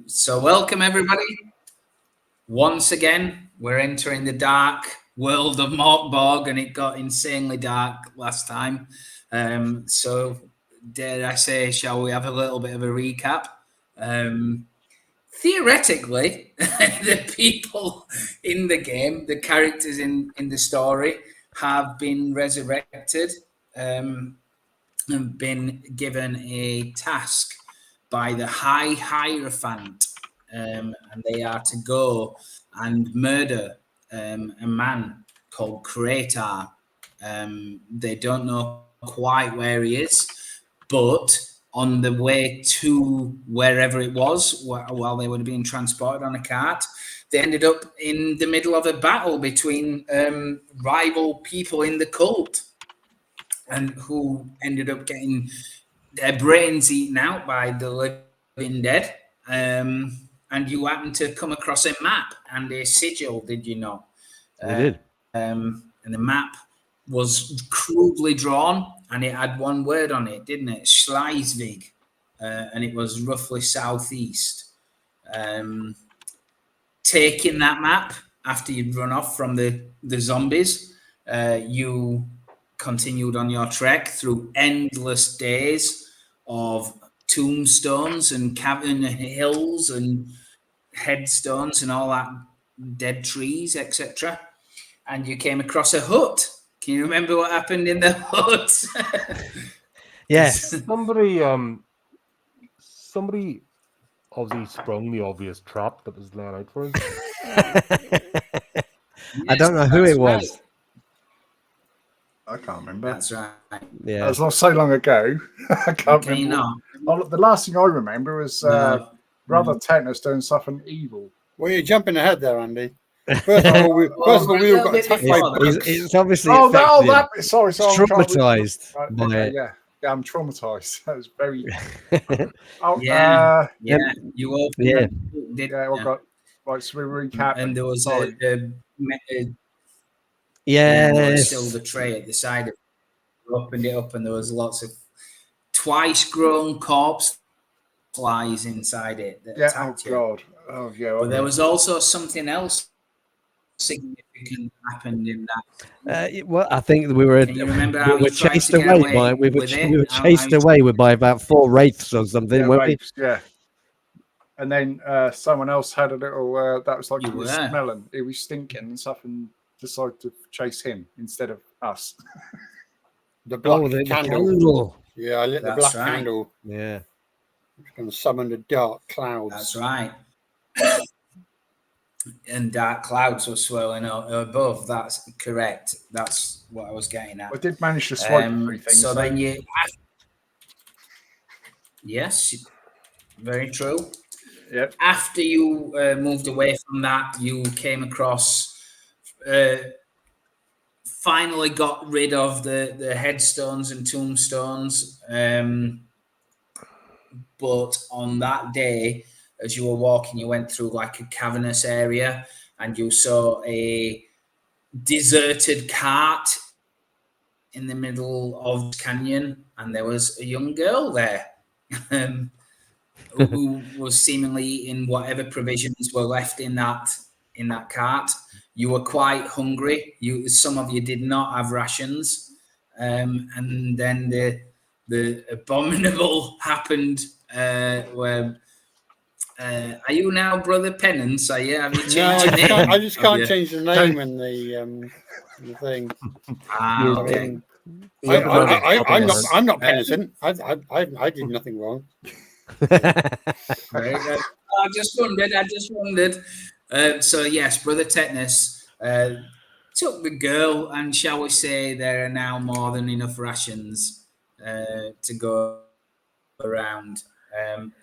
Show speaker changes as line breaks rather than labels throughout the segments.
So welcome everybody. Once again, we're entering the dark world of Mork Borg, and it got insanely dark last time. So dare I say, shall we have a little bit of a recap? Theoretically, the people in the game, the characters in the story, have been resurrected and been given a task by the High Hierophant, and they are to go and murder a man called Kratar. They don't know quite where he is, but on the way to wherever it was, while they were being transported on a cart, they ended up in the middle of a battle between rival people in the cult, and who ended up getting their brains eaten out by the living dead. And you happened to come across a map and a sigil, did you know?
We did.
And the map was crudely drawn, and it had one word on it, didn't it? Schleswig. And it was roughly southeast. Taking that map after you'd run off from the zombies, you continued on your trek through endless days of tombstones and cavern hills and headstones and all that, dead trees, etc. And you came across a hut. Can you remember what happened in the hut?
Yes. Somebody obviously sprung the obvious trap that was laid out for him.
I don't know who it was.
Right.
I can't remember.
That's right.
Yeah.
That was not so long ago. I can't
Okay,
remember.
no.
The last thing I remember was Brother Tetanus doing something evil.
Well, you're jumping ahead there, Andy. First of all, we all got attacked by bugs.
It's obviously
Sorry.
traumatized by it.
Yeah, I'm traumatized. That was very.
Yeah. You all
Yeah.
did.
Yeah, got right. So we recap.
And there was
Yes.
silver tray at the side of it. You opened it up, and there was lots of twice-grown corpse flies inside it. That attacked you.
God. Oh yeah.
But there was also something else significant happened in that.
Well, I think we were.
Can you remember how
we were
you tried
chased
to get
away
away
by. We
with it?
were chased away by about 4 wraiths or something,
Yeah,
weren't
rapes, yeah. And then someone else had a little. That was like
You
he was
were.
smelling. It was stinking and stuff, and decided to chase him instead of us.
The black
the
candle. Yeah, I lit the
That's
black
right.
candle.
Yeah.
It's going to summon the dark clouds.
That's right. And dark clouds were swirling above. That's correct. That's what I was getting at.
I did manage to swipe 3 things.
So then you. Yes, very true.
Yep.
After you moved away from that, you came across. Finally got rid of the headstones and tombstones. But on that day, as you were walking, you went through like a cavernous area, and you saw a deserted cart in the middle of the canyon, and there was a young girl there who was seemingly eating whatever provisions were left in that cart. You were quite hungry. Some of you did not have rations, and then the abominable happened. Where are you now, Brother Penance? Are you? Have you changed your name?
I just can't change the name in the thing.
Okay.
I'm not penitent. I did nothing wrong.
Right. I just wondered. So yes, Brother Tetanus took the girl, and shall we say there are now more than enough rations to go around.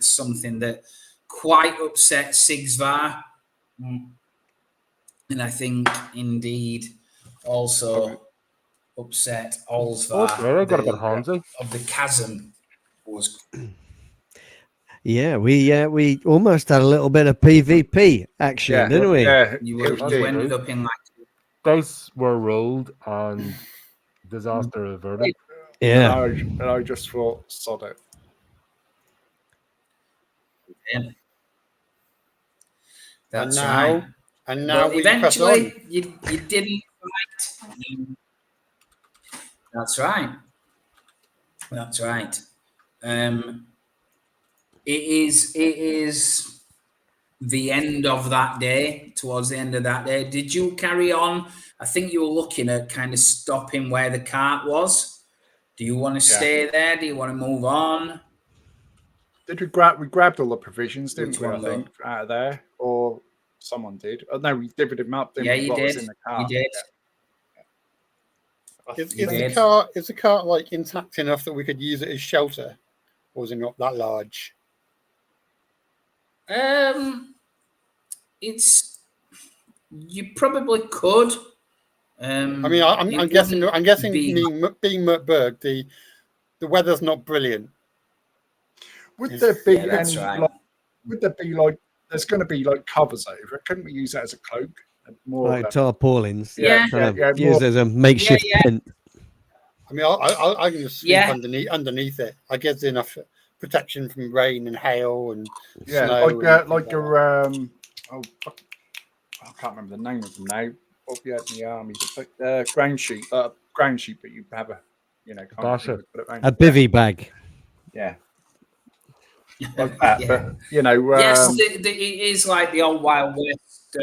Something that quite upset Sigsvar, and I think indeed also upset Allsvar.
I got a bit Hansi.
Of the chasm was.
Yeah, we almost had a little bit of PvP action, didn't we?
Yeah,
You ended up in like.
Dice were rolled and disaster averted.
Yeah.
And I just thought, sod it.
Yeah. That's
and now,
right.
And now
But
we press on.
eventually, you didn't fight. That's right. That's right. It is the end of that day. Towards the end of that day, did you carry on? I think you were looking at kind of stopping where the cart was. Do you want to stay there? Do you want to move on?
Did we grabbed all the provisions, didn't
Which
we? I
one, though?
think out of there, or someone did. Oh, no, we divvied them up. Didn't
Yeah,
we?
you
What was
did.
in the
You
cart?
did.
Is
You
the
did.
cart like intact enough that we could use it as shelter, or is it not that large?
It's you probably could.
I mean, I'm guessing.
be-
Being MÖRK BORG, the weather's not brilliant.
Would there be
Yeah, that's
any?
right.
Like, would there be like? There's going to be like covers over it. Couldn't we use that as a cloak? More
Like tarpaulins.
Yeah.
Kind
yeah,
of used as a makeshift
Yeah, yeah.
tent.
I mean, I can just sleep
Yeah.
underneath it. I guess enough protection from rain and hail and
yeah,
snow.
like your oh, fuck, I can't remember the name of them now. What we had in the army, the ground sheet, but you have a, kind of
Basher.
thing to put it around.
A bivvy bag.
Yeah, like that.
Yeah.
But
Yes, it is like the old Wild West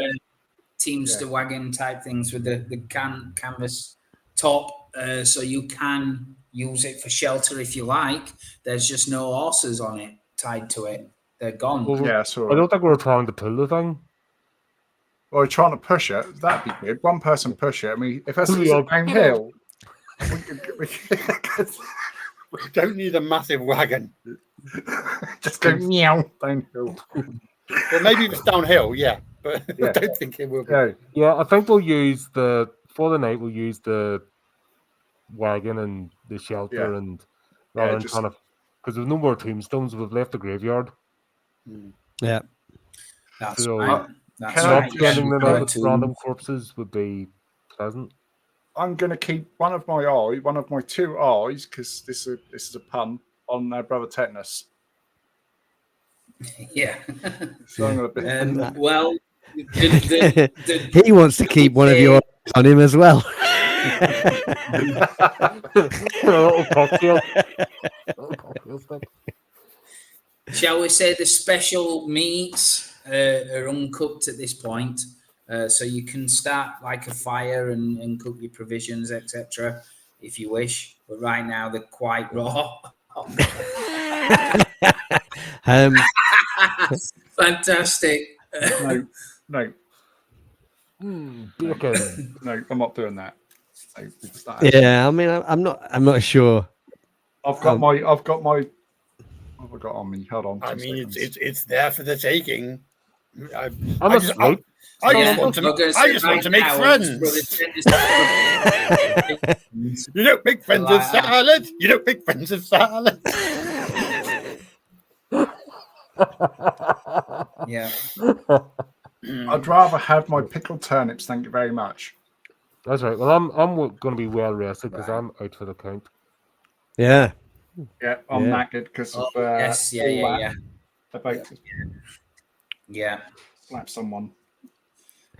Teamster
Yeah.
wagon type things with the canvas top, so you can use it for shelter if you like. There's just no horses on it tied to it. They're gone.
Well,
yeah, so
I don't think we were trying to pull the thing.
Well, trying to push it, that'd be good. One person push it. I mean, if that's
Yeah.
downhill, we
don't need a massive wagon.
just go meow downhill.
Well, maybe if it's downhill, yeah, but
Yeah.
I don't think it will be.
Yeah,
Yeah, I think we'll use for the night. We'll use the wagon and the shelter,
Yeah.
and rather than
just-
kind of because there's no more tombstones. We've left the graveyard.
Yeah.
That's
So,
right. That's
can I
right.
Not spending the
Yeah,
night with
to-
random corpses would be pleasant.
I'm going to keep one of my two eyes, because this is a pun on Brother Tetanus.
Yeah.
So I'm going to
Well, the
He wants to keep one of your eyes on him as well.
A little cocktail.
shall we say the special meats are uncooked at this point, so you can start like a fire and cook your provisions, etc., if you wish. But right now they're quite raw. Fantastic.
no,
Bacon.
no, I'm not doing that. No,
Yeah, I mean, I'm not sure.
I've got my. What have I got on me? Hold on.
I
2
mean,
seconds.
it's there for the taking. I
I'm
just
asleep.
just want to make friends. You don't make friends with salad. You don't make friends with salad.
Yeah.
I'd rather have my pickled turnips. Thank you very much.
That's right. Well, I'm going to be well rested because I'm out for the count.
Yeah.
Yeah, I'm
Yeah.
knackered because
Oh,
of
yes. Yeah.
all
Yeah.
that.
Yeah.
About to
Yeah.
slap someone.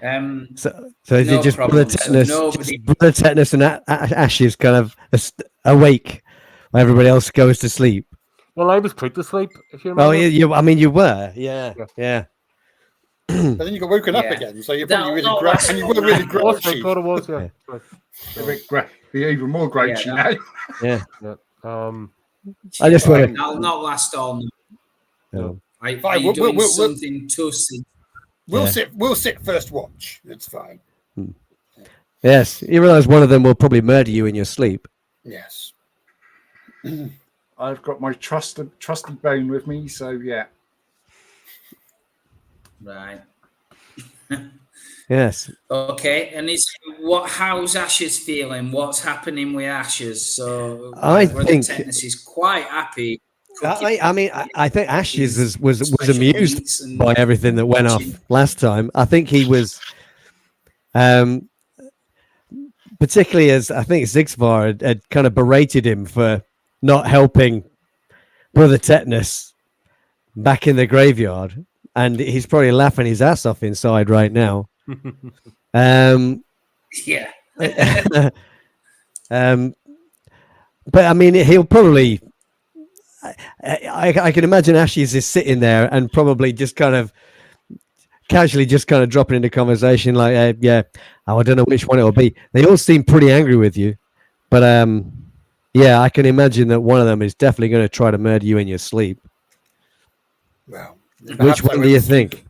So is
No
it just
problem.
blood
So
tetanus,
nobody-
just blood tetanus and ashes kind of awake while everybody else goes to sleep?
Well, I was put to sleep, if you remember.
Oh, I mean, you were. Yeah. Yeah.
But then you got woken up
Yeah.
again, so you're
No,
probably really
no,
grouchy. And you were really
It was, I
grouchy.
thought it was, yeah.
A bit be even more grouchy
Yeah,
now.
Yeah.
Yeah.
I just want to.
I'll not last all night.
No.
Are
Fine,
you
we'll-
doing
we'll-
something tussy?
We'll
Yeah.
sit first watch. It's fine.
Yes, you realise one of them will probably murder you in your sleep.
Yes.
I've got my trusty bone with me, so yeah.
Right.
Yes.
Okay. And how's Ashes feeling? What's happening with Ashes? So
I
Brother
think-
Tetanus is quite happy.
I think Ashes was
Special
amused
meats and
by everything that went off
watching.
last time. I think he was, particularly as I think Zigzvar had kind of berated him for not helping Brother Tetanus back in the graveyard. and he's probably laughing his ass off inside right now.
Yeah.
But I mean, he'll probably. I can imagine Ashes is sitting there and probably just kind of casually just kind of dropping into conversation like, yeah, oh, I don't know which one it will be. They all seem pretty angry with you, but yeah, I can imagine that one of them is definitely going to try to murder you in your sleep.
Well,
Which one do you think?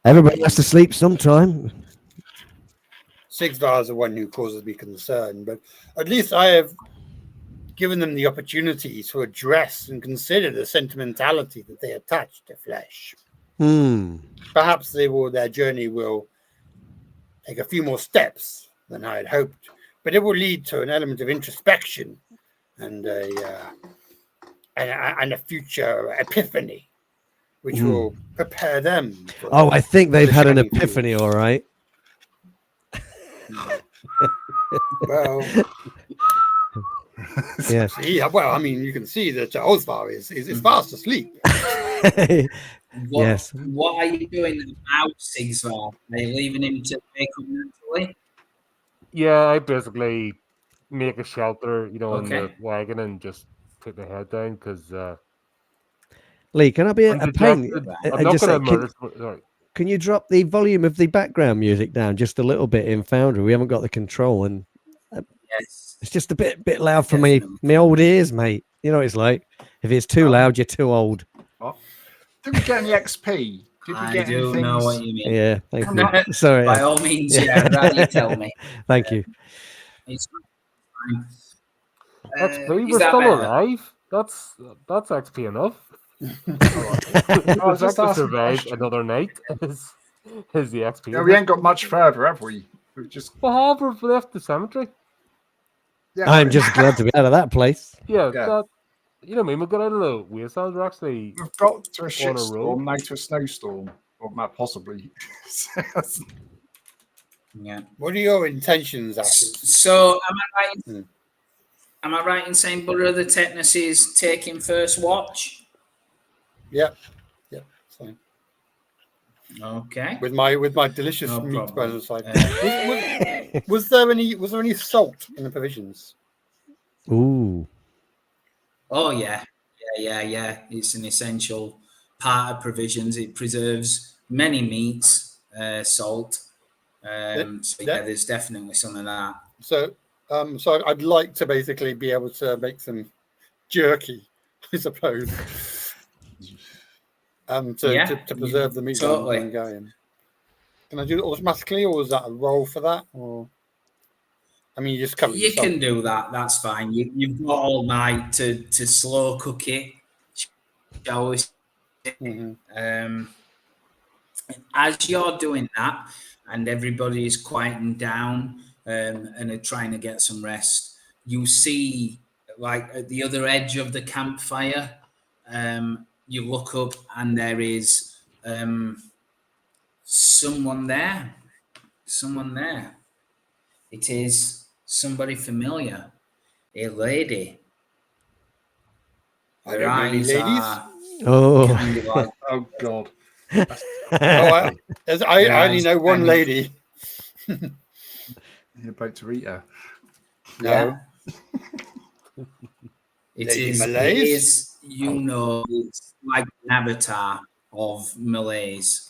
Everybody has to sleep sometime.
Sigvar is the one who causes me concern, but at least I have given them the opportunity to address and consider the sentimentality that they attach to flesh. Perhaps their journey will take a few more steps than I had hoped, but it will lead to an element of introspection and a future epiphany, which will prepare them.
I think they've had an epiphany, all right.
Well,
yeah.
Well, I mean, you can see that Osvar is fast asleep.
Yes.
What are you doing about Sigvar? Are you leaving him to wake up naturally?
Yeah, I basically make a shelter, in
Okay.
the wagon and just put my head down because.
Lee, can I be a pain?
I'm not going to murder. Sorry.
Can you drop the volume of the background music down just a little bit in Foundry? We haven't got the control, and
Yes.
it's just a bit loud for my old ears, mate. You know what it's like. If it's too loud, you're too old.
What? Did we get any XP? Did we
I
get
do
anything?
know what you mean.
Yeah, thank you. Sorry.
By all means, yeah, rather you tell me.
Thank you.
It's fine.
XP,
Is
we're
that
still
better?
alive. That's XP enough.
I was just
to
asking
survive
question.
another night is the XP.
Yeah, we ain't got much further, have we? We've just.
We've left the cemetery.
Yeah,
I'm just glad to be out of that place.
Yeah,
Yeah.
that. You know what I mean? We got out of the wasteland. We're actually.
We've got to a
road.
shitstorm, now to a snowstorm, or possibly.
Yeah.
What are your intentions, Ashes?
So am I right in saying Burrow the Tetanus is taking first watch?
Yep, fine.
Okay.
With my delicious
No
meat
problem.
by the side. Was there any salt in the provisions?
Ooh.
Oh yeah. It's an essential part of provisions. It preserves many meats, salt. There's definitely some of that.
So I'd like to basically be able to make some jerky, I suppose. To preserve the meat.
Totally.
Can I do it automatically, or is that a roll for that? Or I mean, you just cover.
You can do that. That's fine. You've got all night to slow cook it. Shall we?
Mm-hmm.
As you're doing that, and everybody is quieting down and are trying to get some rest, you see, like at the other edge of the campfire, you look up and there is someone there. It is somebody familiar, a lady.
I don't know any ladies.
Oh.
Like,
Oh God.
I only know one lady.
You're about to eat her.
No.
It
Lady
is,
Malays?
it's like an avatar of Malays.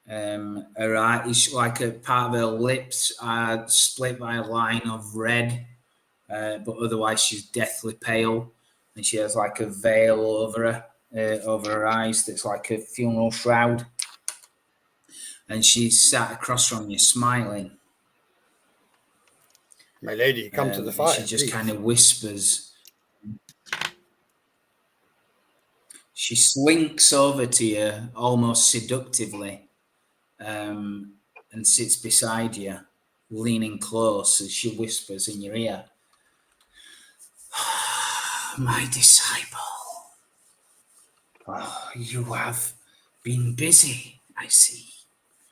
Alright, it's like a part of her lips are split by a line of red, but otherwise she's deathly pale, and she has like a veil over her eyes that's like a funeral shroud, and she's sat across from you smiling.
My lady, come to the fire.
She just kind of whispers. She slinks over to you almost seductively, and sits beside you, leaning close as she whispers in your ear. My disciple, you have been busy, I see.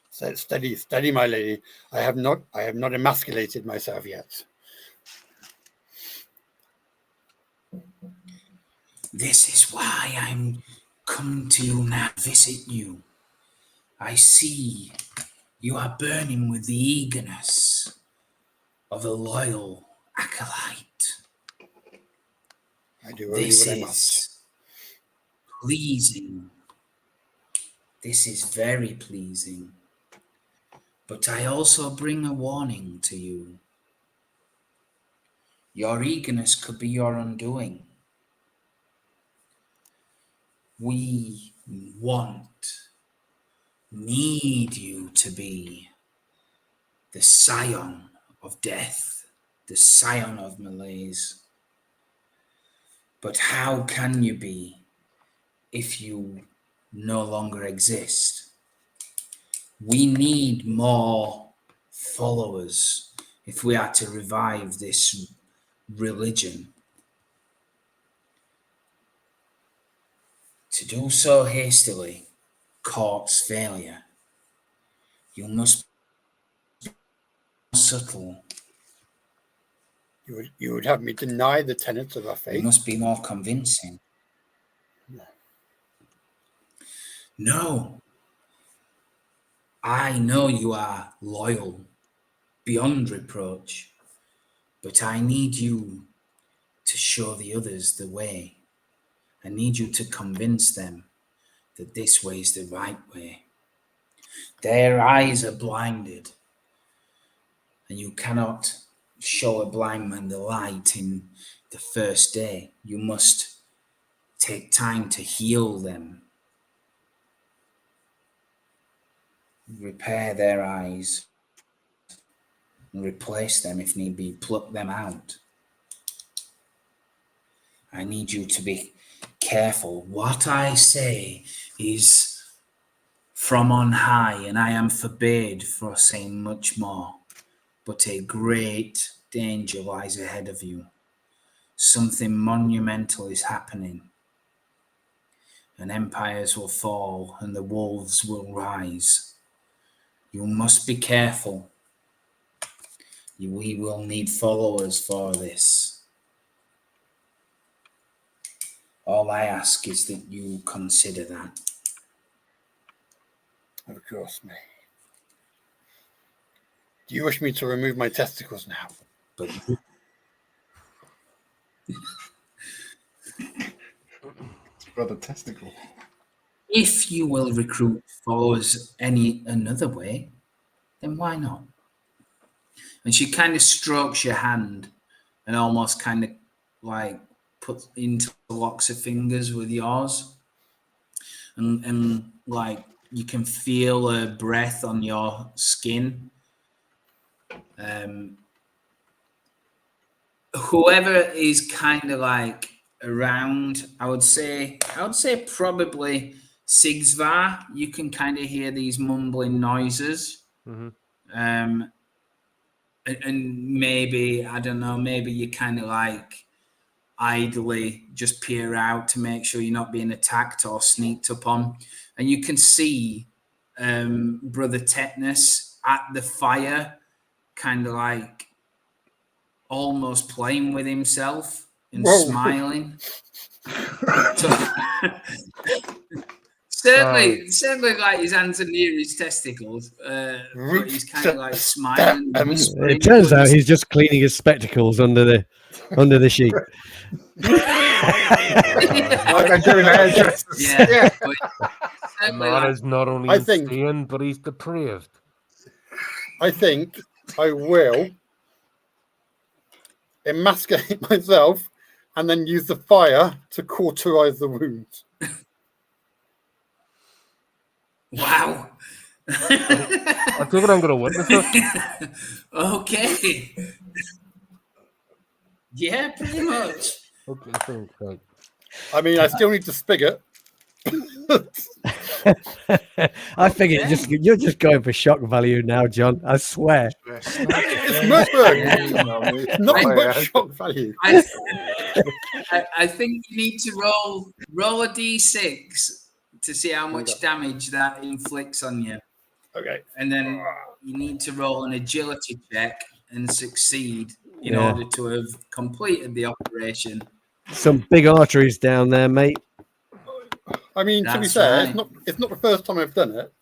So steady, my lady. I have not emasculated myself yet.
This is why I'm come to you now, visit you. I see you are burning with the eagerness of a loyal acolyte.
I do only
This
what I must.
is pleasing. This is very pleasing. But I also bring a warning to you. Your eagerness could be your undoing. We need you to be the scion of death, the scion of malaise. But how can you be if you no longer exist? We need more followers if we are to revive this religion. To do so hastily courts failure. You must be subtle.
You would have me deny the tenets of our
You
faith?
must be more convincing. No. I know you are loyal beyond reproach, but I need you to show the others the way. I need you to convince them that this way is the right way. Their eyes are blinded, and you cannot show a blind man the light in the first day. You must take time to heal them, repair their eyes, and replace them if need be, pluck them out. I need you to be careful. What I say is from on high, and I am forbade for saying much more. But a great danger lies ahead of you. Something monumental is happening. And empires will fall, and the wolves will rise. You must be careful. We will need followers for this. All I ask is that you consider that.
Of course, mate. Do you wish me to remove my testicles now?
But
Brother testicle.
if you will recruit followers another way, then why not? And she kind of strokes your hand and almost kind of like interlocks her fingers with yours. And like you can feel her breath on your skin. Whoever is kind of like around, I would say probably Sigsvar. You can kind of hear these mumbling noises.
Mm-hmm.
And maybe, I don't know, maybe you kind of like idly just peer out to make sure you're not being attacked or sneaked up on. And you can see Brother Tetanus at the fire, kind of like almost playing with himself and smiling. Certainly like his hands are near his testicles, but he's kind of like smiling and whispering.
It turns out he's just cleaning his spectacles under the sheet.
Like I do in hairdressers.
Yeah.
The man is not only insane, but he's depraved.
I think I will emasculate myself and then use the fire to cauterize the wounds.
Wow.
I think I'm going to witness it.
Okay. Yeah, pretty much.
Okay, thanks. Right.
I mean, I still need to spigot.
I figure you're just going for shock value now, John. I swear.
It's MÖRK BORG. Nothing but shock value.
I think you need to roll a d6 to see how much damage that inflicts on you.
Okay.
And then you need to roll an agility check and succeed in order to have completed the operation.
Some big arteries down there, mate.
I mean, to be
That's
fair,
right.
it's not the first time I've done it.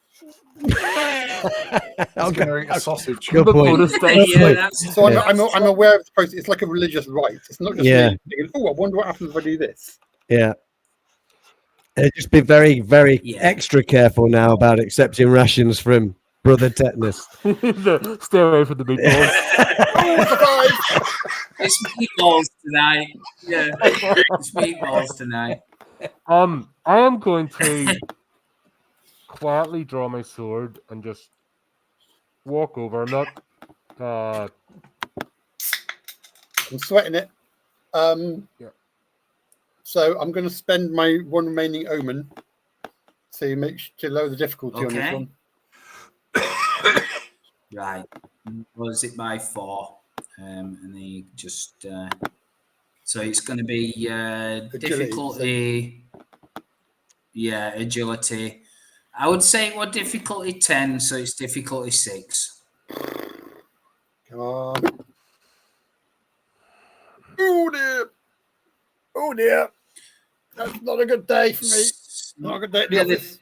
I'm going to eat a sausage.
Good point.
Bonus dice.
Good
Yeah,
point.
that's,
So
Yeah.
I'm aware of the process. It's like a religious rite. It's not just
Yeah.
me thinking, oh, I wonder what happens if I do this.
Yeah. Just be very, very
Yeah.
extra careful now about accepting rations from Brother Tetanus.
Stay away from the meatballs.
Oh, it's a 5!
it's meatballs tonight. Yeah, it's meatballs tonight.
I am going to quietly draw my sword and just walk over. I'm not.
I'm sweating it.
Yeah.
So I'm going to spend my one remaining omen to lower the difficulty on this
Okay.
one.
Right. Was it by 4? And they just so it's going to be difficulty. Yeah, agility. I would say it was difficulty 10, so it's difficulty 6.
Come on. Oh dear. Oh dear. That's not a good day for me. Not a good day at the office.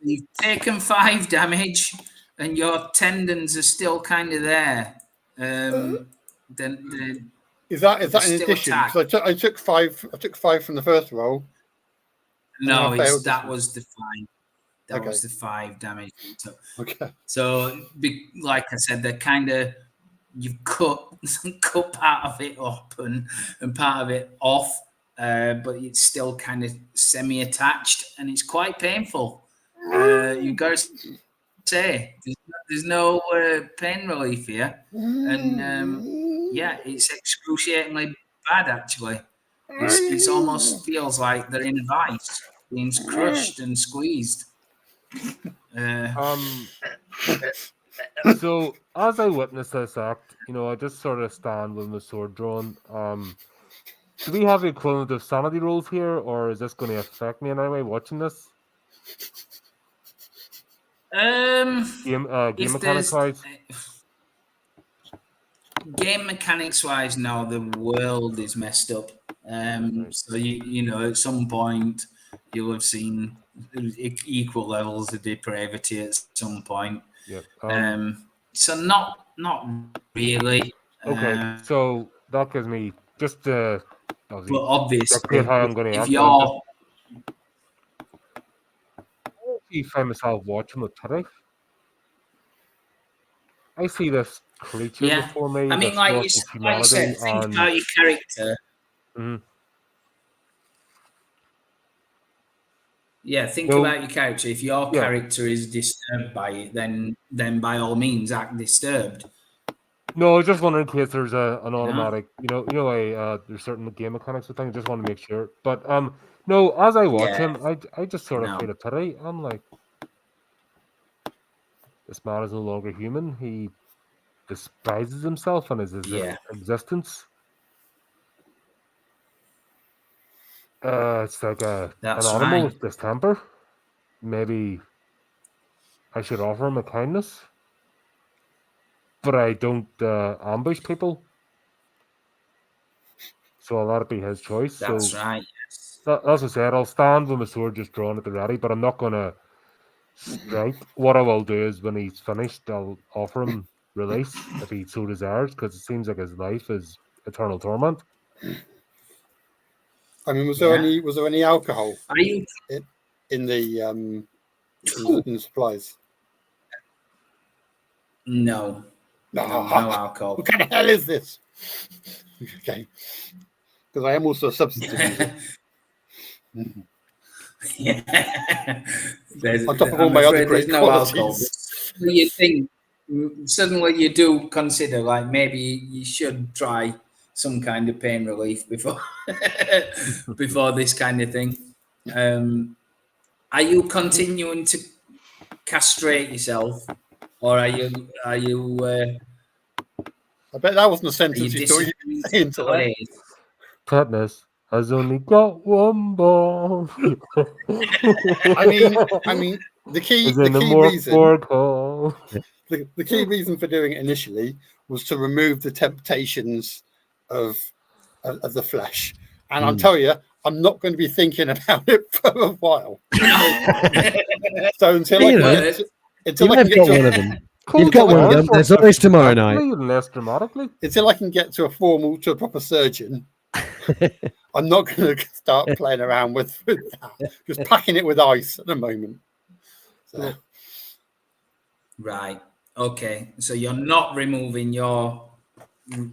You've taken 5 damage, and your tendons are still kind of there. Then
Is that
They're
in
still
addition?
attacked.
Because I took 5. I took 5 from the first roll.
no,
I failed
that
this
was the 5. That
Okay.
was the 5 damage.
Okay.
So, like I said, they're kind of you've cut part of it up and part of it off, but it's still kind of semi-attached, and it's quite painful. You've got to say there's no pain relief here, and yeah, it's excruciatingly bad. Actually, it's almost feels like they're in a vice, being crushed and squeezed.
So as I witness this act, I just sort of stand with my sword drawn. Do we have the equivalent of sanity rolls here, or is this going to affect me in any way watching this? Game mechanics wise.
Game mechanics wise, no, the world is messed up. So at some point you'll have seen equal levels of depravity at some point.
Yep.
So not really.
Okay, so that gives me just
But obviously,
how I'm going to
if
act.
you're
I find myself watching with today. I see this creature before me.
I mean, like you said, think about your character.
Mm-hmm.
Yeah, think about your character. If your character is disturbed by it, then by all means act disturbed.
No, I was just wondering in case there's an automatic, there's certain game mechanics with things. I just want to make sure. But no, as I watch him, I just sort of feel a pity. I'm like, this man is no longer human. He despises himself and his existence. It's like an animal with distemper. Maybe I should offer him a kindness, but I don't ambush people. So I'll let it be his choice.
That's right.
As I said, I'll stand with my sword just drawn at the ready, but I'm not going to strike. What I will do is when he's finished, I'll offer him release if he so desires, because it seems like his life is eternal torment.
I mean, was there any alcohol in the supplies?
No alcohol.
What kind of hell is this? Okay, because I am also a substance abuser. On top of all my other great qualities.
You think suddenly you do consider like maybe you should try some kind of pain relief before this kind of thing. Are you continuing to castrate yourself, or are you?
I bet that wasn't a sentence you thought you'd be saying today.
Tetanus has only got one ball.
I mean, the key reason for doing it initially was to remove the temptations of the flesh. And I'll tell you, I'm not going to be thinking about it for a while. So until
You
I
know,
can get, until
You
I can
have
get
got
to
one
a,
of them. You've got one of them. There's always tomorrow night.
Less dramatically.
until I can get to a proper surgeon, I'm not going to start playing around with that. Just packing it with ice at the moment. So,
Right. Okay. So you're not removing your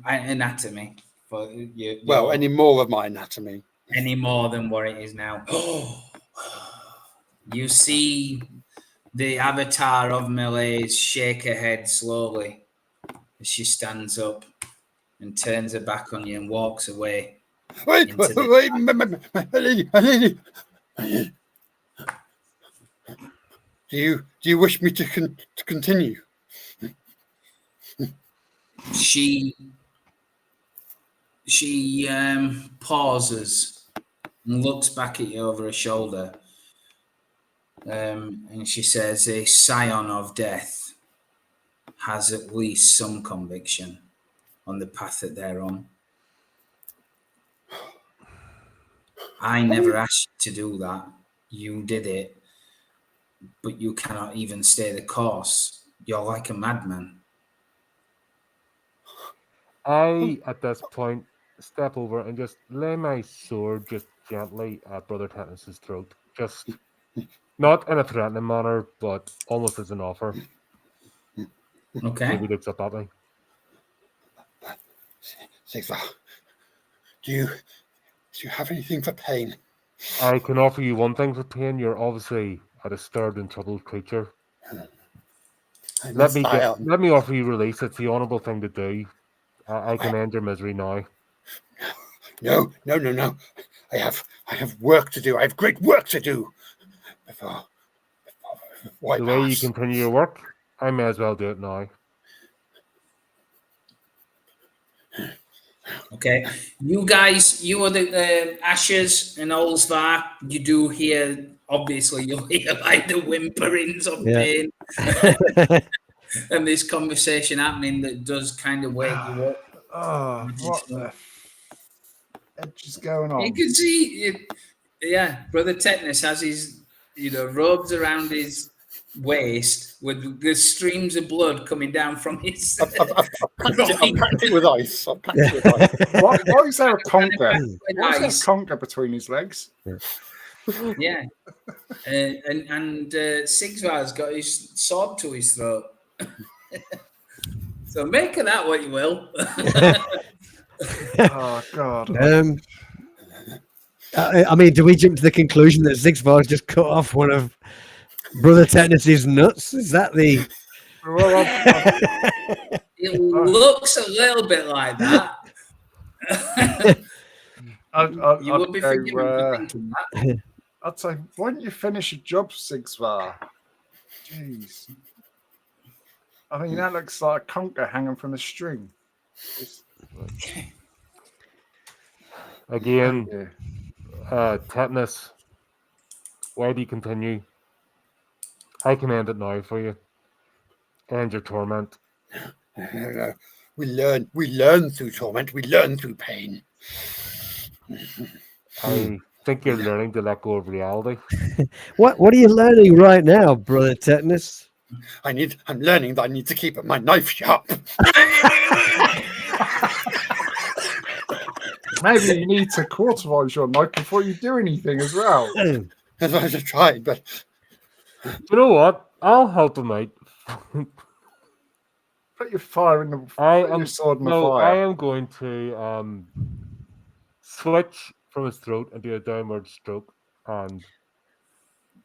anatomy for your
any more of my anatomy.
any more than what it is now. You see the avatar of Malaise shake her head slowly as she stands up and turns her back on you and walks away.
Wait,
Into the-
wait, my lady. Do you wish me to continue?
She pauses and looks back at you over her shoulder. And she says, a scion of death has at least some conviction on the path that they're on. I never asked you to do that. You did it, but you cannot even stay the course. You're like a madman.
I, at this point, step over and just lay my sword just gently at Brother Tetanus's throat. Just not in a threatening manner, but almost as an offer.
Okay.
Maybe looks up at me.
Sigvar, do you have anything for pain?
I can offer you one thing for pain. You're obviously a disturbed and troubled creature. Let me offer you release. It's the honourable thing to do. I can end your misery now.
No. I have work to do. I have great work to do. Before
the way you continue your work, I may as well do it now.
Okay. You guys, you are the Ashes and Olsvar. You do hear, obviously, you'll hear like the whimperings of pain. And this conversation happening that does kind of wake you up.
Oh, what the edge is going on?
You can see, Brother Tetanus has his, robes around his waist with the streams of blood coming down from his.
I've packed it with ice.
Why is there a conker? Why is there a conker between his legs?
Yeah. And Sigvar's got his sword to his throat. So make of that what you will.
Oh, God.
I mean, do we jump to the conclusion that Sigvar's just cut off one of Brother Tetanus's nuts? Is that the...
It looks a little bit like that. You would be forgiven for thinking that.
I'd say, why don't you finish your job, Sigvar? Jeez. I mean, that looks like a conker hanging from a string.
Again, Tetanus, why do you continue? I can end it now for you. End your torment.
No. We learn through torment. We learn through pain.
I think you're learning to let go of reality.
What are you learning right now, Brother Tetanus?
I'm learning that I need to keep my knife sharp.
Maybe you need to cauterize your knife before you do anything as well.
As I have tried, but
You know what? I'll help him out.
Put your fire in the your sword in the fire.
I am going to switch from his throat and do a downward stroke, and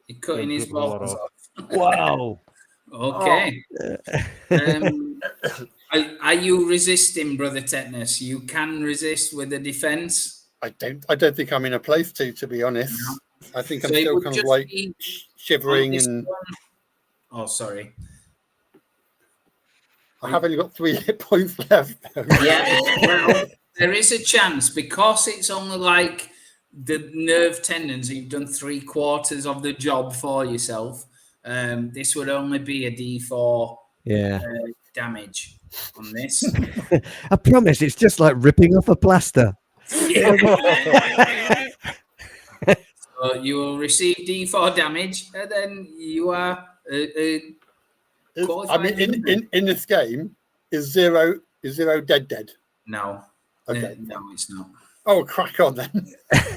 You're cutting his balls off.
Wow.
Okay. Are you resisting, Brother Tetanus? You can resist with a defense.
I don't think I'm in a place to be honest. No. I think I'm still kind of like shivering and.
Oh, sorry.
I have only got 3 hit points left.
Yeah, well, there is a chance because it's only like the nerve tendons. You've done 3/4 of the job for yourself. This would only be a D4 damage on this.
I promise, it's just like ripping off a plaster.
So you will receive D4 damage, and then you are
I
qualified.
mean, in this game, is zero dead?
No.
Okay,
No, it's not.
Oh, crack on then.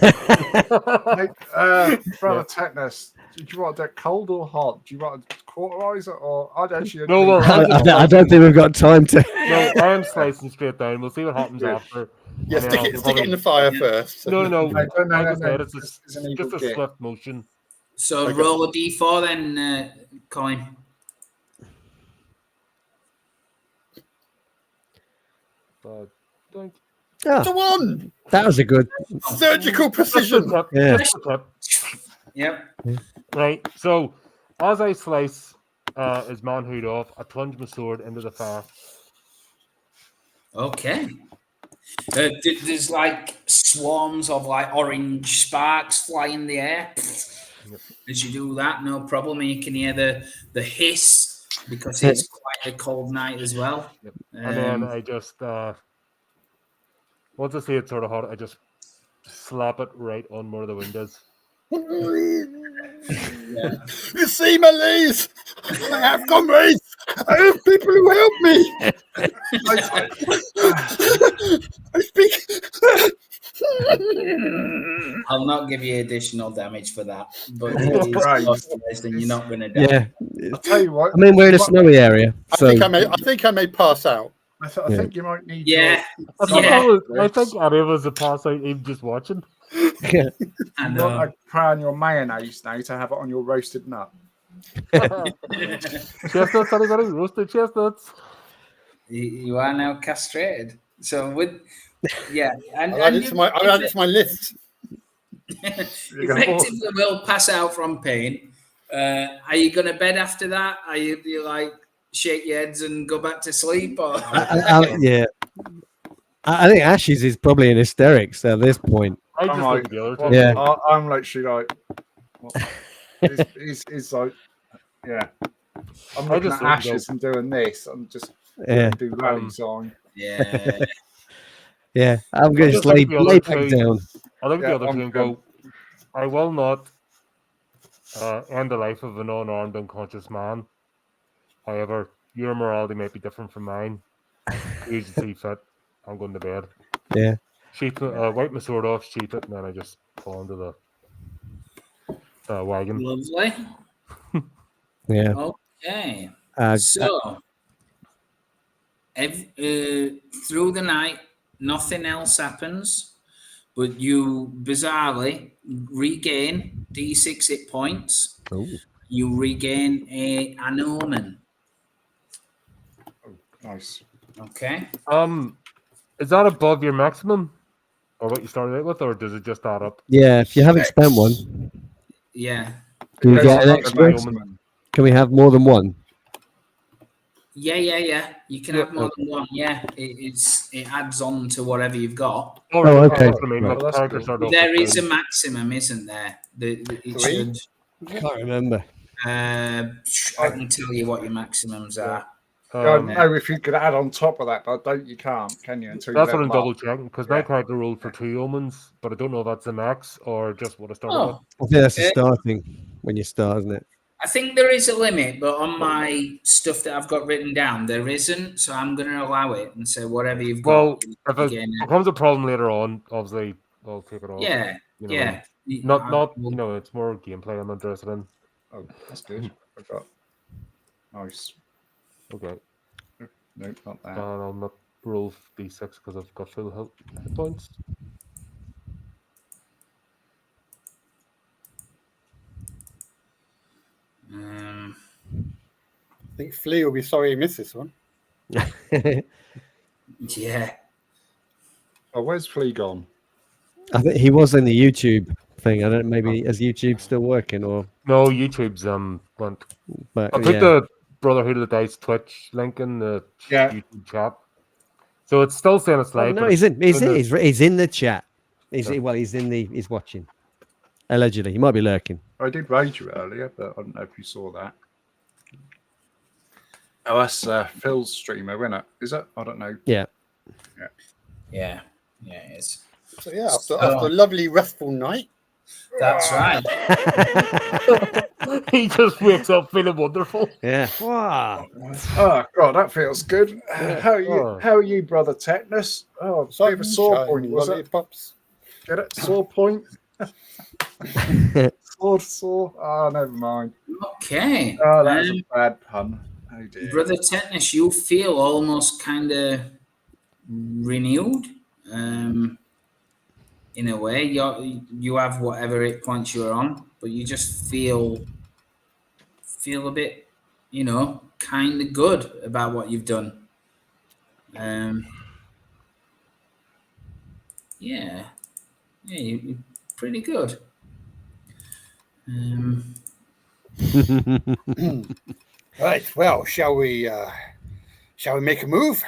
Mate, Brother Tetanus, do you want that cold or hot? Do you want to cauterize it, or I'd actually
No, well,
I don't think we've got time to.
No, I am slicing straight down. We'll see what happens after.
Yeah,
and then
stick
I'll
it in the fire first.
No.
No,
Like I said,
it's an
just
evil
a
gift.
swift motion.
So
Okay.
roll a D4 then, Coin.
But don't.
Ah,
To one
that was a good.
surgical precision.
Yeah.
Yep.
Right. So, as I slice his manhood off, I plunge my sword into the fire.
Okay. There's like swarms of like orange sparks fly in the air. As you do that, no problem. And you can hear the hiss because it's quite a cold night as well.
Yep. And then I just, once I see it sort of hot, I just slap it right on one of the windows.
You see, Malays, I have comrades. I have people who help me. I speak.
I'll not give you additional damage for that, but
Right.
then you're not going to die.
Yeah.
I'll tell you what.
I mean, we're in a snowy area, so
I think I may pass out.
I think you might need.
Yeah.
I think
Yeah.
I think Ari was a pass out even just watching.
yeah.
I
You
know.
want to try on your mayonnaise now to have it on your roasted nut.
Chestnuts, anybody? Roasted chestnuts.
You are now castrated. So with and
I'll add it to my list.
effectively will pass out from pain. Are you going to bed after that? Are you like shake your heads and go back to sleep? Or
Yeah. I think Ashes is probably in hysterics at this point.
I just
I'm
look
like,
at the other
well,
two.
Yeah.
I'm literally like, what? It's like, yeah. I'm
I
looking
just
at Ashes and doing this. I'm just
Yeah.
do rally song.
yeah,
Yeah. I'm going to
just
just lay
look at the other
back
two.
down.
I look at the
Yeah,
other two
I'm
and go, I will not end the life of an unarmed, unconscious man. However, your morality might be different from mine. You should see fit. I'm going to bed.
Yeah.
Wipe my sword off, sheath it, and then I just fall into the wagon.
lovely.
Yeah.
Okay,
Uh,
so through the night, nothing else happens, but you bizarrely regain D6 hit points.
Ooh.
You regain an omen.
Nice.
Okay.
Is that above your maximum, or what you started out with, or does it just add up?
Yeah. If you haven't spent one,
Yeah.
can we
Yes,
get an
I'm
extra?
maximum.
Can we have more than one?
Yeah. You can
Yeah,
have more than one. Yeah, it adds on to whatever you've got.
Oh,
Oh, okay.
That's what I mean.
Right.
Like,
Well, that's
characters
good.
start off
There
with
is a
three.
maximum, isn't there? It
Three?
should.
Can't remember.
I can tell you what your maximums are.
No, if you could add on top of that, but you can't, can you? Until
That's
you
what I'm
level
double
up.
checking because my
Yeah.
character rolled for 2 omens, but I don't know if that's the max or just what I started with.
Oh,
I think that's the
Yeah.
starting when you start, isn't it?
I think there is a limit, but on my stuff that I've got written down, there isn't. So I'm going to allow it and say whatever you've
Well,
got.
if it
again,
becomes a problem later on, obviously I'll take it off.
yeah,
You know,
yeah.
Not you know, it's more gameplay I'm interested in.
Oh, that's good. I got nice.
Okay,
Nope, not that.
and I'll not roll d6 because I've got full hit points.
I think Flea will be sorry he missed this one.
Yeah.
Oh, where's Flea gone?
I think he was in the YouTube thing. I don't know, maybe is YouTube still working or
No, YouTube's went.
but
I put
yeah.
the Brotherhood of the Dice Twitch link in the
Yeah.
YouTube chat, so it's still saying it's
Oh,
live.
no,
but
he's in
it's in the-
he's in the chat. He's
Yeah.
well, he's watching. Allegedly. He might be lurking.
I did rage you earlier, but I don't know if you saw that. Oh, that's Phil's streamer, isn't it? Is it? I don't know.
Yeah, it is.
So yeah, after a lovely restful night,
That's right.
He just wakes up feeling wonderful.
Yeah. Wow.
Oh God, that feels good. How are you?
Oh.
How are you, brother Tetanus? Oh, bit of a sore point, was it?
Lollipops.
Get it? Sore point. Sore. Oh, never mind.
Okay.
Oh, that was a bad pun. Oh dear.
Brother Tetanus, you feel almost kind of renewed. In a way, you have whatever hit points you're on, but you just feel a bit, kind of good about what you've done. Yeah, you're pretty good.
Right. Well, shall we make a move?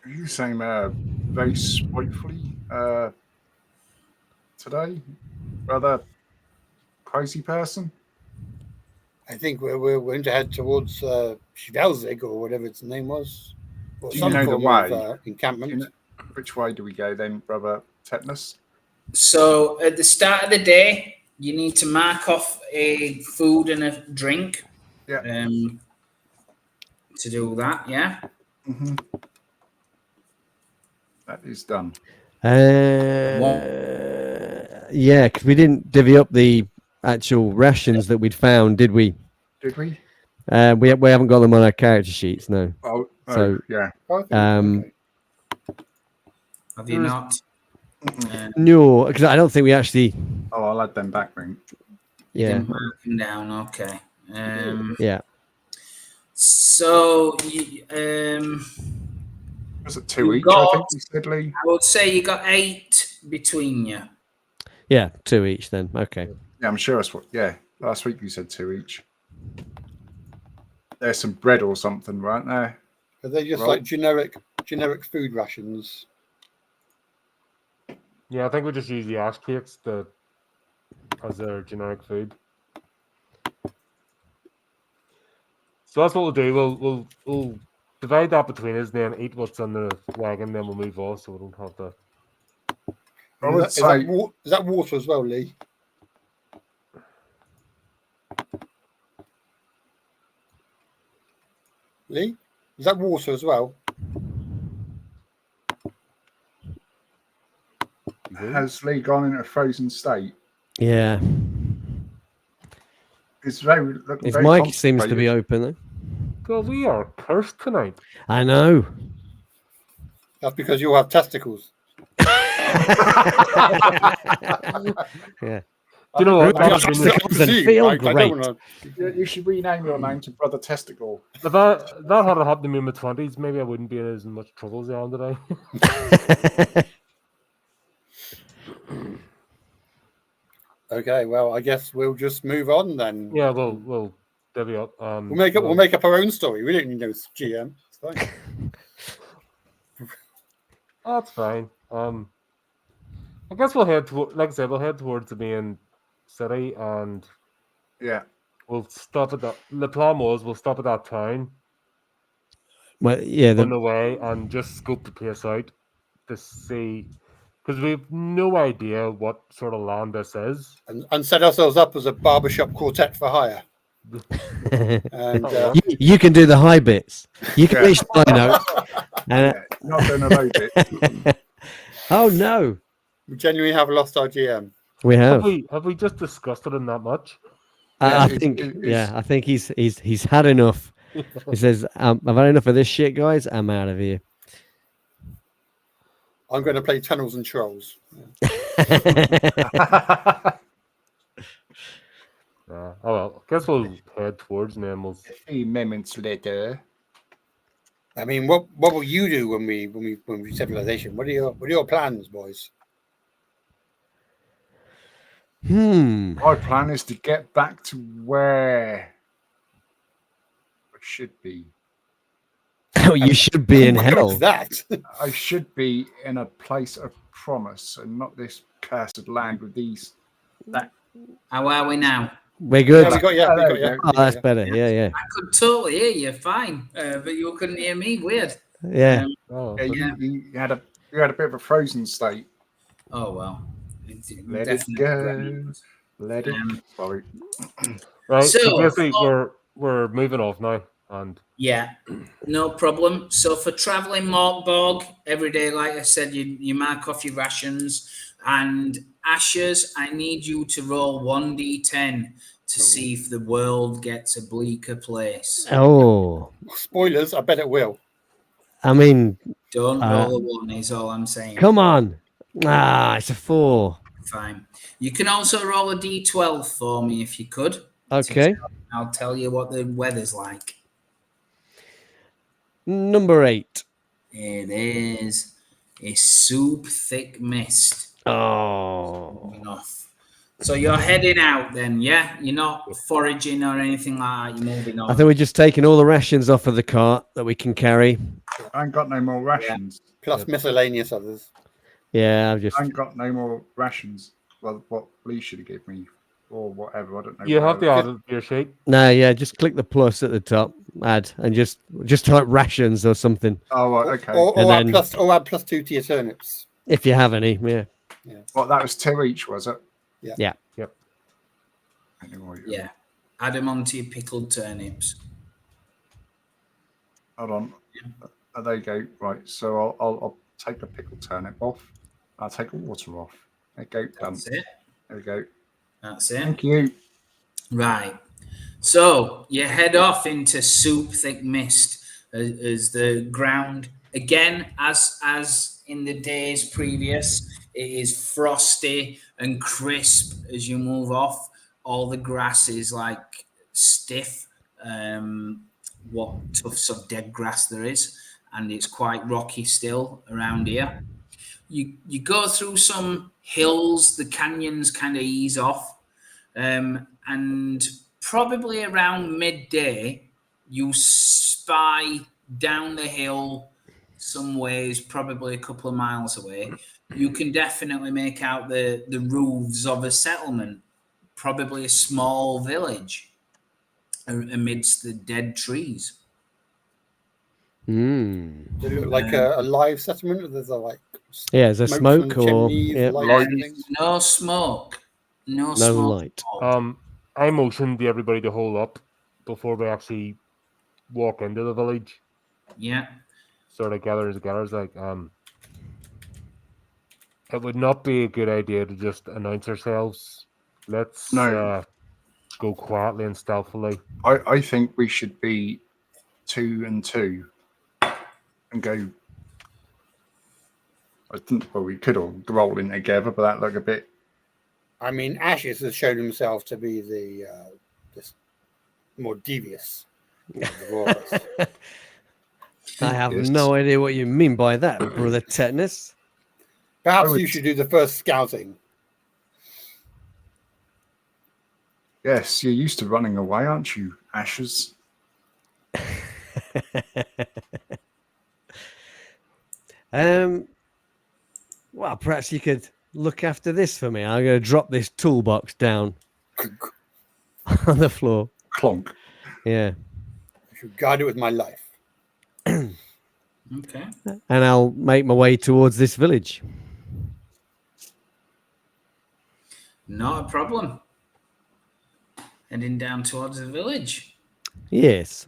You seem very spitefully today, brother. Crazy person.
I think we're going to head towards Schvelzig or whatever its name was, or
Do you
some
know the
form
way?
of encampment.
Which way do we go then, brother Tetanus?
So at the start of the day, you need to mark off a food and a drink.
Yeah.
To do that, yeah.
Mm-hmm. That is done.
Yeah, because we didn't divvy up the actual rations that we'd found, did we?
Did we?
We haven't got them on our character sheets, no.
Oh,
So,
yeah.
Okay.
Have you not?
No, because I don't think we actually.
Oh, I'll add them back then.
Yeah.
Mark them down. Okay.
Yeah.
So,
Was it 2 each?
got-
I think you said, Lee.
I would say you got 8 between you.
Yeah, 2 each then. Okay.
Yeah, I'm sure that's what. Yeah, last week you said 2 each. There's some bread or something, right there.
Are they just like generic food rations?
Yeah, I think we just use the ash cakes as their generic food. So that's what we'll do. We'll divide that between us, then eat what's on the wagon, then we'll move on, so we don't have to.
I would
Is
say
that water as well, Lee? Lee, is that water as well?
has Lee gone in a frozen state?
Yeah.
His
His mic seems to be open though.
God, we are cursed tonight.
I know.
That's because you have testicles.
Yeah.
Do you know what?
You should rename your name to Brother Testicle.
If that had happened to me in my 20s, maybe I wouldn't be in as much trouble as I am today.
Okay, well, I guess we'll just move on then.
Yeah, we'll divvy up.
We'll make up our own story. We don't need no GM. It's fine.
That's fine. I guess we'll head toward, like I said, we'll head towards the main city, and
yeah,
we'll stop at the plan was we'll stop at that town.
Well, yeah,
on the way and just scope the place out to see, because we have no idea what sort of land this is,
and set ourselves up as a barbershop quartet for hire. And
you can do the high bits. You can reach the high notes.
Not doing a low bit.
Oh no,
we genuinely have lost our GM.
We have.
Have we just discussed it in that much?
I think he's had enough. He says, "I've had enough of this shit, guys. I'm out of here."
I'm going to play Tunnels and Trolls.
Oh well, I guess we'll head towards and then we'll.
A few moments later.
I mean, what will you do when we civilization? What are your plans, boys?
My plan is to get back to where I should be.
Oh, you should be in hell.
That
I should be in a place of promise and not this cursed land with these.
How are we now?
We're good.
Yeah, we got you.
Oh, that's better. Yeah.
I could totally hear you fine, but you couldn't hear me. Weird.
Yeah.
You had a bit of a frozen state.
Oh well.
Let
Definitely
it go.
Revenants.
Let it. Sorry.
So,
So basically, we're moving off now, and
yeah, no problem. So for traveling Mork Borg every day, like I said, you mark off your rations. And Ashes, I need you to roll 1d10 to see if the world gets a bleaker place.
Oh,
Spoilers, I bet it will.
I mean,
Don't roll a 1 is all I'm saying.
come on. It's a 4.
Fine. You can also roll a d12 for me if you could.
Okay.
I'll tell you what the weather's like.
Number 8.
It is a soup thick mist.
Oh.
Moving off. So you're heading out then, yeah? You're not foraging or anything like that. You're moving on.
I think we're just taking all the rations off of the cart that we can carry.
I ain't got no more rations.
Plus miscellaneous others.
Yeah, I've just.
I ain't got no more rations. Well, what Lee should have given me, or whatever. I don't know.
you have the
whatever.
added your sheet.
No, yeah, just click the plus at the top, add, and just type rations or something
Oh, right, okay.
Or
And
add
then-
plus, or add +2 to your turnips.
if you have any. Yeah.
Well, that was 2 each, was it?
Yeah.
Yep.
Anyway,
Yeah. Add them onto your pickled turnips.
hold on. There you go. Right. So I'll take the pickled turnip off. I'll take the water off. There you go. Done.
That's it.
There we go.
That's it.
Thank you.
Right. So you head off into soup thick mist as the ground again, as in the days previous, it is frosty and crisp as you move off. All the grass is like stiff, what tufts of dead grass there is, and it's quite rocky still around here. You go through some hills, the canyons kind of ease off. And probably around midday, you spy down the hill some ways, probably a couple of miles away. You can definitely make out the roofs of a settlement, probably a small village amidst the dead trees.
Does it look like a live settlement? Or there's like
Yeah, is there
smoke
smoke
from
or
chimneys,
yeah,
lights and things?
No smoke. No
no
smoke.
light?
I motioned everybody to hold up before we actually walk into the village.
Yeah.
Sort of gathers like it would not be a good idea to just announce ourselves. Let's
No.
go quietly and stealthily.
I think we should be 2 and 2 and go. I think we could all roll in together, but that look a bit.
I mean, Ashes has shown himself to be the more devious of the robbers.
I have
Yes.
no idea what you mean by that, brother Tetanus.
Perhaps
I would-
you should do the first scouting.
Yes, you're used to running away, aren't you, Ashes?
Well, perhaps you could look after this for me. I'm going to drop this toolbox down on the floor.
Clonk.
Yeah.
I should guard it with my life.
Okay.
And I'll make my way towards this village.
Not a problem. Heading down towards the village.
Yes.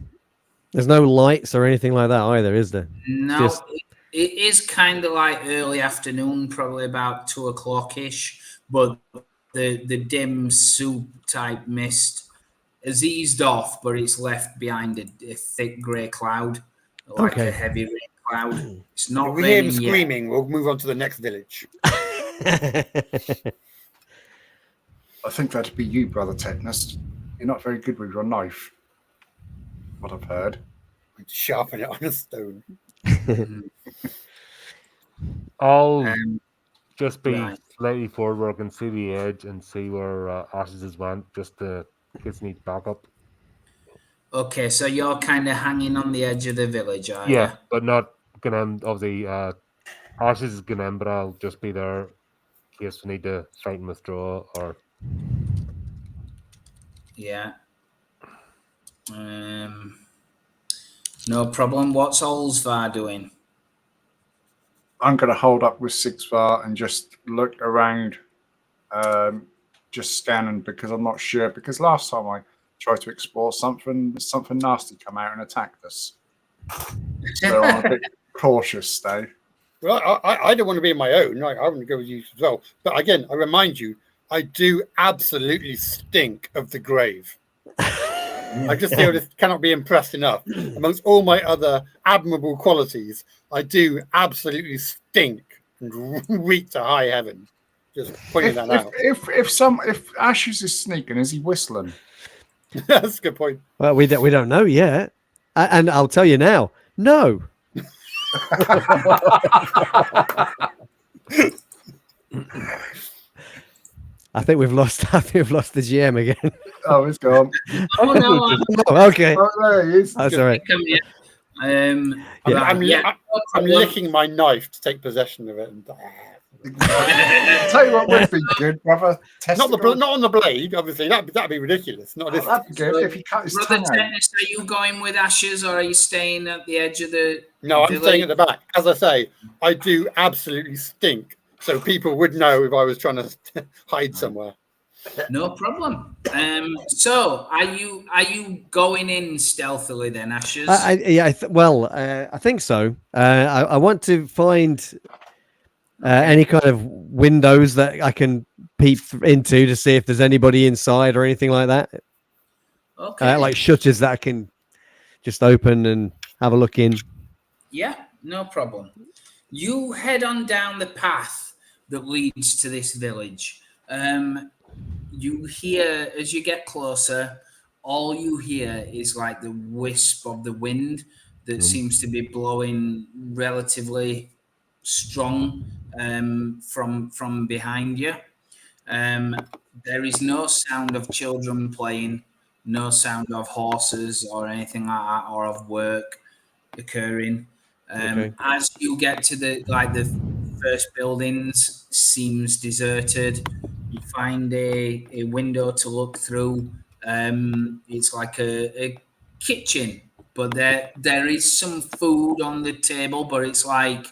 There's no lights or anything like that either, is there?
No,
Just-
it is kind of like early afternoon, probably about 2:00 ish. But the dim soup type mist has eased off, but it's left behind a thick grey cloud, like
Okay.
a heavy rain cloud. It's not
If we hear him
raining yet.
screaming, we'll move on to the next village.
I think that'd be you, Brother Tetanus. You're not very good with your knife. What I've heard.
Sharpen it on a stone.
I'll just be
right.
slightly forward where I can see the edge and see where Ashes has went, just to kids need backup.
Okay, so you're kind of hanging on the edge of the village, are
Yeah,
you?
but not gonna of the Ashes is gonna, but I'll just be there in case we need to fight and withdraw or.
Yeah. No problem. What's Olsvar doing?
I'm going to hold up with Sixvar and just look around just scanning because I'm not sure. Because last time I tried to explore something nasty come out and attacked us. So I'm a bit cautious, though.
Well, I don't want to be on my own. I want to go with you as well. But again, I remind you, I do absolutely stink of the grave. I just feel this cannot be impressed enough. Amongst all my other admirable qualities, I do absolutely stink and reek to high heaven. Just pointing that out.
If Ashes is sneaking, is he whistling?
That's a good point.
Well, we don't know yet, and I'll tell you now. No. I think we've lost the GM again.
Oh, it's gone.
Oh no!
Oh, okay.
Oh, there he is.
That's all right.
I'm licking my knife to take possession of it. And,
Tell you what would be good, brother.
not on the blade, obviously. That'd be ridiculous. Not this.
That'd be good if he cut his
Brother
tongue out.
Tennis, are you going with Ashes or are you staying at the edge of the?
No, I'm
village?
staying at the back. As I say, I do absolutely stink. So people would know if I was trying to hide somewhere.
No problem. So are you going in stealthily then, Ashes?
I think so. I want to find any kind of windows that I can peep into to see if there's anybody inside or anything like that.
Okay.
Like shutters that I can just open and have a look in.
Yeah, no problem. You head on down the path that leads to this village. You hear, as you get closer, all you hear is like the wisp of the wind that seems to be blowing relatively strong from behind you. There is no sound of children playing, no sound of horses or anything like that, or of work occurring. As you get to the first buildings, seems deserted. You find a window to look through. It's like a kitchen, but there is some food on the table, but it's like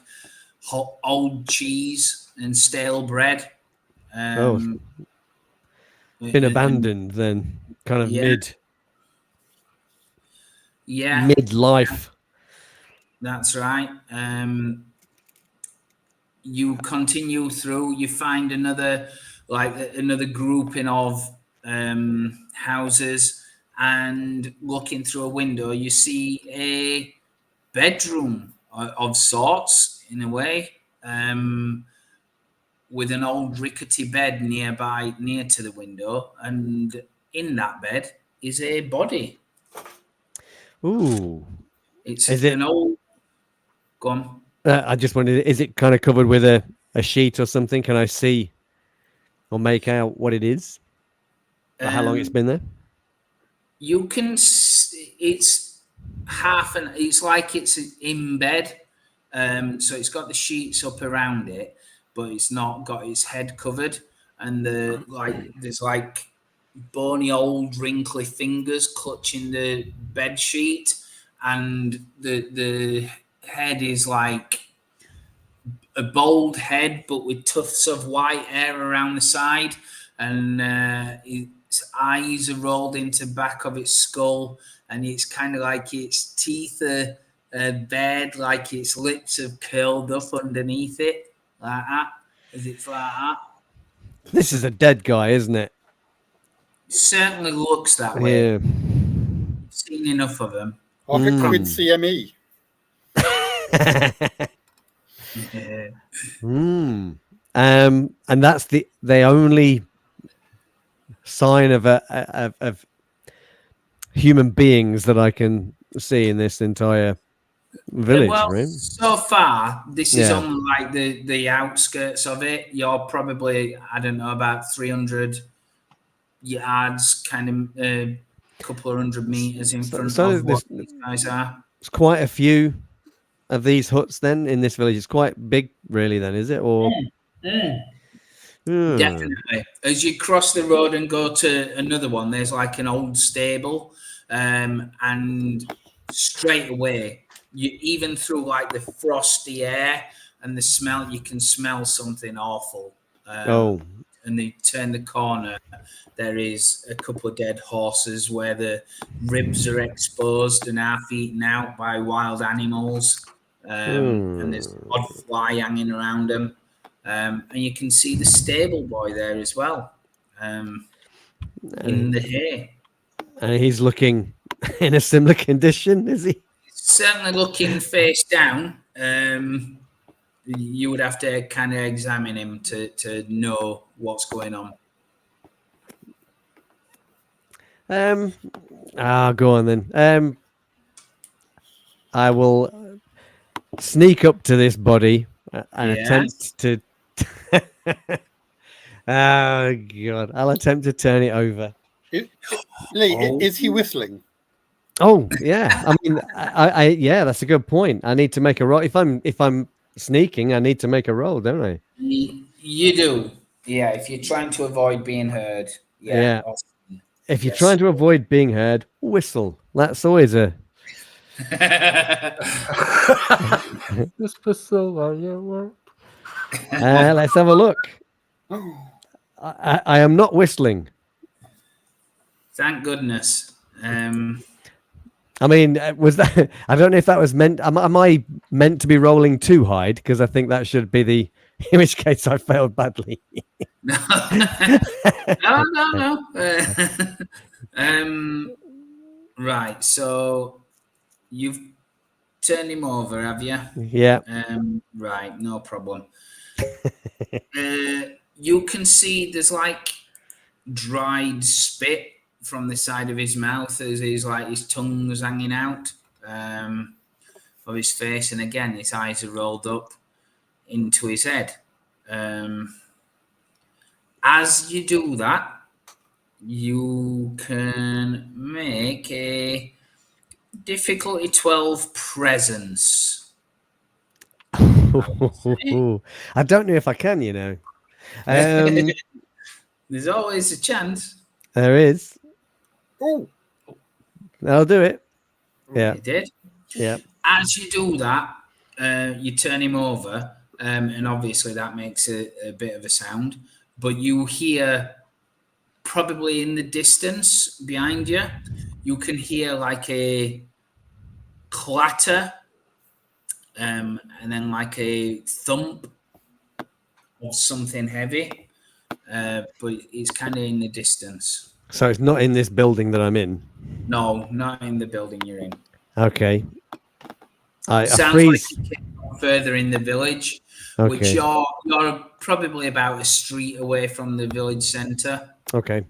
old cheese and stale bread.
Been abandoned then, kind of midlife.
That's right. You continue through. You find another grouping of houses, and looking through a window, you see a bedroom of sorts, in a way, with an old rickety bed near to the window, and in that bed is a body.
Ooh,
is it an old? Go on.
I just wondered, is it kind of covered with a sheet or something? Can I see or make out what it is? Or how long it's been there?
You can. It's it's like it's in bed. So it's got the sheets up around it, but it's not got its head covered, and there's like bony old wrinkly fingers clutching the bed sheet, and the head is like a bald head, but with tufts of white hair around the side, and its eyes are rolled into the back of its skull, and it's kind of like its teeth are bared, like its lips have curled up underneath it, like that, as it's like that.
This is a dead guy, isn't it?
It certainly looks that way.
Yeah.
I've seen enough of them.
Like a quid CME.
And that's the only sign of human beings that I can see in this entire village, right?
So far, this is on like the outskirts of it. You're probably, I don't know, about 300 yards, kind of a couple of 100 meters in front of what these guys are.
It's quite a few of these huts then in this village. It's quite big, really, then, is it? Or
Definitely. As you cross the road and go to another one, there's like an old stable, and straight away, you even through like the frosty air and the smell, you can smell something awful. and they turn the corner, there is a couple of dead horses where the ribs are exposed and half eaten out by wild animals. And there's an odd fly hanging around them. And you can see the stable boy there as well, in the hay.
And he's looking in a similar condition, is he?
Certainly looking face down. You would have to kind of examine him to know what's going on.
Go on then. I will sneak up to this body and attempt to. Oh God! I'll attempt to turn it over.
Lee, is he whistling?
Oh yeah. I mean, I yeah, that's a good point. I need to make a roll. If I'm sneaking, I need to make a roll, don't I?
You do. Yeah, if you're trying to avoid being heard.
Yeah. If you're trying to avoid being heard, whistle. That's always a.
This whistle while you work.
Let's have a look. I am not whistling.
Thank goodness.
I mean, was that? I don't know if that was meant. Am I meant to be rolling to hide? Because I think that should be the. In which case, I failed badly.
No. Right. So you've turned him over, have you?
Yeah.
Right. No problem. You can see there's like dried spit from the side of his mouth as his tongue was hanging out of his face, and again his eyes are rolled up into his head. As you do that, you can make a difficulty 12 presence.
I don't know if I can, you know.
There's always a chance.
There is.
Oh,
I'll do it. Yeah.
You did.
Yeah.
As you do that, you turn him over, and obviously that makes a bit of a sound. But you hear, probably in the distance behind you, you can hear like a clatter, and then like a thump of something heavy. But it's kind of in the distance.
So it's not in this building that I'm in.
No, not in the building you're in.
Okay. I
Sounds
freeze.
like you came further in the village, which you're probably about a street away from the village centre.
Okay.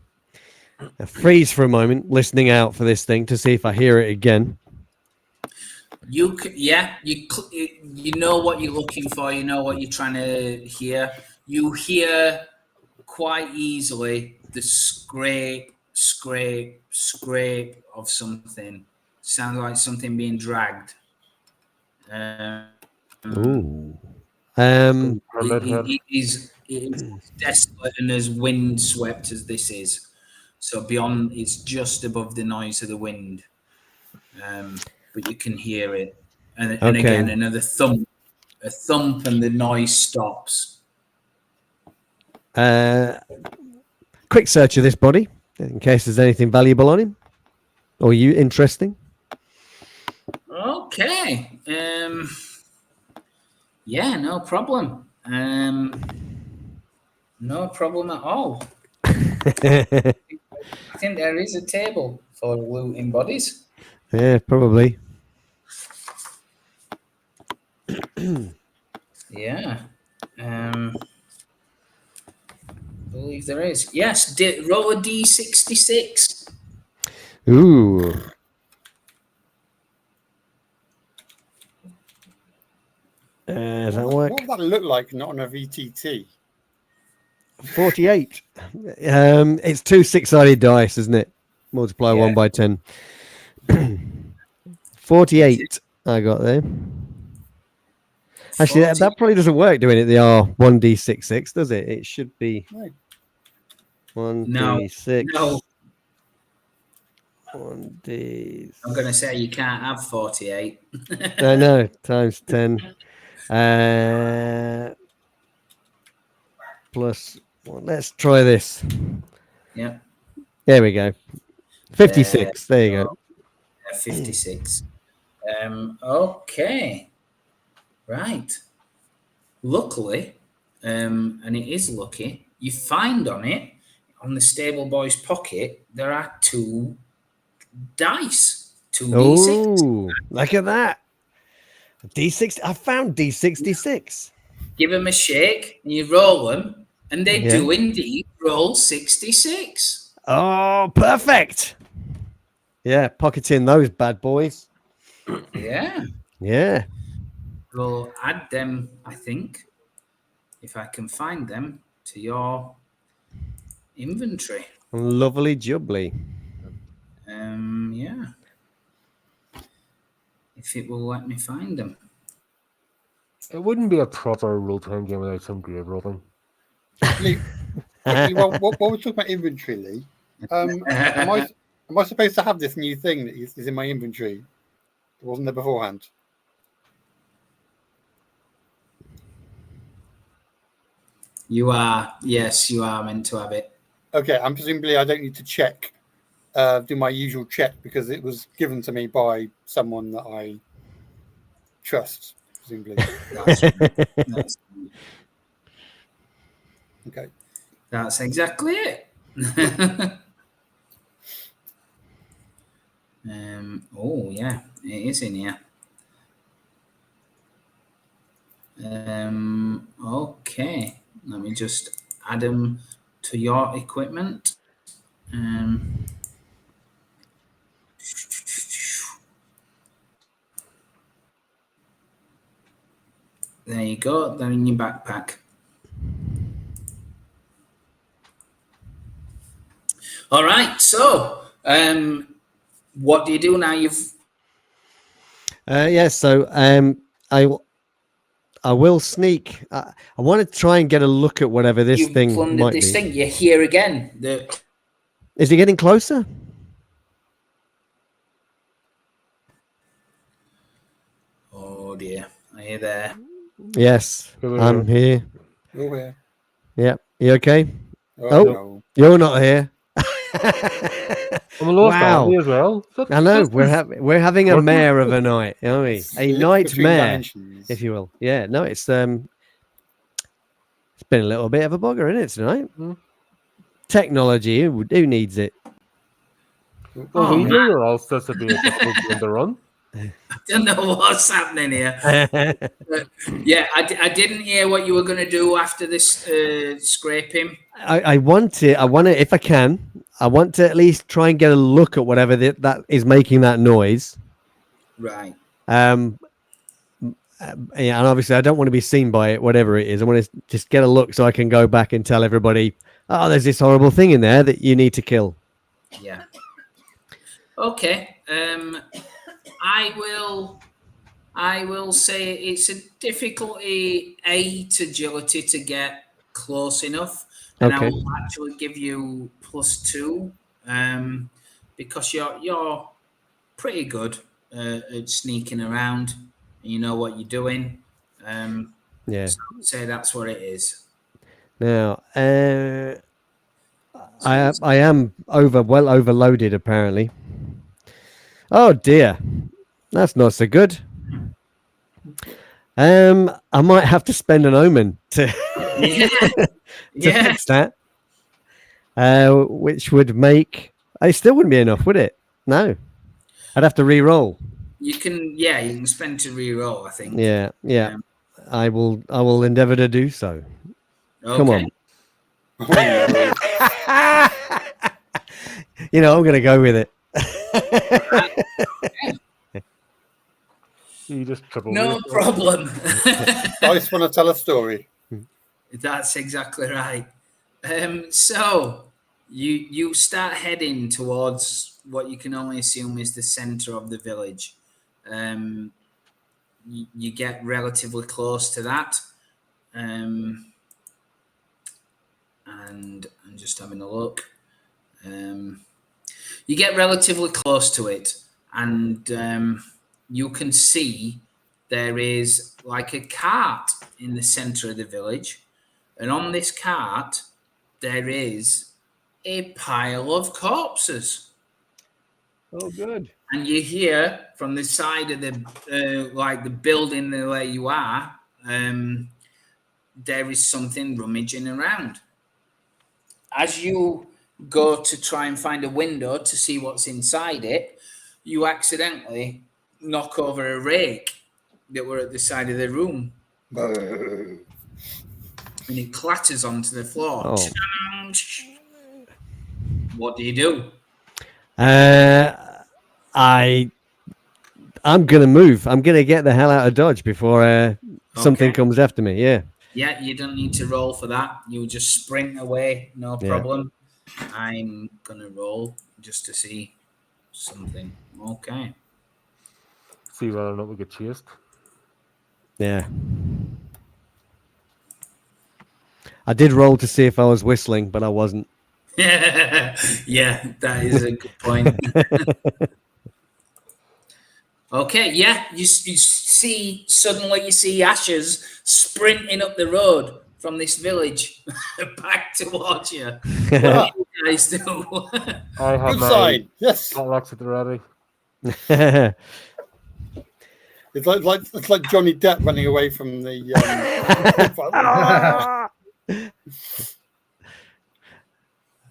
I freeze for a moment, listening out for this thing to see if I hear it again.
You know what you're looking for. You know what you're trying to hear. You hear quite easily the scrape of something. Sounds like something being dragged.
Ooh.
It is desolate and as wind-swept as this is. So beyond, it's just above the noise of the wind. But you can hear it. And again, another thump. A thump and the noise stops.
Quick search of this body, in case there's anything valuable on him. Or you interesting?
Okay. Yeah, no problem. No problem at all. I think there is a table for looting bodies.
Yeah, probably.
Yeah. I believe there is. Yes, roll a D66.
Ooh. Does that work?
what would that look like not on a VTT?
48. It's two six-sided dice, isn't it? Multiply 1 by 10. 48 I got there. Actually, that probably doesn't work doing it the R1D66, does it? It should be 1D6.
No.
1D.
I'm going to say you can't have 48.
No, times 10. Plus Well, let's try this.
Yeah.
There we go. 56. There you go.
56. Okay. Right. Luckily, and it is lucky, you find on it, on the stable boy's pocket, there are 2 dice. 2d6.
Oh, look at that. D6. I found D66.
Give them a shake, and you roll them, and they
Yeah.
do indeed roll 66.
Oh, perfect. Yeah, pocketing those bad boys.
Yeah.
Yeah.
We'll add them, I think, if I can find them, to your inventory.
Lovely jubbly.
Yeah. If it will let me find them.
It wouldn't be a proper role-playing game without some grave rolling.
Lee, quickly, what we're talking about inventory, Lee? Am I supposed to have this new thing that is in my inventory? It wasn't there beforehand.
You are, yes, you are meant to have it.
Okay, and presumably I don't need to check, do my usual check because it was given to me by someone that I trust, presumably.
That's
Okay.
That's exactly it. Oh yeah, it is in here. Okay, let me just add them to your equipment. There you go. They're in your backpack. All right. So, what do you do now? You've
Yeah, so I will sneak. I want to try and get a look at whatever this
you've
thing
plundered
might
this
be.
thing. You're here again.
Is it getting closer?
Oh dear. Are you there?
Yes,
Here
I'm here.
You're here.
Yeah, you okay?
Oh,
Oh.
no.
You're not here.
I'm a lost
Wow.
Andy as well.
I know we're having a
What-
mare of a night, aren't we? A
Split
nightmare,
between dimensions.
if you will. Yeah, no, it's been a little bit of a bugger, isn't it, tonight?
Mm.
Technology, who needs it?
Well,
Oh,
we
man.
do, or else this would be a difficult game to run.
I don't know what's happening here. Yeah, I didn't hear what you were going to do after this scraping.
I want to, if I can, I want to at least try and get a look at whatever that is making that noise.
Right.
Yeah, and obviously I don't want to be seen by it, whatever it is. I want to just get a look so I can go back and tell everybody, oh, there's this horrible thing in there that you need to kill.
Yeah. Okay. I will say it's a difficulty 8 agility to get close enough, and
Okay.
I will actually give you +2 because you're pretty good at sneaking around. And you know what you're doing.
Yeah.
So I would say that's what it is.
Now, I am overloaded apparently. Oh dear, that's not so good. I might have to spend an omen to
Yeah.
fix that. Which would make it still wouldn't be enough, would it? No, I'd have to re-roll.
You can spend to re-roll, I think.
Yeah. I will endeavour to do so.
Okay.
Come on. You know, I'm going to go with it.
You just triple
No
it.
problem.
I just want to tell a story.
That's exactly right. So you start heading towards what you can only assume is the center of the village. You get relatively close to that. And I'm just having a look. You get relatively close to it, and you can see there is like a cart in the center of the village, and on this cart there is a pile of corpses.
Oh, good.
And you hear from the side of the like the building where you are, there is something rummaging around. As you go to try and find a window to see what's inside it, you accidentally knock over a rake that were at the side of the room, and it clatters onto the floor.
Oh.
What do you do?
I'm gonna move. I'm gonna get the hell out of Dodge before something comes after me. Yeah.
Yeah, you don't need to roll for that. You just sprint away, no problem. I'm gonna roll just to see something. Okay.
See whether or not we get chased.
Yeah. I did roll to see if I was whistling, but I wasn't.
Yeah, that is a good point. Okay, yeah, you see, suddenly you see Ashes sprinting up the road from this village back towards you. What do you guys do?
I have
Good
my
sign. Yes.
potlucks at the ready.
It's like Johnny Depp running away from the.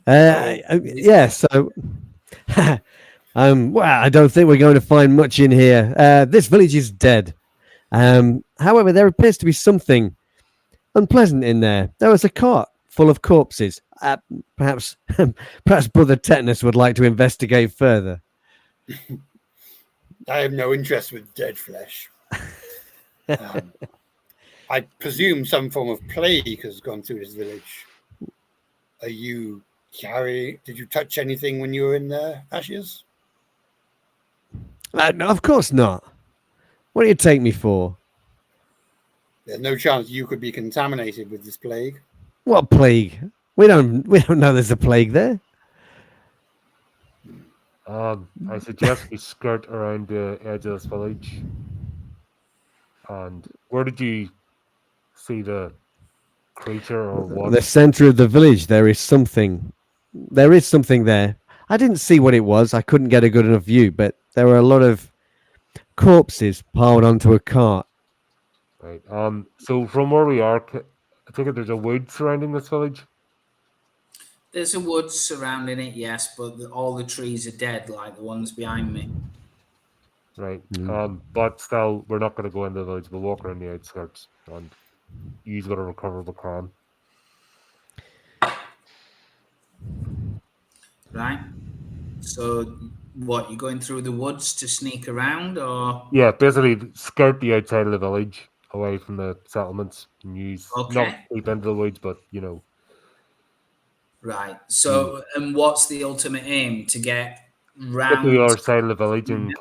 Yeah. So. Well, I don't think we're going to find much in here. This village is dead. However, there appears to be something unpleasant in there. There was a cart full of corpses. Perhaps Brother Tetanus would like to investigate further.
I have no interest with dead flesh. I presume some form of plague has gone through this village. Are you carrying? Did you touch anything when you were in there, Ashes?
No, of course not. What do you take me for?
There's no chance you could be contaminated with this plague.
What plague? We don't know there's a plague there.
I suggest we skirt around the edge of this village. And where did you see the creature or what?
The center of the village. There is something. There is something there. I didn't see what it was. I couldn't get a good enough view, but there were a lot of corpses piled onto a cart.
Right. So from where we are, I think there's a wood surrounding this village.
There's a wood surrounding it, yes, but all the trees are dead, like the ones behind me.
Right. But still, we're not going to go into the village. We'll walk around the outskirts and use whatever cover we can.
Right. So, what, you're going through the woods to sneak around, or?
Yeah, basically skirt the outside of the village, away from the settlements, and use not deep into the woods, but you know.
Right. So, and what's the ultimate aim? To get round
to the other side of the village and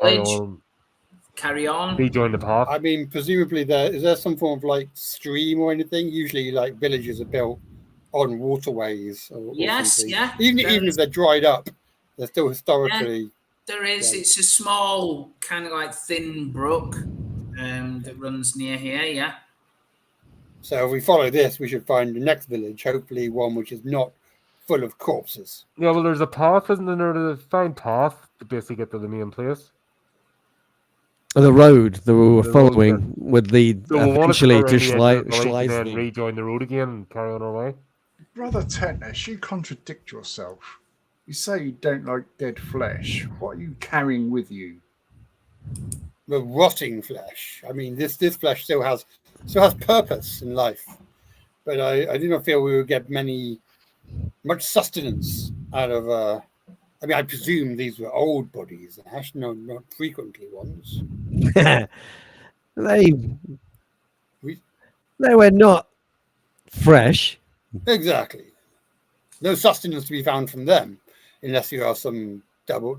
carry on,
rejoin the path.
I mean, presumably is there some form of like stream or anything? Usually, like villages are built on waterways. Or something.
Yeah.
Even if they're dried up, they're still historically.
Yeah, there is. Yeah. It's a small, kind of like thin brook that runs near here. Yeah.
So if we follow this, we should find the next village. Hopefully, one which is not full of corpses.
Yeah, well, there's a path, isn't there? There's a fine path to basically get to the main place.
The road that we were following would lead eventually to Schleifen.
Then rejoin the road again and carry on our way.
Brother Tetanus, you contradict yourself. You say you don't like dead flesh. What are you carrying with you?
The rotting flesh. I mean, this flesh still has purpose in life, but I do not feel we would get much sustenance out of. I mean, I presume these were old bodies, Ash, not frequently ones.
They were not fresh.
Exactly. No sustenance to be found from them, unless you are some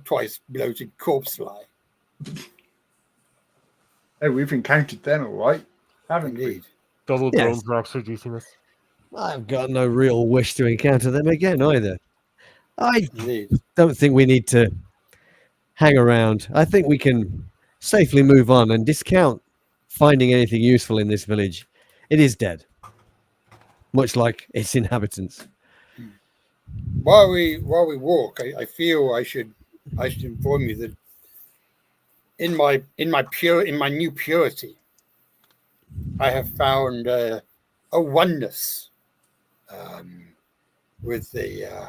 twice bloated corpse fly.
Hey, we've encountered them, all right, haven't we?
Double drone for extra juiciness.
I've got no real wish to encounter them again either. I don't think we need to hang around. I think we can safely move on and discount finding anything useful in this village. It is dead, much like its inhabitants.
while we walk, I feel I should inform you that in my new purity, I have found a oneness with the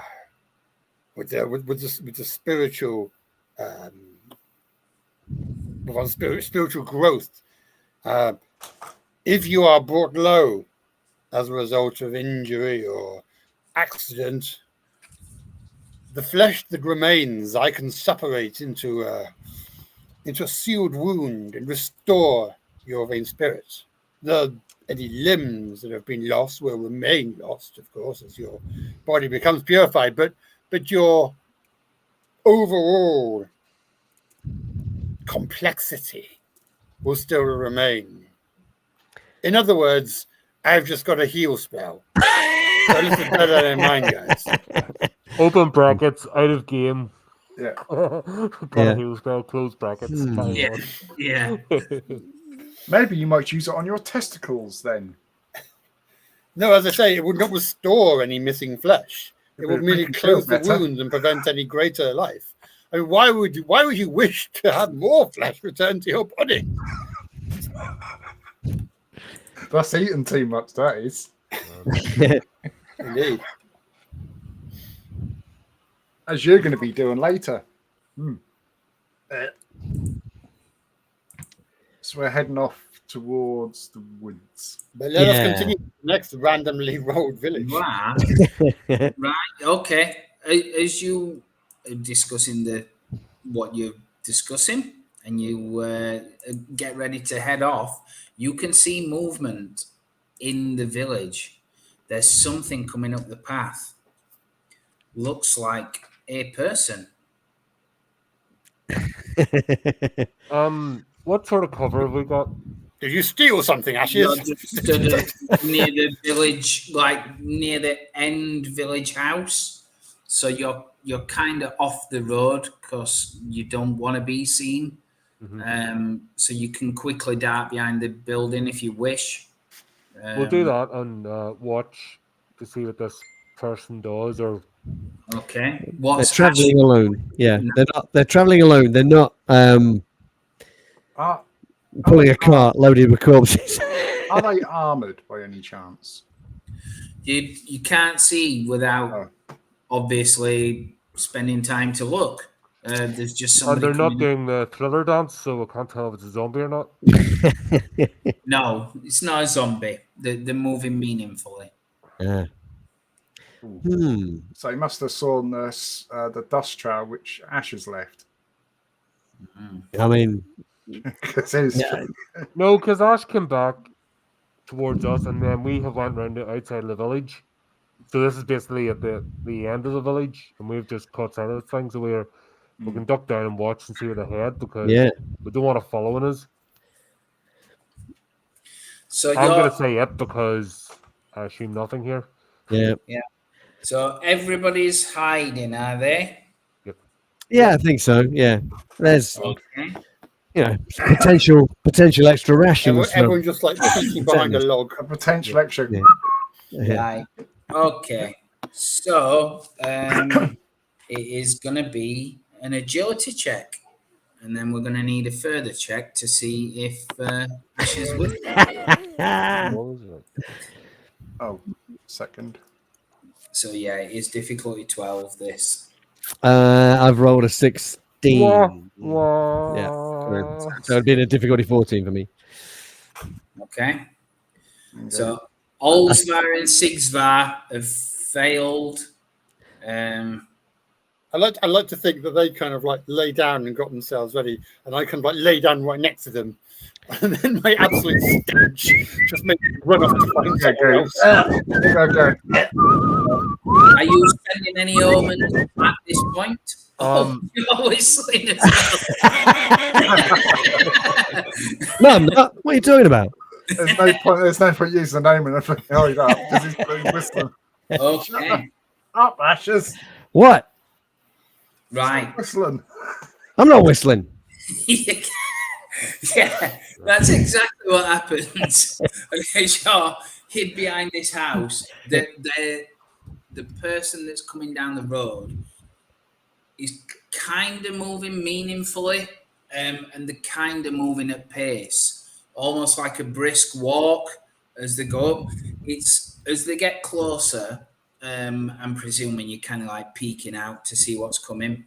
spiritual spiritual growth. If you are brought low as a result of injury or accident, the flesh that remains I can separate into a sealed wound and restore your vain spirit. Any limbs that have been lost will remain lost, of course, as your body becomes purified, but your overall complexity will still remain. In other words, I've just got a heal spell. So a little better than mine, guys.
Open brackets, out of game.
Yeah.
Got
Yeah.
a heal spell, close brackets. carry on.
Yeah.
Maybe you might use it on your testicles then.
No, as I say, it would not restore any missing flesh. It
But
would merely
make you feel
close the
better.
wound and prevent any greater life. I mean, why would you wish to have more flesh return to your body?
That's eating too much, that is.
Indeed.
As you're going to be doing later. So we're heading off towards the woods.
But let us
Yeah.
continue to the next randomly rolled village.
Right. Right. Okay. As you are discussing what you're discussing, and you get ready to head off, you can see movement in the village. There's something coming up the path. Looks like a person.
What sort of cover have we got?
Did you steal something,
You're
Ashes?
just stood near the village, like near the end village house. So you're kind of off the road because you don't want to be seen. So you can quickly dart behind the building if you wish.
We'll do that and watch to see what this person does. Or
Okay.
They're
What's
traveling
actually-
alone. Yeah, they're traveling alone. They're not pulling a cart loaded with corpses.
Are they armoured by any chance?
you can't see without obviously spending time to look. There's just
and
somebody.
they're not
coming-
doing the thriller dance, so we can't tell if it's a zombie or not.
No, it's not a zombie. They're moving meaningfully.
Yeah.
So he must have saw the dust trail which Ash has left.
I mean,
'Cause his-
yeah,
No, because Ash came back towards us, and then we have went round the outside of the village. So this is basically at the end of the village, and we've just cut out of things. So we can duck down and watch and see where they head because
yeah.
we don't want to follow us.
So
I'm
you're
gonna say it because I assume nothing here.
Yeah.
so everybody's hiding, are they?
Yeah, I think so. Yeah. There's
Okay.
potential extra rations.
Everyone just like peeking behind a log.
a potential extra.
Yeah. Yeah.
Right. Okay. So it is going to be an agility check, and then we're going to need a further check to see if Ash is with you.
What was it?
Oh, second.
So yeah, it is difficulty 12. This.
I've rolled a 16.
Wah.
Yeah. So it'd been a difficulty 14 for me.
Okay. So Olsvar and Sigsvar have failed.
I like to think that they kind of like lay down and got themselves ready, and I can like lay down right next to them, and then my absolute stench just makes me run off to find someone else.
Are you spending any omens at this point? You're whistling as well.
No, I'm not. What are you talking about?
There's no point using the name and everything hurried up because he's whistling.
Okay.
Up, Ashes.
What?
Right.
Whistling.
I'm not whistling.
Yeah, that's exactly what happens. Okay, sure. Hid behind this house. The the person that's coming down the road is kind of moving meaningfully, and they're kind of moving at pace, almost like a brisk walk as they go up. It's as they get closer. I'm presuming you're kind of like peeking out to see what's coming.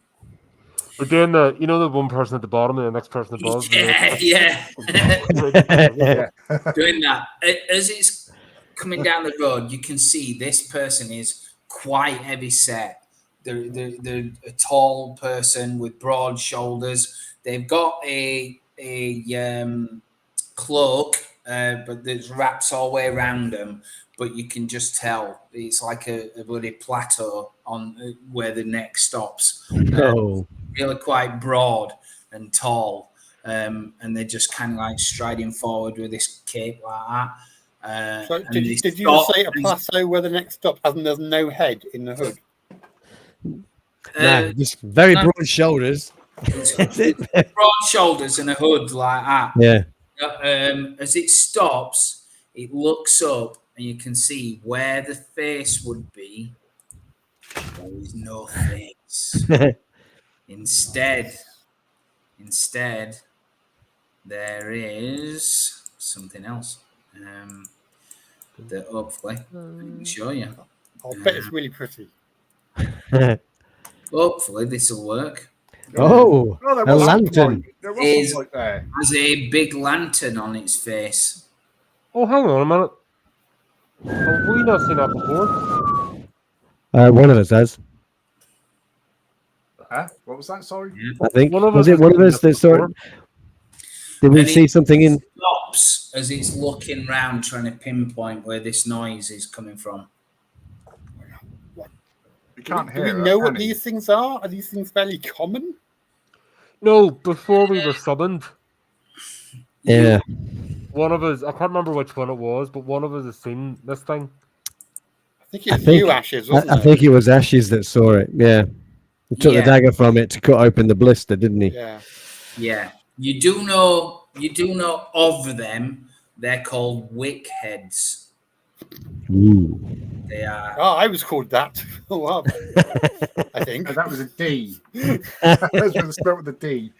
But then the one person at the bottom and the next person above.
Yeah.
Yeah.
Doing that as it's coming down the road, you can see this person is quite heavy set. They're a tall person with broad shoulders. They've got a cloak, but there's wraps all the way around them. But you can just tell it's like a bloody plateau on where the neck stops.
Oh.
Really quite broad and tall. And they're just kind of like striding forward with this cape like that.
So did you just say a plateau where the neck stops, as in there's no head in the hood?
No, just very broad shoulders.
Broad shoulders and a hood like that.
Yeah.
As it stops, it looks up and you can see where the face would be. There is no face. Instead, there is something else. That hopefully I can show you.
I'll bet it's really pretty.
Hopefully this will work.
Oh,
there
a
was
lantern.
There was some light there.
Has a big lantern on its face.
Oh, hang on a minute. Have we not seen that before?
One of us has.
Huh? What was that? Sorry.
I think.
One of
Was
us
it one of
has
us
seen
that
that
saw
before.
it? Did we
And
see
it
something in?
Stops as it's looking round, trying to pinpoint where this noise is coming from.
You can't
Do
hear
we
it,
know what
can you?
these things are? Are these things fairly common?
No, before we were summoned,
Yeah.
one of us, I can't remember which one it was, but one of us has seen this thing.
I think it's you, Ashes, wasn't
I
it?
think it was Ashes that saw it. Yeah. He took the
Yeah.
dagger from it to cut open the blister, didn't he?
Yeah.
Yeah, you do know of them. They're called wick heads.
Ooh.
They are.
Oh, I was called that. Oh, wow. I think.
Oh, that was a D. That was spelled with a D.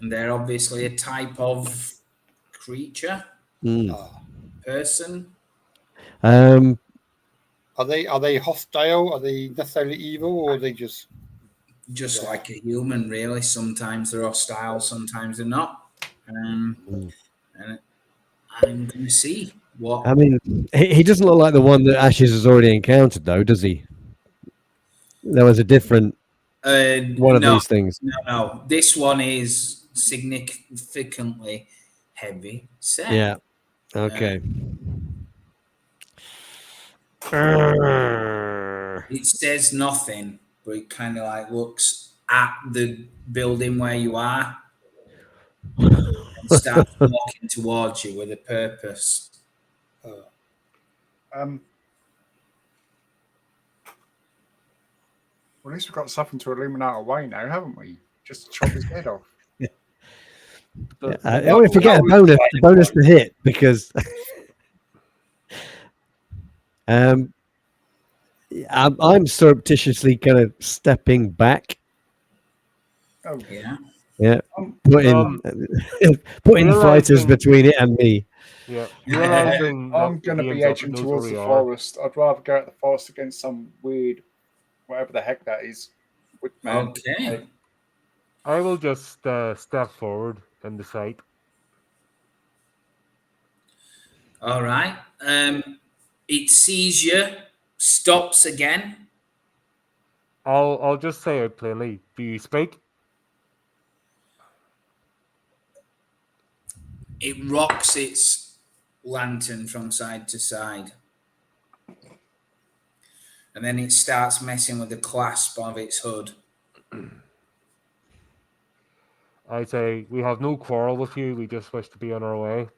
And they're obviously a type of creature,
Mm.
person.
Are they hostile? Are they necessarily evil, or are they just?
Just like a human, really. Sometimes they're hostile, sometimes they're not. And I'm going to see what.
I mean, he doesn't look like the one that Ashes has already encountered, though, does he? There was a different one of these things.
No. This one is significantly heavy set.
Yeah. Okay.
It says nothing, but it kind of like looks at the building where you are and starts walking towards you with a purpose.
Well, at least we've got something to illuminate our way now, haven't we? Just to chop his head off.
I always forget a bonus to hit because I'm surreptitiously kind of stepping back.
Oh,
Yeah.
Yeah, putting fighters between it and me.
Yeah,
I'm going to be edging towards the forest. I'd rather go at the forest against some weird, whatever the heck that is.
Okay.
I will just step forward in the sight.
All right. It sees you, stops again.
I'll just say it plainly. Do you speak?
It rocks its lantern from side to side. And then it starts messing with the clasp of its hood.
I say, we have no quarrel with you. We just wish to be on our way.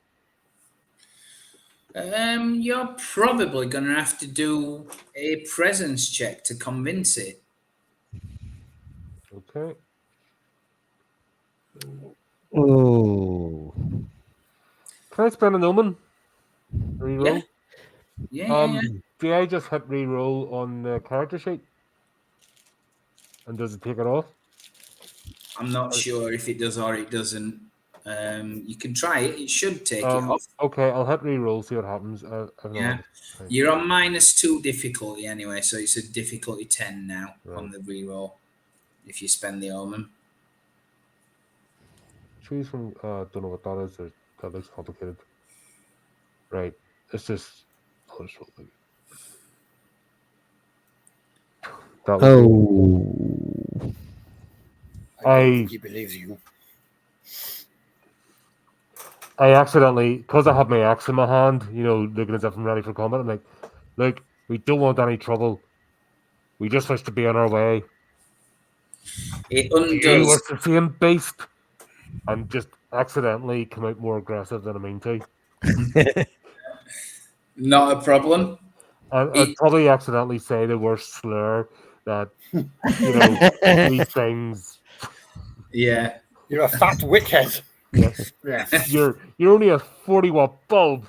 You're probably going to have to do a presence check to convince it.
Okay.
Oh.
Can I spend an omen? Reroll?
Yeah.
Do I just hit re-roll on the character sheet? And does it take it off?
I'm not sure if it does or it doesn't. You can try it. It should take it off.
Okay, I'll hit re-roll, see what happens.
Yeah. You're on -2 difficulty anyway, so it's a difficulty 10 now on the reroll if you spend the omen.
Choose from, don't know what that is. That looks complicated. Right, it's just... That was
I don't think he believes you.
I accidentally, because I have my axe in my hand, you know, looking as if I'm ready for combat, I'm like, look, we don't want any trouble. We just wish to be on our way.
It
You
undoes.
were the same beast. And just accidentally come out more aggressive than I mean to.
Not a problem.
I'd probably accidentally say the worst slur that, you know, these things.
Yeah.
You're a fat wickhead.
Yes.
Yeah.
You're only a 40-watt bulb.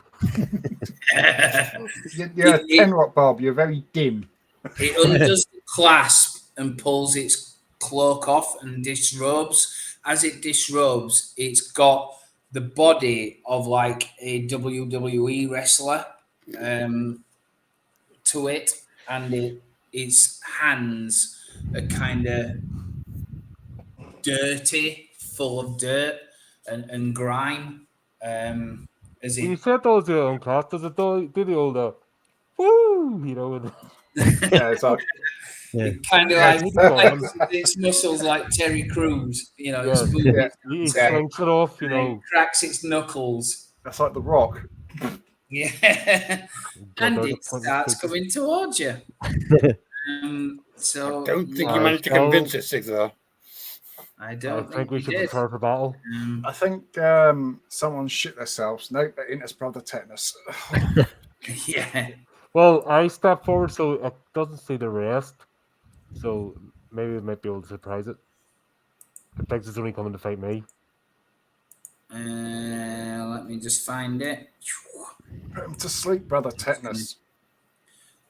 You're a 10-watt bulb. You're very dim.
It undoes the clasp and pulls its cloak off and disrobes. As it disrobes, it's got the body of like a WWE wrestler to it, and its hands are kind of dirty, full of dirt and grime. As
When you
it
said those on class, does it do the old woo, you know?
Yeah, it's like,
it kind of like its muscles like Terry Crews, you know,
Yeah. He slinks it off, you know.
cracks its knuckles.
that's like The Rock.
Yeah. And
out
it
the point
starts
of
coming towards you. So
I don't think you managed to convince us, Sigzar.
I don't
think we
you
should
did.
prepare for battle.
I think someone shit themselves. No, Intus brother tetanus.
Yeah.
Well, I step forward so it doesn't see the rest. So maybe it might be able to surprise it. It thinks it's only coming to fight me.
Let me just find it.
Put him to sleep, brother tetanus.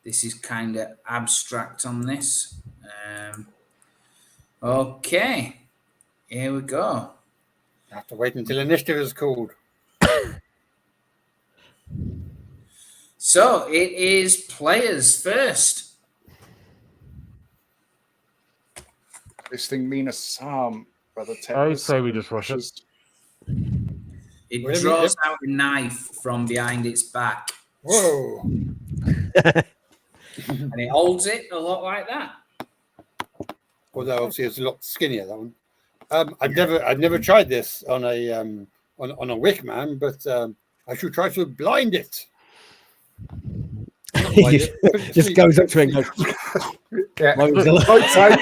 This is kind of abstract on this. Okay. Here we go.
I have to wait until initiative is called.
So it is players first.
This thing mean a psalm, brother tetanus.
I say we just rush it.
It draws out a knife from behind its back.
Whoa.
And it holds it a lot like that.
Although obviously it's a lot skinnier, that one. I've never tried this on a wick man, but I should try to blind it.
Just goes up to it and goes.
Yeah.
Right
side.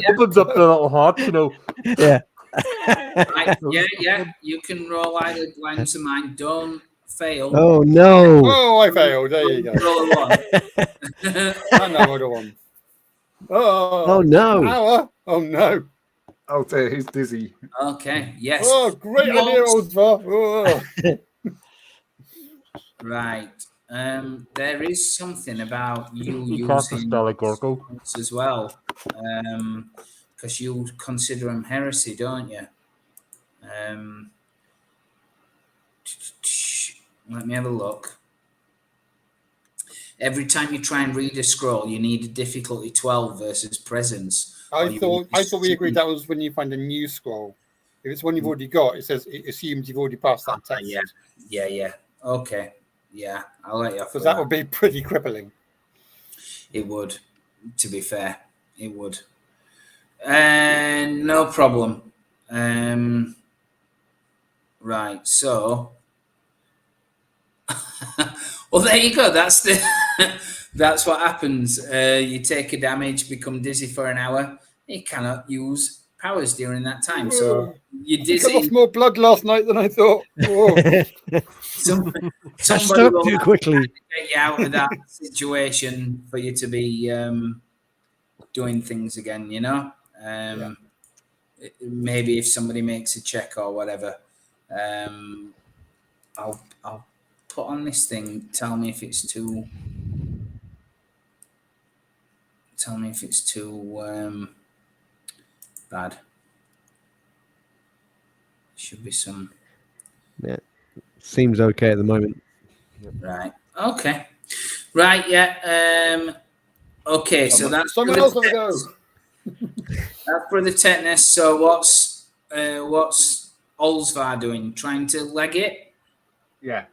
Opens up the little heart, you know.
Yeah.
Right, yeah. You can roll either blinds of mine. Don't fail.
Oh no!
Oh, I failed. There you go.
Roll a one.
And another one.
Oh no!
Power. Oh no!
Oh dear, he's dizzy.
Okay. Yes.
Oh, great idea, old oh.
Right. There is something about you
You cast a
using
spell like Gorko.
as well, because you consider them heresy, don't you? Let me have a look. Every time you try and read a scroll, you need a difficulty 12 versus presence.
I thought we agreed that was when you find a new scroll. If it's one you've already got, it says it assumes you've already passed that test.
Yeah. Okay. Yeah, I'll let you off.
Because that would be pretty crippling.
It would, to be fair. It would. No problem. Right, so well, there you go. That's that's what happens. You take a damage, become dizzy for an hour. You cannot use powers during that time. So you dizzy.
I lost more blood last night than I thought.
Somebody will
too quickly
get you out of that situation for you to be doing things again. You know, maybe if somebody makes a check or whatever. I'll put on this thing. Tell me if it's too. Tell me if it's too bad. Should be some.
Yeah, seems okay at the moment.
Right. Okay. Right. Yeah. Okay. So that's
someone
for
else
the
have a go.
tetanus. That's for the tetanus. So what's Olsvar doing? Trying to leg it?
Yeah,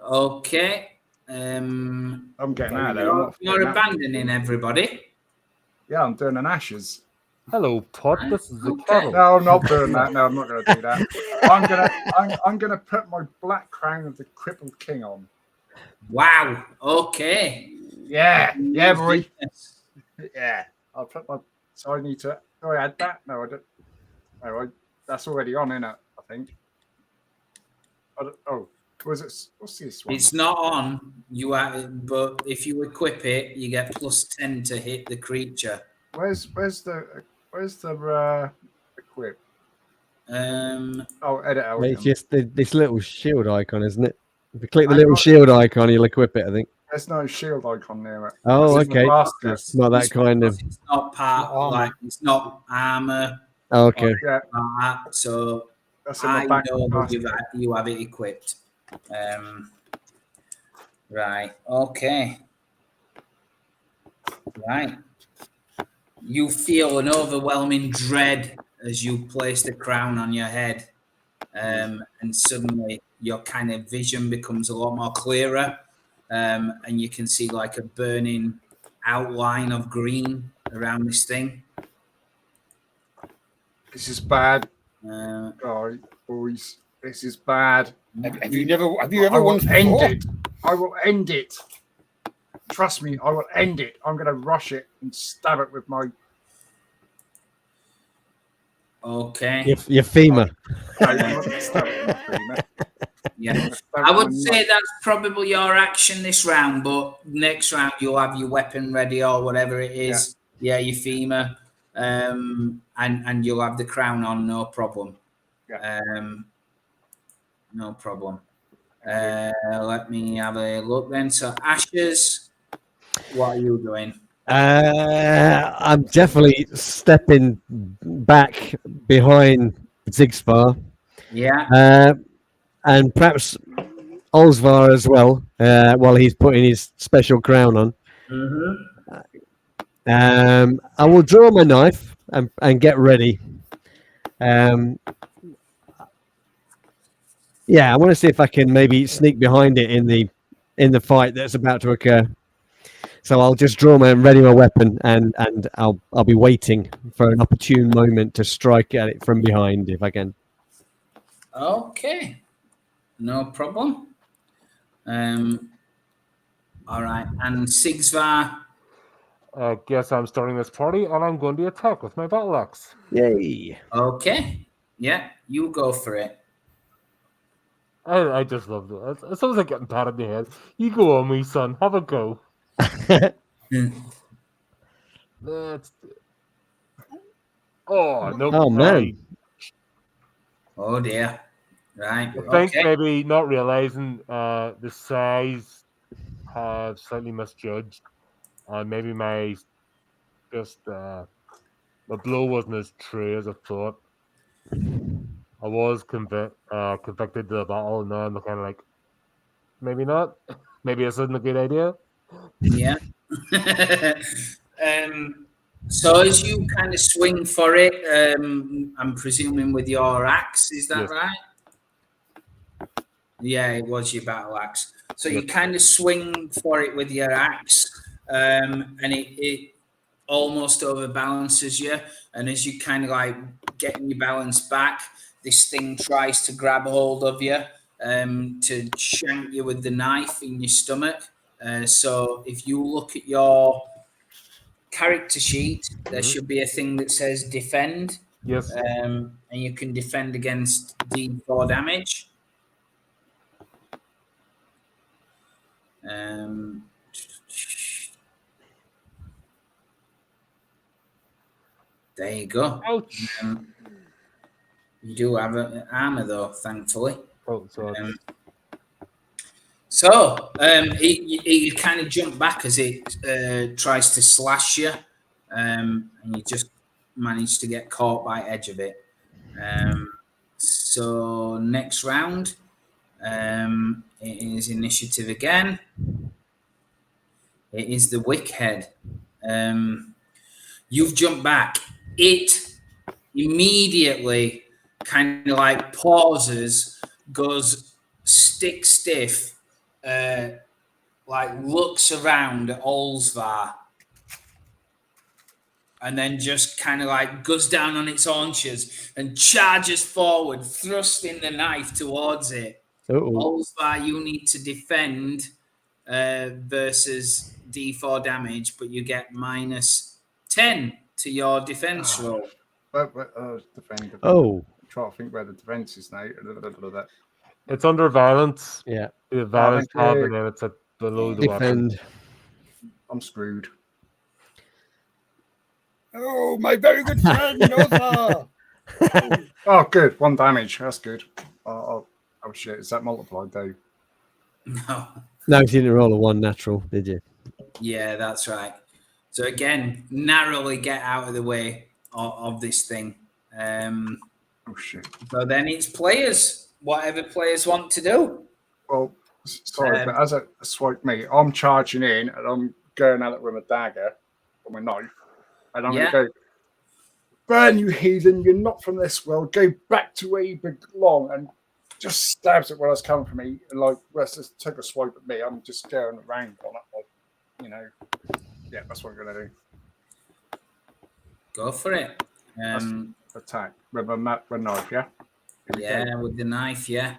Okay.
I'm getting out of there. I'm not
You're
getting out.
abandoning everybody.
Yeah, I'm doing an ashes.
Hello, pot. This is the
Okay.
kettle.
No, I'm not doing that. No, I'm not going to do that. I'm gonna put my black crown of the crippled king on.
Wow. Okay.
Yeah, yeah, boy.
Goodness.
Yeah, I'll put my. So I need to. Do I add that? No, I don't. No, that's already on, isn't it? I think. Oh, was it? What's this one?
It's not on. You have, but if you equip it, you get +10 to hit the creature.
Where's the equip? Oh, edit out.
It's just this little shield icon, isn't it? If you click the
Hang
little
on.
shield icon, you'll equip it, I think.
There's no shield icon near it.
Oh,
It's in the
okay.
basket.
It's not that kind of.
It's not part
Not armor.
like it's not armor.
Oh, okay.
or
Yeah,
that. So
that's in
I
the back
know that
basket.
you have it equipped. Right. Okay. Right. You feel an overwhelming dread as you place the crown on your head, and suddenly your kind of vision becomes a lot more clearer, and you can see like a burning outline of green around this thing.
This is bad,
Uh,
boys. This is bad.
Have you ever
I will
once
end
before?
it. I will end it. Trust me, I will end it. I'm going to rush it and stab it with my.
okay.
Your femur.
No, I'm not gonna stab it with my femur.
Yeah.
I'm gonna stab it
I
with
would
my
say
knife.
that's probably your action this round, but next round you'll have your weapon ready or whatever it is. Yeah, your femur, and you'll have the crown on, no problem.
Yeah.
No problem. Let me have a look then. So Ashes, what are you doing?
I'm definitely stepping back behind Zigspar,
Yeah.
and perhaps Olsvar as well, while he's putting his special crown on.
Mm-hmm.
I will draw my knife and get ready. Yeah, I want to see if I can maybe sneak behind it in the fight that's about to occur. So I'll just draw my ready my weapon and I'll be waiting for an opportune moment to strike at it from behind if I can.
Okay. No problem. All right. And Sigsvar.
I guess I'm starting this party and I'm going to attack with my battle axe.
Yay.
Okay. Yeah, you go for it.
I just love it. It sounds like getting patted in the head. You go on me, son. Have a go. Let's do it. Oh, no.
Oh, man.
Oh dear. Right.
I think
Okay.
maybe not realizing the size have slightly misjudged. Maybe my blow wasn't as true as I thought. I was convicted to the battle, and now I'm kind of like, maybe not. Maybe this isn't a good idea.
Yeah. So as you kind of swing for it, I'm presuming with your axe, is that
Yes.
right? Yeah, it was your battle axe. So you
Yep.
kind of swing for it with your axe, and it almost overbalances you. And as you kind of like getting your balance back, this thing tries to grab hold of you to shank you with the knife in your stomach. So if you look at your character sheet, there should be a thing that says defend,
Yes.
and you can defend against D4 damage. There you go.
Ouch.
You do have armor though, thankfully.
Oh, so
So he kind of jump back as it tries to slash you, and you just manage to get caught by edge of it. So next round, it is initiative again. It is the Wickhead. You've jumped back. It immediately kind of like pauses, goes stick stiff, like looks around at Olsvar, and then just kind of like goes down on its haunches and charges forward, thrusting the knife towards it. Olsvar, you need to defend versus D4 damage, but you get -10 to your defense roll.
Defend.
Oh.
Try to think where the defense is now.
It's under violence.
Yeah.
The violence
thank
tab,
you.
and then it's at below the weapon.
Defend.
I'm screwed.
Oh, my very good friend, Nova.
Oh, good. 1 damage. That's good. Oh shit. Is that multiplied, Dave?
No.
No, you didn't roll a 1 natural, did you?
Yeah, that's right. So again, narrowly get out of the way of this thing.
Oh shit.
So then it's players. Whatever players want to do.
Well, sorry, but as it swiped me, I'm charging in and I'm going at it with a dagger or my knife. And I'm going to go, burn, you heathen, you're not from this world. Go back to where you belong. And just stabs at where I was coming from me. And like, let's just take a swipe at me. I'm just going around on it. Like, you know, yeah, that's what I'm going to do.
Go for it.
Attack with a knife, yeah?
Yeah, with the knife, yeah.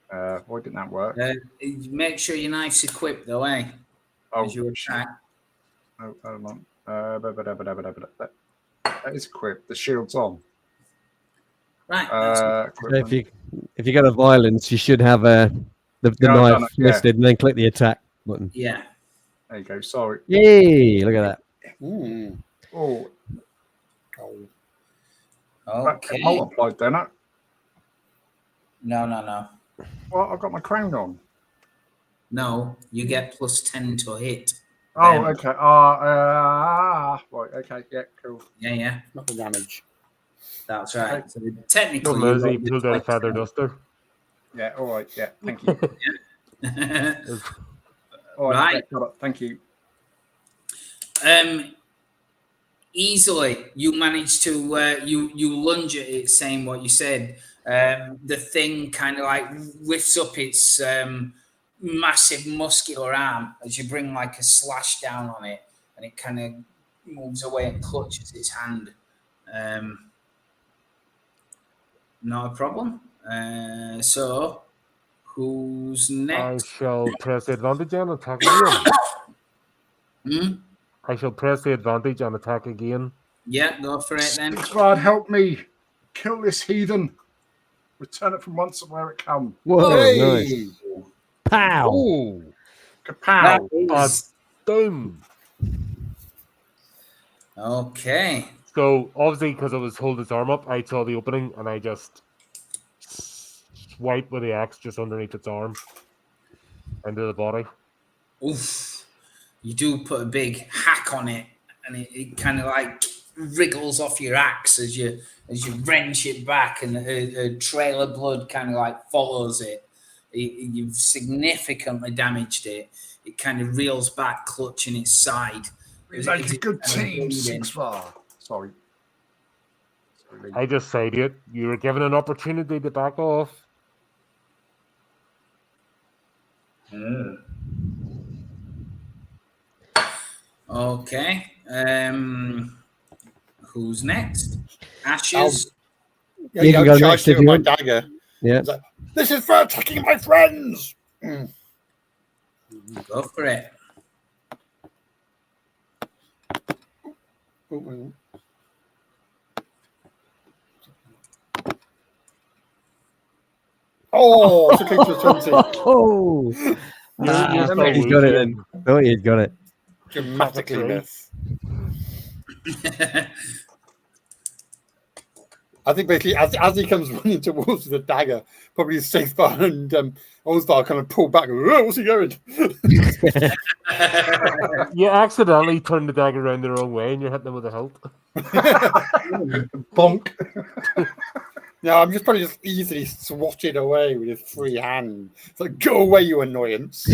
Why didn't that work?
Make sure your knife's equipped, though, eh?
Oh,
As you attack.
Oh, hold on. That is equipped. The shield's on.
Right.
So if you got a violence, you should have the knife listed, and then click the attack button.
Yeah.
There you go. Sorry.
Yay! Look at that.
Oh.
Okay.
That multiplied, then it?
No.
Well, I've got my crown on.
No, you get +10 to hit.
Oh, okay. Right. Okay. Yeah. Cool.
Yeah.
Not the damage.
That's right. So technically,
He pulled out a feather duster.
Yeah. All right. Yeah. Thank you. All right.
Right.
Yeah, got it. Thank you.
Easily, you manage to you lunge at it, saying what you said. The thing kind of like lifts up its massive muscular arm as you bring like a slash down on it, and it kind of moves away and clutches its hand. Not a problem. So, who's
I
next?
shall press the advantage and attack again. I shall press the advantage and attack again.
Yeah, go for it then.
God, help me. Kill this heathen. Return it from once where it come.
Whoa,
Hey!
nice. Pow!
Ooh.
That
Kapow.
is-
Boom.
Okay.
So obviously, because I was holding his arm up, I saw the opening and I just swipe with the axe just underneath its arm into the body.
Oof. You do put a big hack on it, and it kind of like wriggles off your axe as you wrench it back, and a trail of blood kind of like follows it. You've significantly damaged it. It kind of reels back, clutching its side.
We make a good
kind of
team,
bleeding.
6 far. Sorry.
I just say to it, you were given an opportunity to back off.
Okay. Who's next? Ashes.
Yeah,
You can go
charge
next if
through
you
my
want.
dagger.
Yeah.
It's like, this is for attacking my friends.
Go for it.
Oh, it's a creature 20.
Oh!
You're
He's got it then. Oh, he's got it.
Dramatically miss. I think basically as he comes running towards the dagger, probably Safebar and Osbar kind of pull back. Oh, what's he going?
You accidentally turn the dagger around the wrong way and you're hitting them with a hilt.
Bonk. No, I'm just probably just easily swatted away with his free hand. It's like, go away, you annoyance.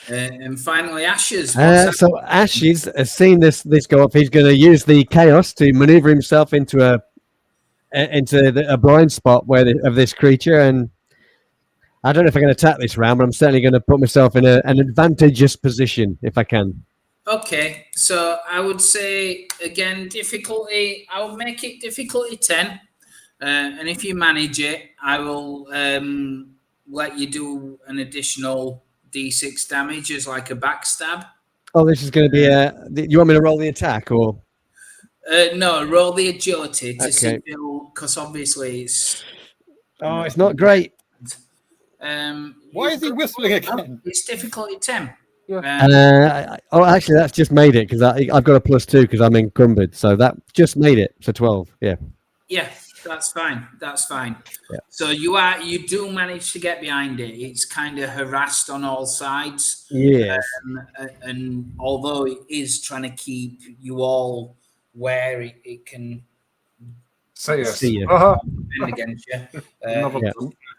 And finally, Ashes.
So Ashes has seen this go up. He's going to use the chaos to maneuver himself into a blind spot of this creature, and I don't know if I'm going to attack this round, but I'm certainly going to put myself in an advantageous position if I can.
Okay, so I would say again difficulty. I will make it difficulty 10, and if you manage it, I will let you do an additional D6 damage as like a backstab.
Oh, this is going to be you want me to roll the attack or?
No, roll the agility to see
Okay.
because obviously it's.
Oh, it's not great.
Why is he whistling again?
It's difficulty 10.
Actually, that's just made it because I've got a +2 because I'm encumbered, so that just made it for 12. Yeah.
Yeah, that's fine. That's fine.
Yeah.
So you do manage to get behind it. It's kind of harassed on all sides.
Yes.
And although it is trying to keep you all where it can
See you.
defend against you,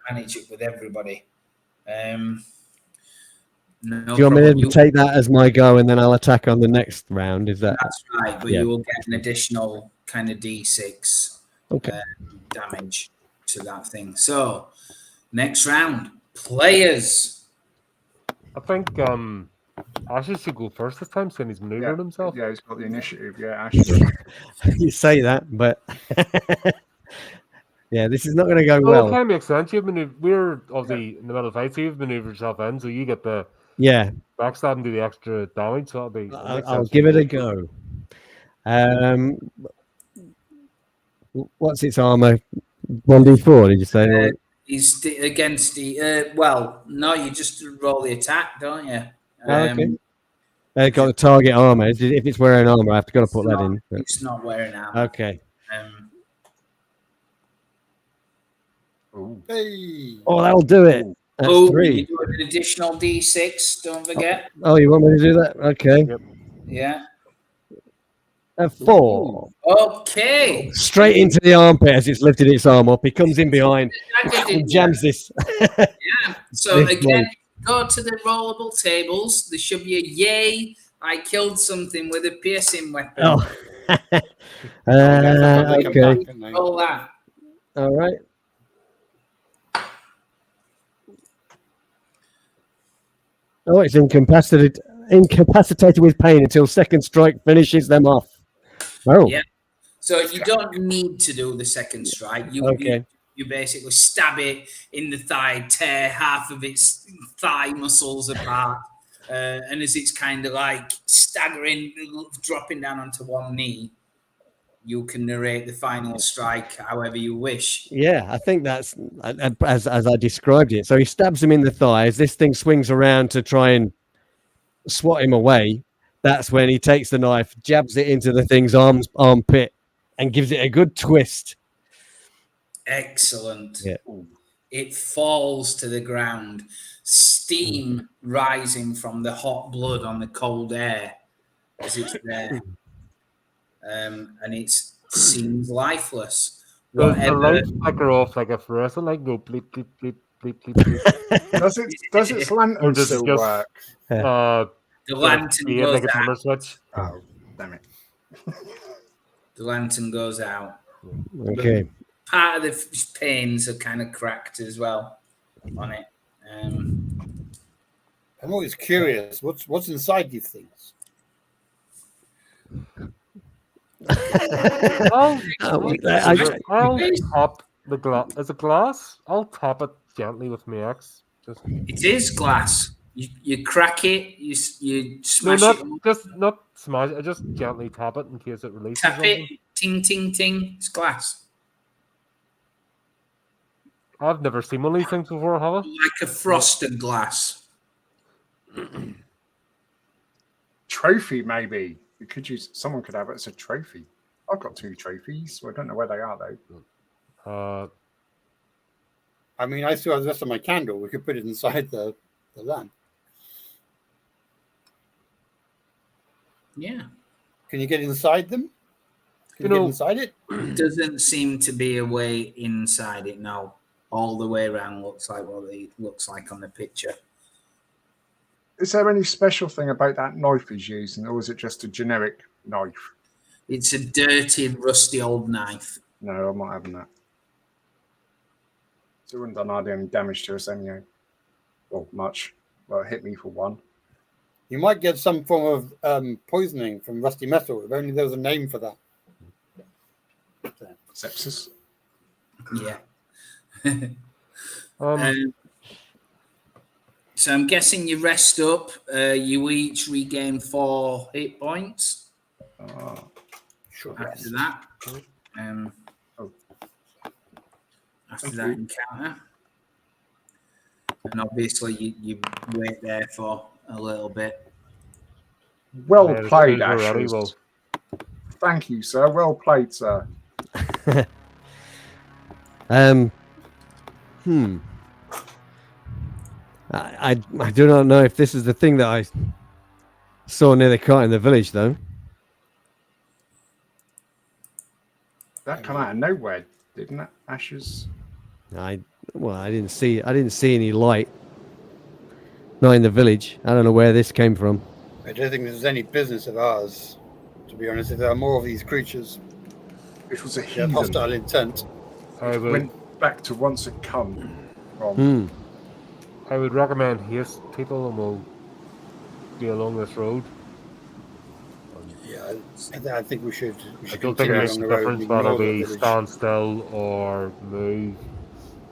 manage it with everybody. No
Do you want
problem.
me to take that as my go and then I'll attack on the next round? Is that?
That's right, but you will get an additional kind of D6 damage to that thing. So, next round, players.
I think Ashes should go first this time, since he's maneuvering himself.
Yeah, he's got the initiative. Yeah, Ashes.
You say that, but yeah, this is not going to go
Well,
well.
it kind of makes sense. We're obviously in the middle of the fight, so you've maneuvered yourself in, so you get the backstab and do the extra damage. So
I'll give it a go. What's its armor? 1d4, did you say?
He's against the well, no, you just roll the attack, don't you?
Okay. Got the target armor. If it's wearing armor, I've got to put that in.
It's not wearing armor.
Okay.
Hey.
Oh, that'll do it. That's 3.
You do an additional D6, don't forget.
Oh, you want me to do that? Okay.
Yep.
Yeah.
A 4.
Okay.
Straight into the armpit as it's lifted its arm up. He comes in behind and jams this.
Yeah. So again, go to the rollable tables. There should be a yay. I killed something with a piercing weapon.
Oh. Okay.
Roll that.
All right. Oh, it's incapacitated with pain until second strike finishes them off. Oh.
Yeah. So you don't need to do the second strike. You basically stab it in the thigh, tear half of its thigh muscles apart. And as it's kind of like staggering, dropping down onto one knee, you can narrate the final strike however you wish.
Yeah, I think that's as I described it. So he stabs him in the thigh. As this thing swings around to try and swat him away, that's when he takes the knife, jabs it into the thing's armpit, and gives it a good twist.
Excellent.
Yeah.
It falls to the ground, steam rising from the hot blood on the cold air as it's there. And it seems lifeless.
Does the light flicker off like a fluorescent light? Go bleep, bleep, bleep, bleep, bleep, bleep.
Does its lantern still work?
The lantern goes
like a timer
out.
switch.
Oh, damn it.
The lantern goes out.
Okay.
Part of the panes are kind of cracked as well on it.
I'm always curious. What's inside these things?
I'll top the glass. Is it glass? I'll top it gently with my axe.
It is glass. You crack it. You smash
not smash it. I just gently tap it in case it releases.
Tap it. Ting ting ting. It's glass.
I've never seen one of these things before, have I?
Like a frosted glass.
Trophy, maybe. Someone could have it as a trophy. I've got 2 trophies. So I don't know where they are though.
I mean, I still have the rest of my candle. We could put it inside the lamp.
Yeah.
Can you get inside them? Can you get inside it?
Doesn't seem to be a way inside it, no. All the way around looks like what it looks like on the picture.
Is there any special thing about that knife he's using, or is it just a generic knife?
It's a dirty, rusty old knife.
No, I'm not having that. So it wouldn't have done hardly any damage to us anyhow. Well, much. Well, it hit me for 1.
You might get some form of poisoning from rusty metal, if only there was a name for that.
Sepsis.
Yeah.
Um,
So I'm guessing you rest up. You each regain 4 hit points
Sure.
after that. After that encounter. And obviously you wait there for a little bit.
Well
Yeah,
played,
the tools were ready,
Ashes.
well.
Thank you, sir. Well played, sir.
I do not know if this is the thing that I saw near the cart in the village, though.
That come out of nowhere, didn't it, Ashes?
I didn't see any light. Not in the village. I don't know where this came from.
I don't think this is any business of ours, to be honest. If there are more of these creatures,
It was a
they have
heathen.
hostile intent.
I
It
would,
went back to once it come from.
I would recommend haste people and we'll be along this road.
Yeah, I think we should.
I don't think it makes a difference whether we stand still or move.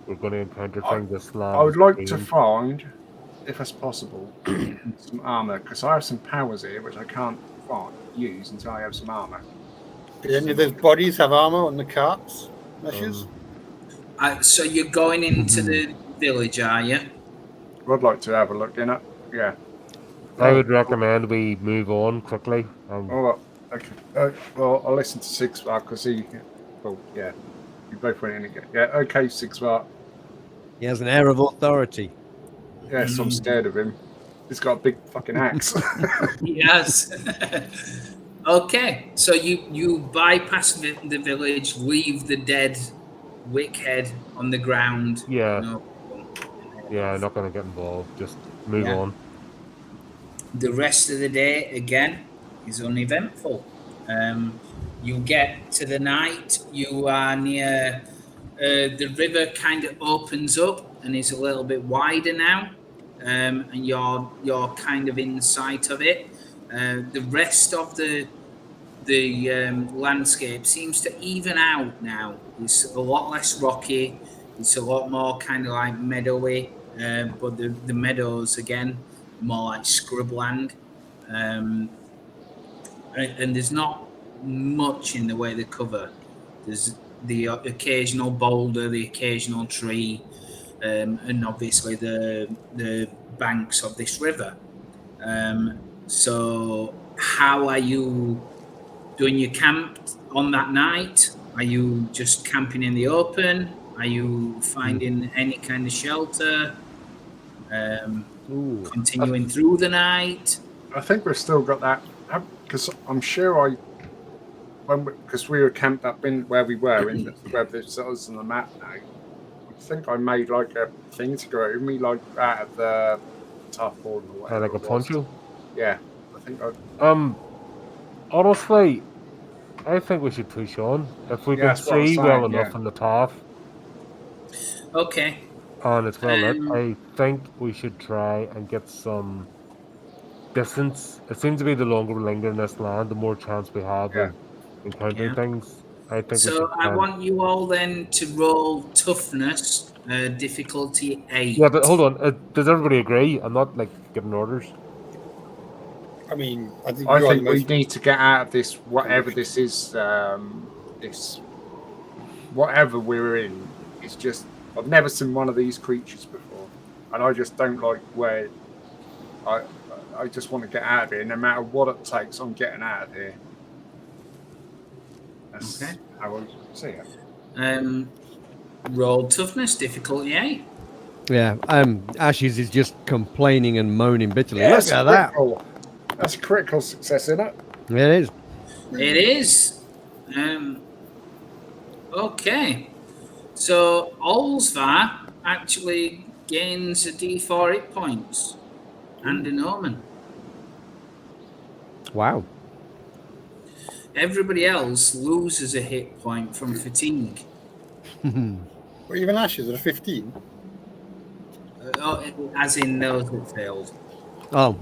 We're going to encounter things this land.
I would like to find, if it's possible, some armor, because I have some powers here which I can't use until I have some armor.
Did any of those bodies have armor on the carts? Meshes?
So you're going into the village, are you?
I'd like to have a look in it. Yeah.
I would recommend we move on quickly.
Oh, okay. Well, I'll listen to Six Bar because he. Well, yeah. You both went in again. Yeah. Okay, Six Bar.
He has an air of authority.
Yes, I'm scared of him. He's got a big fucking axe.
Yes. Okay, so you bypass the village, leave the dead wick head on the ground.
Yeah.
No.
Yeah, I'm not going to get involved. Just move on.
The rest of the day, again, is uneventful. You get to the night, you are near, the river kind of opens up and is a little bit wider now, and you're kind of in sight of it. The rest of the landscape seems to even out now. It's a lot less rocky. It's a lot more kind of like meadowy, but the meadows again more like scrubland, and there's not much in the way they cover. There's the occasional boulder, the occasional tree, and obviously the banks of this river. So how are you doing your camp on that night? Are you just camping in the open? Are you finding any kind of shelter? Continuing through the night?
I think we've still got that because I'm sure because we were camped up in where we were in where this is on the map now. I think I made like a thing to go with me, like out of the tarpaulin or whatever.
Like a poncho?
Yeah, I think
honestly, I think we should push on. If we can see well enough in the path.
Okay.
And it's well lit, I think we should try and get some distance. It seems to be the longer we linger in this land, the more chance we have of encountering things. I think
so. I want you all then to roll toughness, difficulty 8.
Yeah, but hold on. Does everybody agree? I'm not like giving orders.
I mean, I think
we need to get out of this, whatever this is. This whatever we're in. It's just I've never seen one of these creatures before, and I just don't like where. I just want to get out of here. No matter what it takes, I'm getting out of here.
Okay.
I will see it.
Roll toughness, difficulty 8.
Yeah. Ashes is just complaining and moaning bitterly.
Yeah,
Look at that.
That's a critical success, isn't it?
It is.
It is. Okay. So Olsvar actually gains a D4 hit points and an omen.
Wow.
Everybody else loses a hit point from fatigue.
Or even Ashes at a 15.
As in those that failed.
Oh.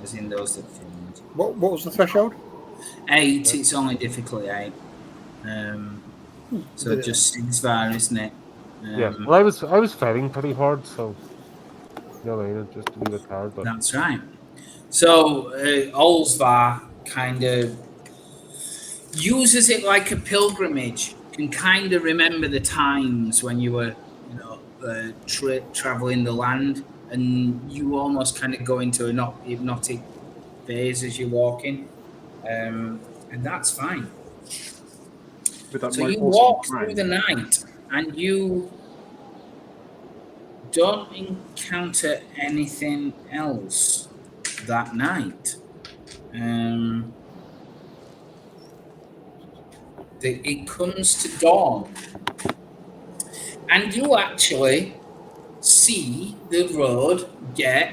As in those that failed.
What was the threshold?
8, it's only difficulty 8. So just 6 var, isn't it?
Yeah. Well, I was failing pretty hard, so you know what I mean, just to leave it hard. But
That's right. So Olsvar kind of uses it like a pilgrimage. Can kind of remember the times when you were, traveling the land, and you almost kind of go into an hypnotic phase as you're walking, and that's fine. So you walk through the night, and you don't encounter anything else that night. It comes to dawn, and you actually see the road get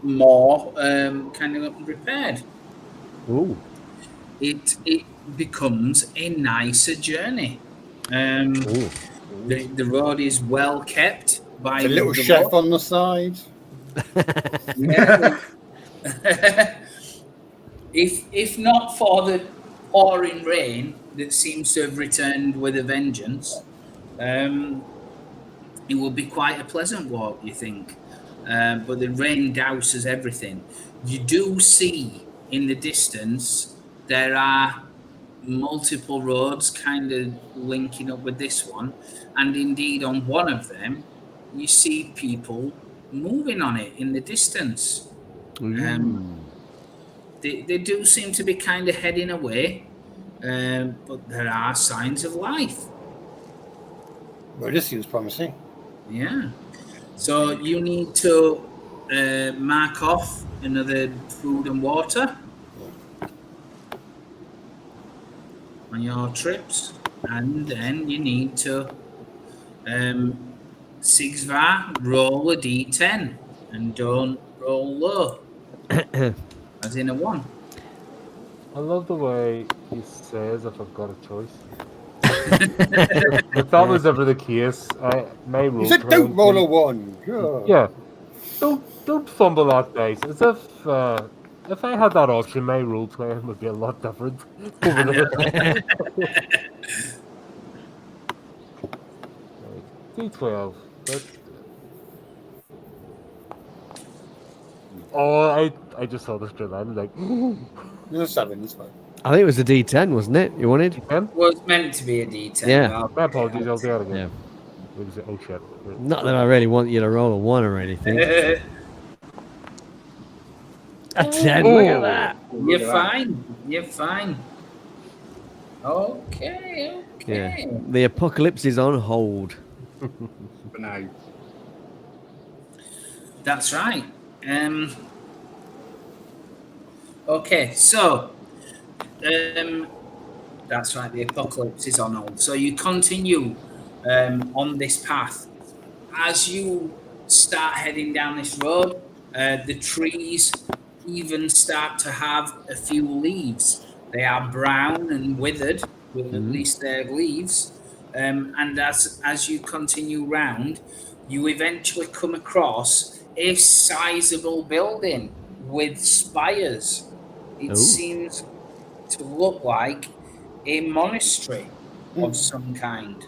more kind of repaired.
Ooh.
It becomes a nicer journey. The road is well kept by
A little chef on the side.
If not for the pouring rain that seems to have returned with a vengeance, it will be quite a pleasant walk, you think. But the rain douses everything. You do see in the distance there are multiple roads kind of linking up with this one, and indeed on one of them you see people moving on it in the distance. They do seem to be kind of heading away, but there are signs of life.
Well, this seems promising.
Yeah. So you need to mark off another food and water on your trips, and then you need to Sigvar roll a d10 and don't roll low, as in a 1.
I love the way he says, "If I've got a choice." If that was ever the case, my role.
You said don't roll a 1.
Yeah, don't fumble that dice. As if I had that option, my role playing would be a lot different. D12. I just saw this drill. I was like,
You're 7, it's fine.
I think it was a D10, wasn't it? You wanted?
D10?
Well, it's meant to be a d10.
Yeah.
My apologies. I'll do it again.
Yeah.
Oh shit.
Not that I really want you to roll a 1 or anything. A 10, look at that.
You're fine. You're fine. Okay.
Yeah. The apocalypse is on hold.
For now.
That's right. Okay, so that's right. The apocalypse is on hold. So you continue on this path. As you start heading down this road, the trees even start to have a few leaves. They are brown and withered, with at least their leaves. And as you continue round, you eventually come across a sizable building with spires. It seems to look like a monastery of some kind.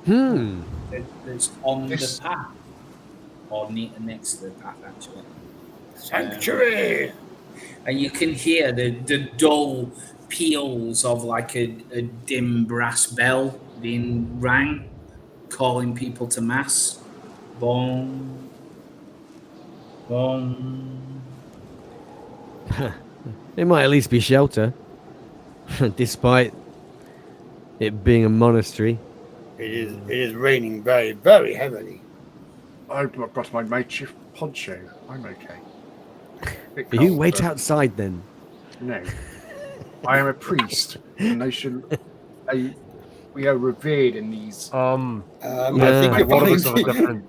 That's on the path, or next to the path, actually.
Sanctuary!
And you can hear the dull peals of like a dim brass bell being rang, calling people to mass. Boom, boom.
It might at least be shelter, despite it being a monastery.
It is raining very, very heavily.
I've got my makeshift poncho. I'm okay.
You wait outside then.
No. I am a priest, and we are revered in these.
I
Yeah.
think you're
One of
fine.
us have a different.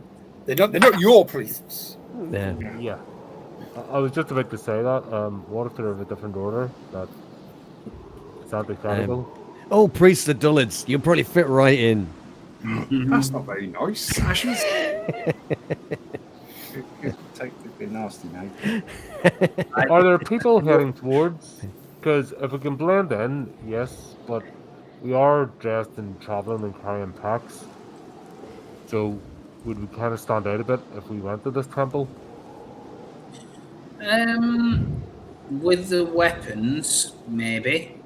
They're not your priests.
Yeah.
Yeah. I was just about to say that. What if they're of a different order? That it's antithetical.
Oh, priests are dullards. You'll probably fit right in.
That's not very nice. Ashes. Take a bit nasty now.
Are there people heading towards? Because if we can blend in, yes, but we are dressed in traveling and carrying packs. So would we kind of stand out a bit if we went to this temple?
With the weapons, maybe.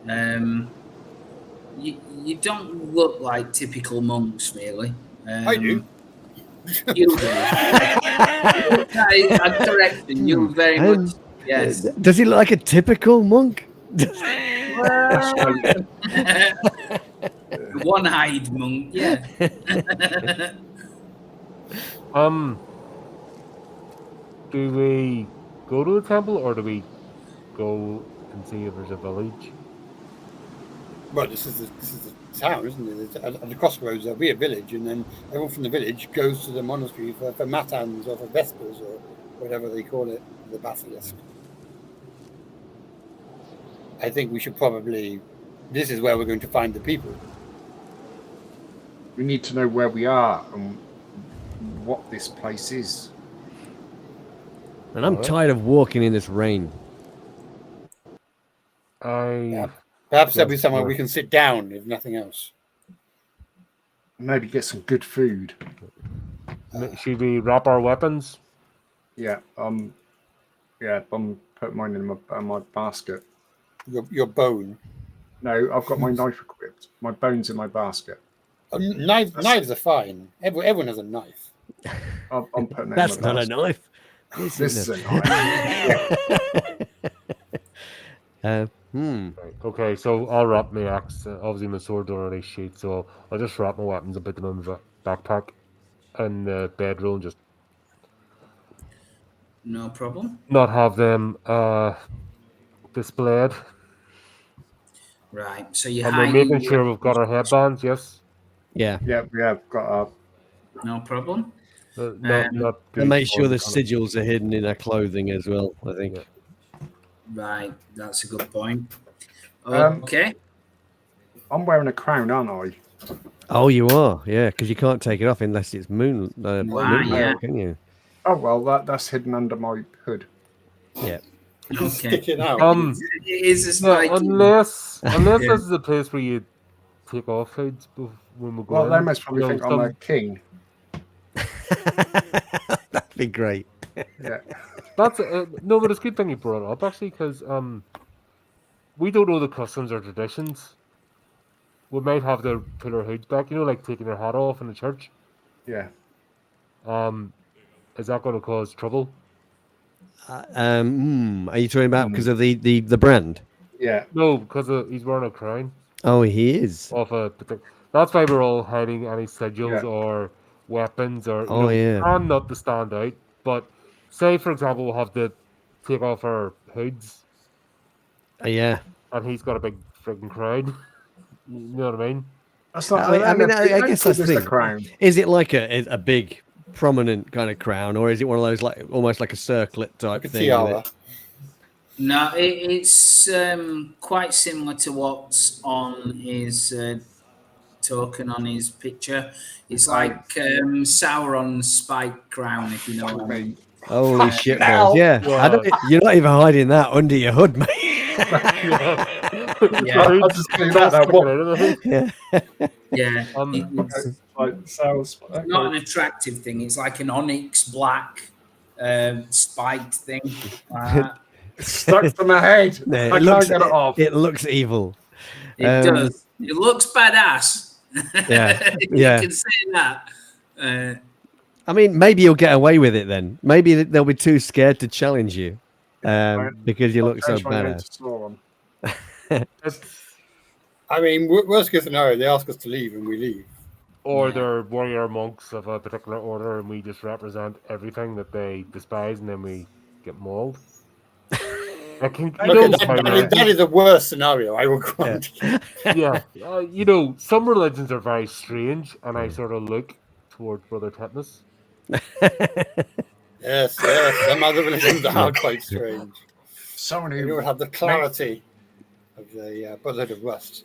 You don't look like typical monks, really.
I do.
You do. I'm correct. You very much. Yes.
Does he look like a typical monk?
One-eyed monk. Yeah.
Do we go to the temple or do we go and see if there's a village?
Well, this is the town, isn't it? At the crossroads, there'll be a village, and then everyone from the village goes to the monastery for matins or for vespers or whatever they call it, the basilisk. I think we should probably. This is where we're going to find the people.
We need to know where we are and what this place is.
And I'm tired of walking in this rain.
Perhaps there'll be somewhere we can sit down, if nothing else.
Maybe get some good food.
Should we wrap our weapons?
Yeah. I'm putting mine in my basket.
Your bone.
No, I've got my knife equipped. My bone's in my basket.
Knives are fine. Everyone has a knife.
I'm putting that
That's
in my
not a
basket.
knife.
This is a knife.
Right, okay, so I'll wrap my axe. Obviously, my sword's already sheathed, so I'll just wrap my weapons and put them in the backpack and the bedroll and just
No problem.
not have them displayed.
Right. So you
And we're making sure we've got our headbands, yes?
Yeah.
Yeah, we have got
No problem.
Not
And make sure the sigils are hidden in our clothing as well, I think.
Yeah.
Right. That's a good point. Okay.
I'm wearing a crown, aren't I?
Oh, you are? Yeah, because you can't take it off unless it's moonlight,
yeah.
can you?
Oh well, that's hidden under my hood.
Yeah.
Okay.
Stick it out.
It is a
No,
spike.
unless this is a place where you take off hoods when we go
Well,
in.
they must probably
You know,
think I'm a king.
That'd be great.
Yeah.
That's no, but it's a good thing you brought it up actually, because we don't know the customs or traditions. We might have to put our hoods back, you know, like taking their hat off in the church.
Yeah.
Is that going to cause trouble?
Are you talking about because of the brand?
Yeah.
No, because he's wearing a crown.
Oh, he is.
That's why we're all hiding any sigils or weapons or and not to stand out. But say, for example, we'll have to take off our hoods.
Yeah.
And he's got a big freaking crown. You know what I mean?
That's not.
I guess that's the thing.
Crown.
Is it like a big, prominent kind of crown, or is it one of those like almost like a circlet type thing?
Tiara.
No, it's quite similar to what's on his token on his picture. It's like Sauron's spike crown, if you know what I mean.
Holy shit, balls. Yeah. You're not even hiding that under your hood, mate.
Yeah.
I'll just do that.
Yeah. It's not an attractive thing. It's like an onyx black spiked thing.
It's stuck to my head.
No,
I can't get it off.
It looks evil.
It does. It looks badass.
Yeah.
You can say that.
I mean, maybe you'll get away with it then. Maybe they'll be too scared to challenge you. because you look so
Change my name
badass.
to Sauron.
I mean, worst case scenario, they ask us to leave and we leave.
Or they're warrior monks of a particular order, and we just represent everything that they despise, and then we get mauled. I can,
that is the worst scenario I would grant.
Yeah, you know, some religions are very strange, and I sort of look towards Brother Tetanus.
Yes, some other religions are quite strange.
Someone
You
who
don't have the clarity of the Brotherhood of Rust.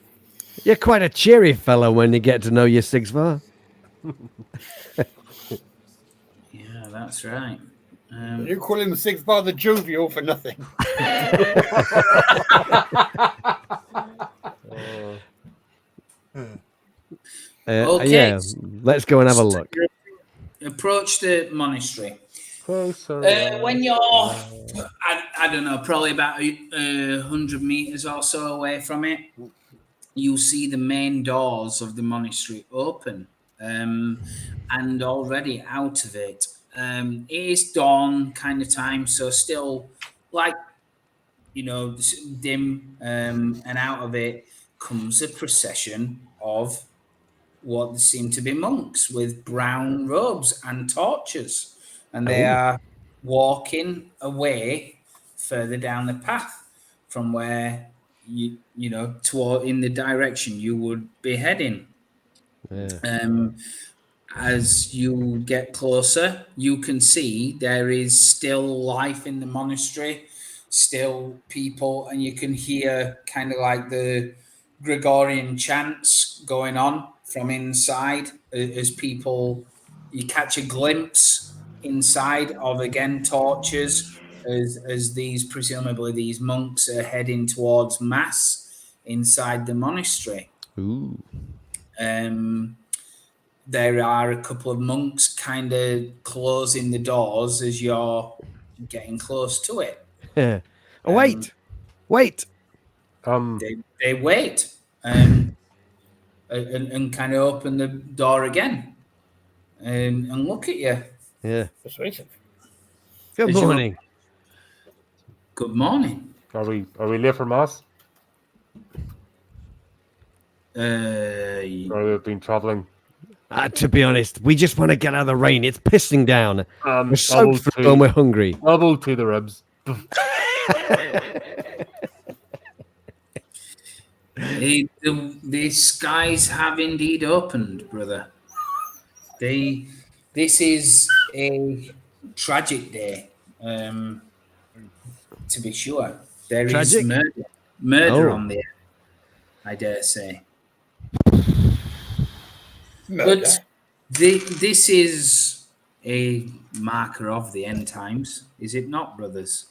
You're quite a cheery fellow when you get to know your Sigvar.
Yeah, that's right.
You call him Sigvar the Jovial for nothing.
Okay.
Yeah, let's go and have a look.
Approach the monastery.
Closer.
When you're, I don't know, probably about 100 meters or so away from it, you see the main doors of the monastery open, and already out of it, it is dawn kind of time, so still like, you know, dim, and out of it comes a procession of what seem to be monks with brown robes and torches, and they are walking away further down the path from where you know, toward in the direction you would be heading. As you get closer, you can see there is still life in the monastery, still people, and you can hear kind of like the Gregorian chants going on from inside as people, you catch a glimpse inside of, again, torches as these, presumably these monks are heading towards mass inside the monastery.
Ooh.
There are a couple of monks kind of closing the doors as you're getting close to it.
Oh, wait.
They wait and kind of open the door again and look at you.
Yeah.
Persuasive.
Good morning.
Good morning.
Are we late for mass? Or we've been traveling.
To be honest, we just want to get out of the rain. It's pissing down. We're
Elbow
soaked through and we're hungry.
Elbow to the ribs.
The skies have indeed opened, brother. This is a tragic day, to be sure. There is
Tragic?
murder on the air, I dare say.
Murder.
But this is a marker of the end times, is it not, brothers?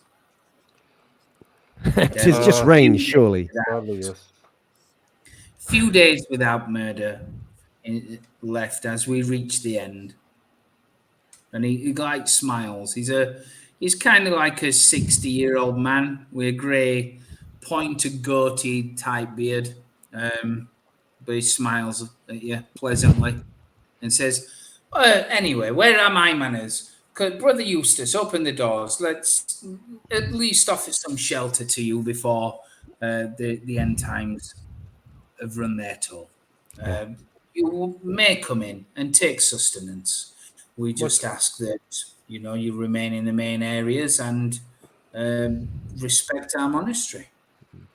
It is just rain, surely.
Sadly, yes.
Few days without murder left as we reach the end. And he like smiles. He's kind of like a 60-year-old man with a grey pointed goatee type beard. But he smiles at you pleasantly and says, anyway, where are my manners? Could Brother Eustace open the doors? Let's at least offer some shelter to you before the end times have run their toll. You may come in and take sustenance. We just ask that, you know, you remain in the main areas and respect our monastery.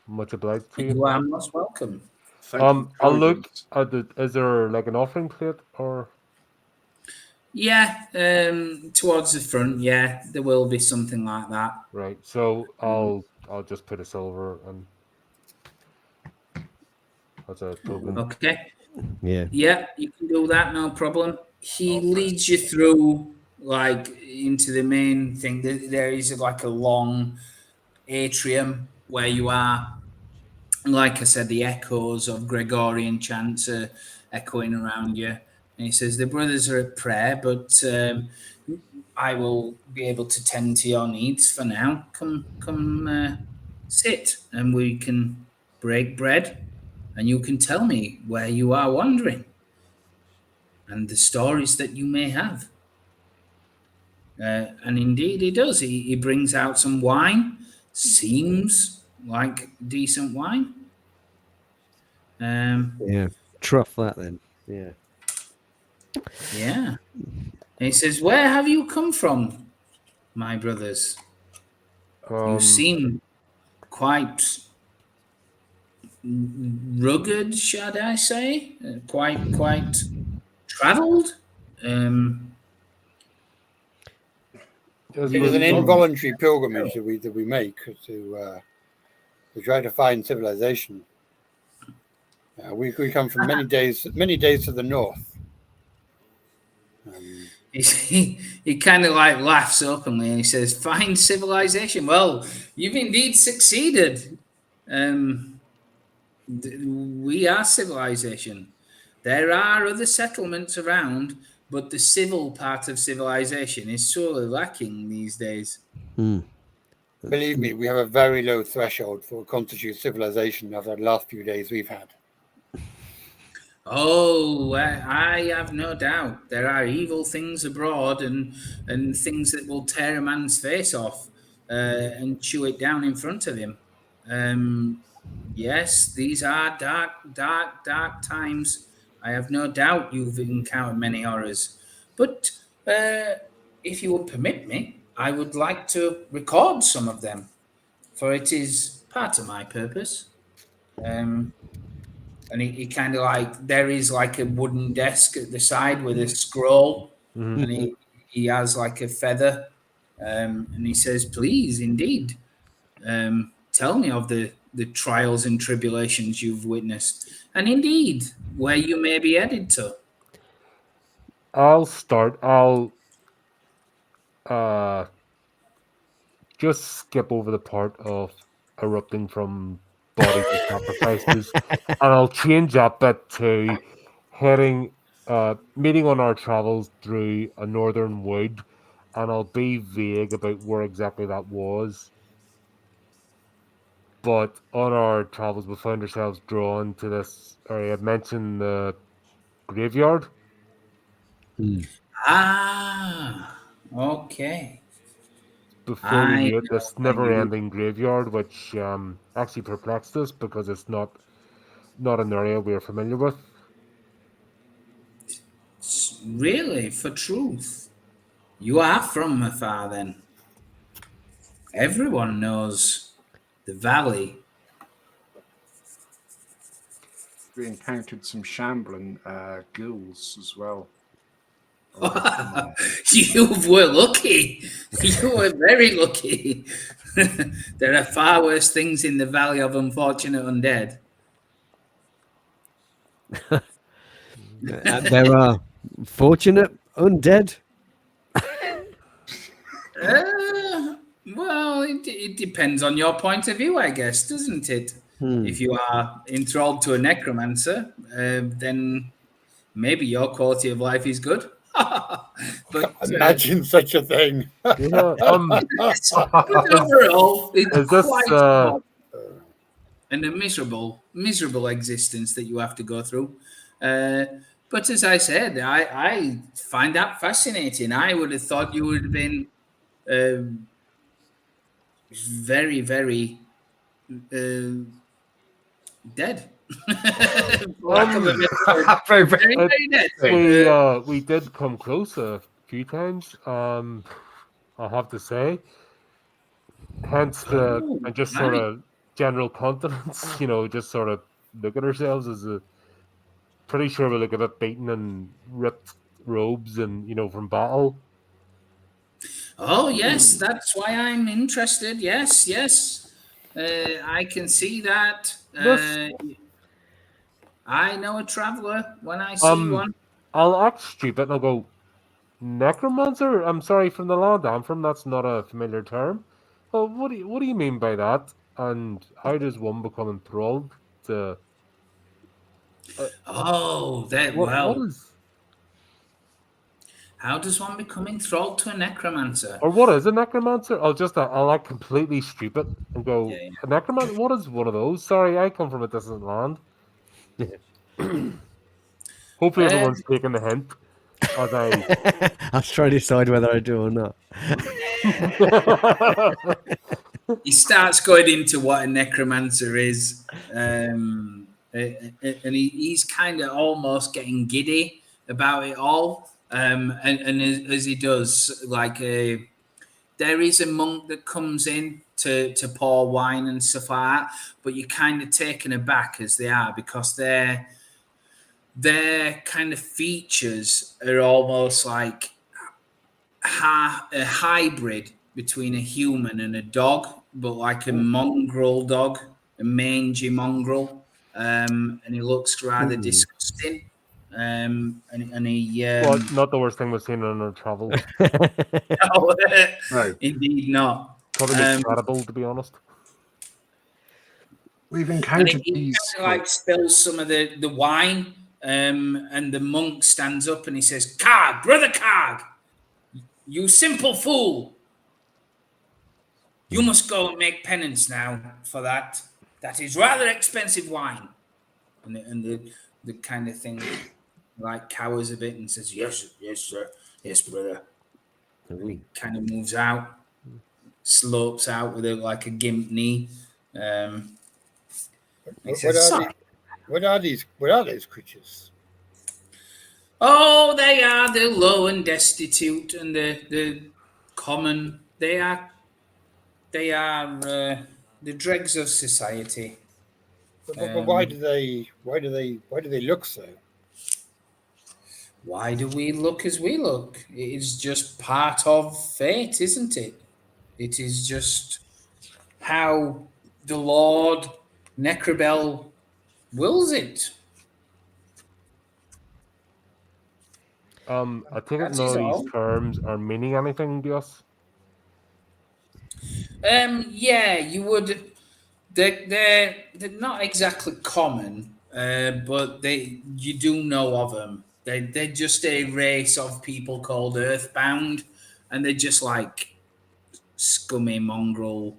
Much obliged to you.
You are most welcome.
I'll look at is there like an offering plate or?
Yeah, towards the front, yeah, there will be something like that.
Right. So I'll just put a silver and that's a token.
Okay.
Yeah.
Yeah, you can do that, no problem. He leads you through like into the main thing. There is like a long atrium where you are. Like I said, the echoes of Gregorian chants are echoing around you. And he says, the brothers are at prayer, but I will be able to tend to your needs for now. Come sit and we can break bread and you can tell me where you are wandering and the stories that you may have. And indeed he does. He brings out some wine seems like decent wine.
Yeah, trough that then. Yeah.
Yeah. And he says, "Where have you come from, my brothers? You seem quite rugged, shall I say? Quite travelled."
It was an involuntary pilgrimage that we make to try to find civilization. We come from many days to the north.
He kind of like laughs openly and he says, "Find civilization. Well, you've indeed succeeded. We are civilization. There are other settlements around, but the civil part of civilization is sorely lacking these days."
Believe me, we have a very low threshold for what constitutes civilization after the last few days we've had.
Oh, I have no doubt there are evil things abroad and things that will tear a man's face off and chew it down in front of him. Yes, these are dark times. I have no doubt you've encountered many horrors. But if you would permit me, I would like to record some of them, for it is part of my purpose. And he kind of like, there is like a wooden desk at the side with a scroll, and he has like a feather, and he says, "Please, indeed, tell me of the trials and tribulations you've witnessed, and indeed where you may be headed to."
I'll start. I'll just skip over the part of erupting from bodies and sacrifices, and I'll change that bit to meeting on our travels through a northern wood, and I'll be vague about where exactly that was. But on our travels, we found ourselves drawn to this area. I mentioned the graveyard.
Ah, okay.
Before we
I
knew it,
know
this
where you.
never-ending graveyard, which actually perplexed us because it's not an area we are familiar with.
Really, for truth, you are from afar then. Everyone knows the valley.
We encountered some shambling ghouls as well.
You were lucky. You were very lucky. There are far worse things in the valley of unfortunate undead.
There are fortunate undead.
Well, it depends on your point of view, I guess, doesn't it? If you are enthralled to a necromancer, then maybe your quality of life is good. But
Imagine such a thing.
Yeah,
but overall, it's
is this,
quite odd and a miserable existence that you have to go through. But as I said, I find that fascinating. I would have thought you would have been very, very dead. For lack of a better word.
Very,
Very, very dead.
we did come close a few times. I'll have to say. Hence the and just sort of general confidence, just sort of look at ourselves as a pretty sure we look a bit beaten and ripped robes and from battle.
Oh yes, that's why I'm interested. Yes. I can see that. I know a traveler when I see one.
I'll act stupid and I'll go, necromancer? I'm sorry, from the land I'm from, that's not a familiar term. Well, what do you mean by that? And how does one become enthralled to?
What is? How does one become enthralled to a necromancer?
Or what is a necromancer? I'll act completely stupid and go, a necromancer? What is one of those? Sorry, I come from a distant land. Hopefully everyone's taking the hint. As I
was trying to decide whether I do or not.
he starts going into what a necromancer is, and he's kind of almost getting giddy about it all. And as he does, like there is a monk that comes in to pour wine and stuff like that, but you're kind of taken aback as they are, because their kind of features are almost like a hybrid between a human and a dog, but like a mongrel dog, a mangy mongrel, and he looks rather disgusting. And he
Well, not the worst thing we've seen on our travels.
no, indeed not.
Probably looks credible, to be honest.
We've
And
encountered
he
these.
kind of like spills some of the wine, and the monk stands up and he says, "Karg, brother Karg, you simple fool! You must go and make penance now for that. That is rather expensive wine." And the kind of thing like cowers a bit and says, "Yes, yes, sir. Yes, brother." And he kind of moves out, slopes out with like a gimp knee. He says,
What are those creatures?
"Oh, they are the low and destitute and the common. They are the dregs of society."
But why do they look so?
Why do we look as we look? It is just part of fate, isn't it? It is just how the Lord Necrobel wills it.
I take it
That
none
is
of these
all.
terms are meaning anything to us.
Yeah, you would. They're not exactly common, but you do know of them. They're just a race of people called Earthbound, and they're just like scummy mongrel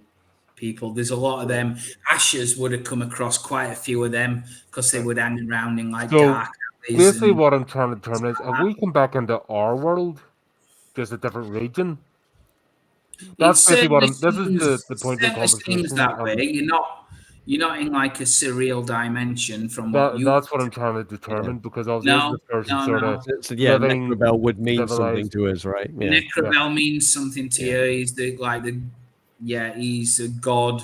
people. There's a lot of them. Ashes would have come across quite a few of them because they would hang around in like
So,
dark alleys.
basically,
And
what I'm trying to determine is, if we come back into our world, there's a different region. That's basically what I'm. This is the point of the
certainly seems
conversation.
that way. You're not in like a surreal dimension from what you.
That's what I'm trying to determine, because obviously
No,
this person
no,
sort
no.
of
So yeah,
living
Necrobell would mean something
civilized.
to us, right? Yeah.
Necrobell means something to you. He's he's a god,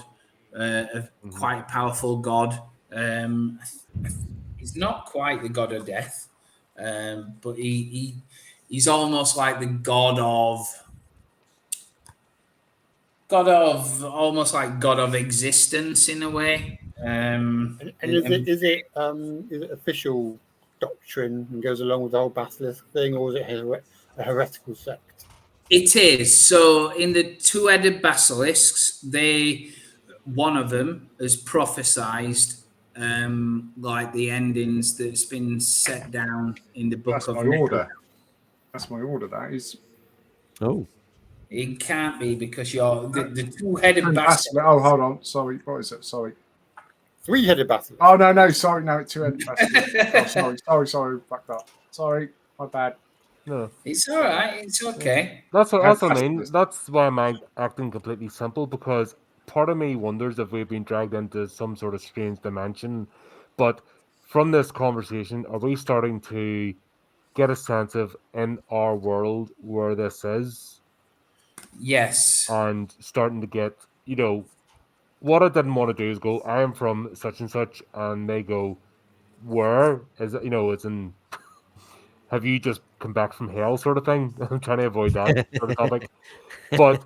quite a powerful god. He's not quite the god of death, but he's almost like the almost like god of existence in a way.
And is it official doctrine and goes along with the whole basilisk thing, or is it a heretical sect?
It is. So in the two-headed basilisks, one of them has prophesized like the endings that's been set down in the book
That's
of
my
Necrobell.
order. That's my order. That is.
Oh.
It can't be, because you're the two-headed basilisk.
Oh, hold on. Sorry. What is it? Sorry.
Three-headed basilisk.
Oh no. Sorry. No, two-headed basilisk. Sorry. Backed up. Sorry. My bad.
No,
It's all right. It's okay.
that's what I mean. That's why I'm acting completely simple, because part of me wonders if we've been dragged into some sort of strange dimension. But from this conversation, are we starting to get a sense of, in our world, where this is,
Yes.
and starting to get, what I didn't want to do is go, I am from such and such, and they go, where is it? It's in, have you just come back from hell, sort of thing? I'm trying to avoid that sort of topic. But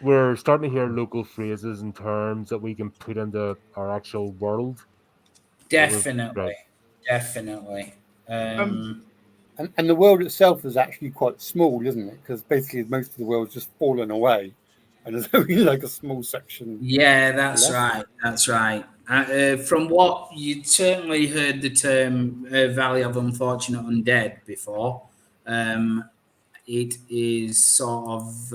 we're starting to hear local phrases and terms that we can put into our actual world.
Definitely.
And the world itself is actually quite small, isn't it? Because basically most of the world's just fallen away, and there's only like a small section.
Yeah, that's right. That's right. From what you'd certainly heard the term Valley of Unfortunate Undead before. It is sort of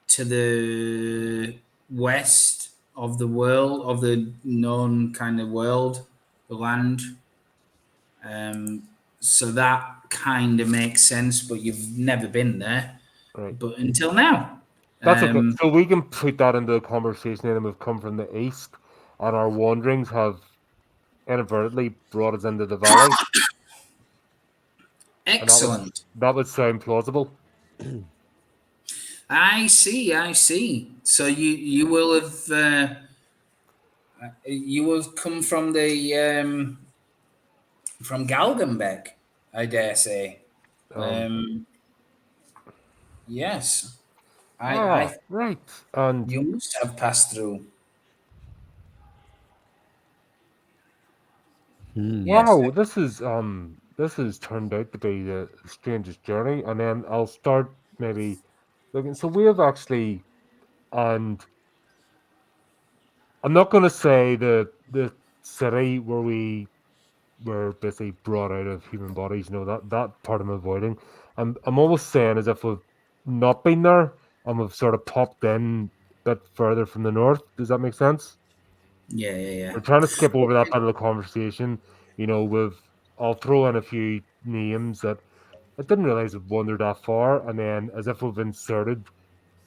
to the west of the world, of the known kind of world, the land. So that kind of makes sense, but you've never been there.
Right.
But until now.
That's okay. So we can put that into the conversation, and we've come from the east, and our wanderings have inadvertently brought us into the valley.
Excellent.
That would sound plausible.
I see. So you will have come from the from Galgenbeck, I dare say. Yes, I
right. And
you must have passed through.
wow, this has turned out to be the strangest journey. And then I'll start maybe looking. So we have actually, and I'm not going to say the city where we were basically brought out of human bodies. That part I'm avoiding. I'm almost saying as if we've not been there and we've sort of popped in a bit further from the north. Does that make sense?
Yeah.
We're trying to skip over that bit of the conversation. I'll throw in a few names that I didn't realize we'd wandered that far, and then as if we've inserted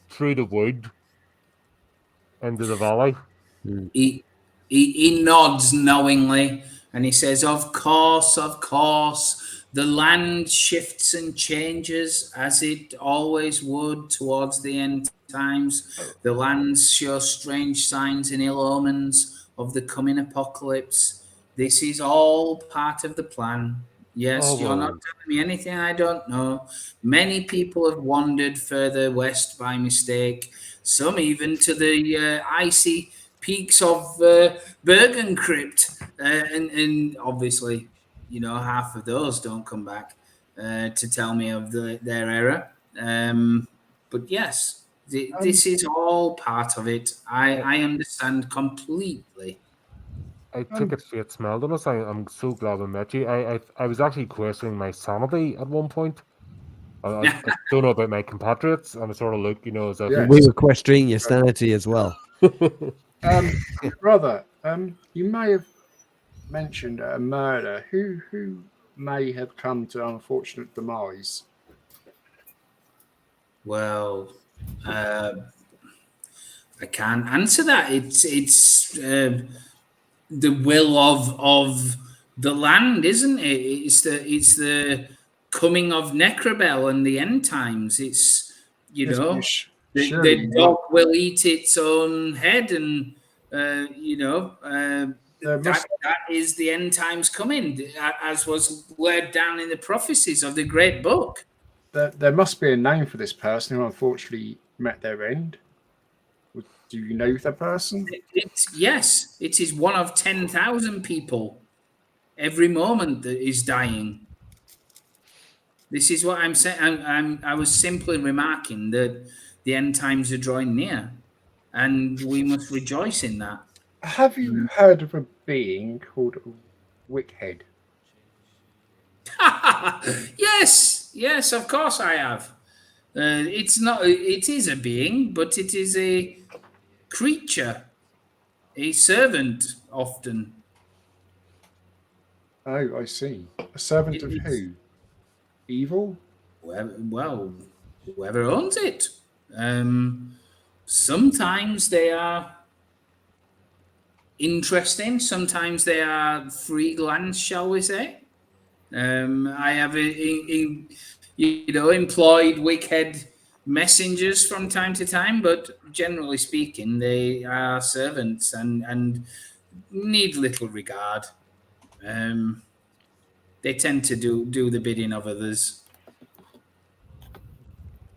through the wood into the valley.
He nods knowingly and he says, of course, the land shifts and changes as it always would towards the end times. The lands show strange signs and ill omens of the coming apocalypse. This is all part of the plan. Yes, you're not telling me anything I don't know. Many people have wandered further west by mistake, some even to the icy peaks of Bergen Crypt, and obviously, half of those don't come back to tell me of their error. But yes, this is all part of it. I understand completely.
I took it straight smelled on us. I'm so glad I met you. I was actually questioning my sanity at one point. I don't know about my compatriots, and I sort of look, as if
we were questioning your sanity as well.
Brother, you may have mentioned a murder. Who may have come to unfortunate demise?
Well, I can't answer that. It's the will of the land, isn't it? It's the coming of Necrobel and the end times. It's the dog will eat its own head, and that is the end times coming, as was laid down in the prophecies of the great book.
There must be a name for this person who unfortunately met their end. Do you know the person?
Yes, it is one of 10,000 people every moment that is dying. This is what I'm saying. I was simply remarking that the end times are drawing near, and we must rejoice in that.
Have you heard of a being called Wickhead?
Yes, of course I have. It is a being, but it is a creature, a servant often.
Oh, I see. A servant of who? Evil?
Well, whoever owns it. Sometimes they are interesting. Sometimes they are free glance, shall we say? I have employed wicked messengers from time to time, but generally speaking, they are servants and need little regard. They tend to do the bidding of others,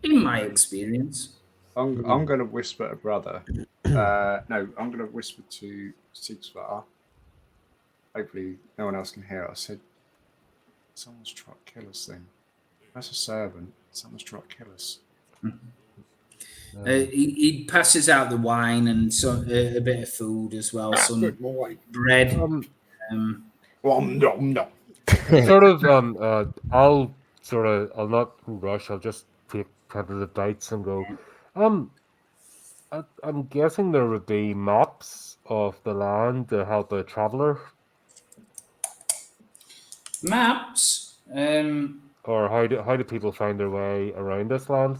in my experience.
I'm going to whisper to brother. No, I'm going to whisper to Sigsvar. Hopefully, no one else can hear. I said, "Someone's trying to kill us." Then, that's a servant. Someone's trying to kill us.
He passes out the wine and a bit of food as well. Some bread.
No.
I'll not rush. I'll just take tentative bites and go. I'm guessing there would be maps of the land to help a traveler.
Maps?
Or how do people find their way around this land?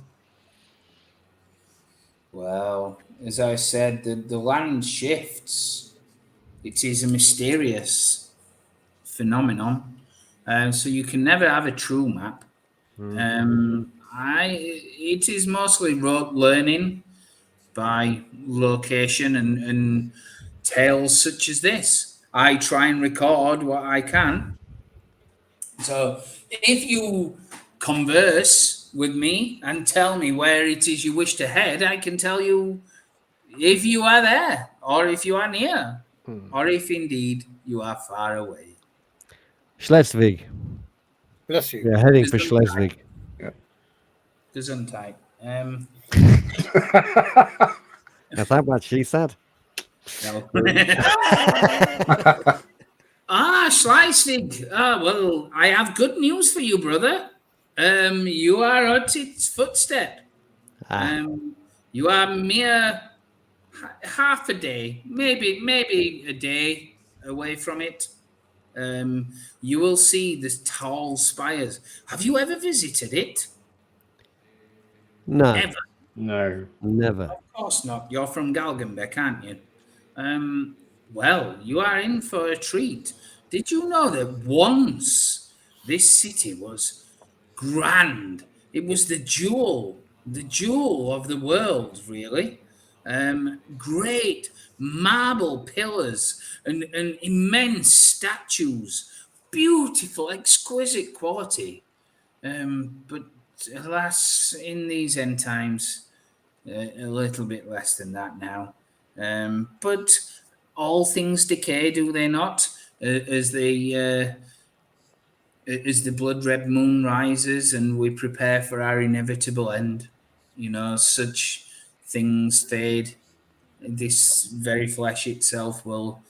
Well, as I said, the land shifts. It is a mysterious phenomenon. So you can never have a true map. It is mostly rote learning by location and tales such as this. I try and record what I can. So if you converse with me and tell me where it is you wish to head, I can tell you if you are there, or if you are near, or if indeed you are far away.
Schleswig.
Bless you.
Yeah, heading for Schleswig.
Gesundheit.
Is that what she said?
No. Schleswig. Well, I have good news for you, brother. You are at its footstep. You are mere half a day, maybe a day away from it. You will see the tall spires. Have you ever visited it?
No.
Ever?
No.
Never.
Of course not. You're from Galgenbeck, aren't you? Well, you are in for a treat. Did you know that once this city was grand? It was the jewel of the world, really. Great marble pillars and immense statues, beautiful, exquisite quality. But alas, in these end times, a little bit less than that now. But all things decay, do they not? As the blood red moon rises and we prepare for our inevitable end, such things fade. This very flesh itself will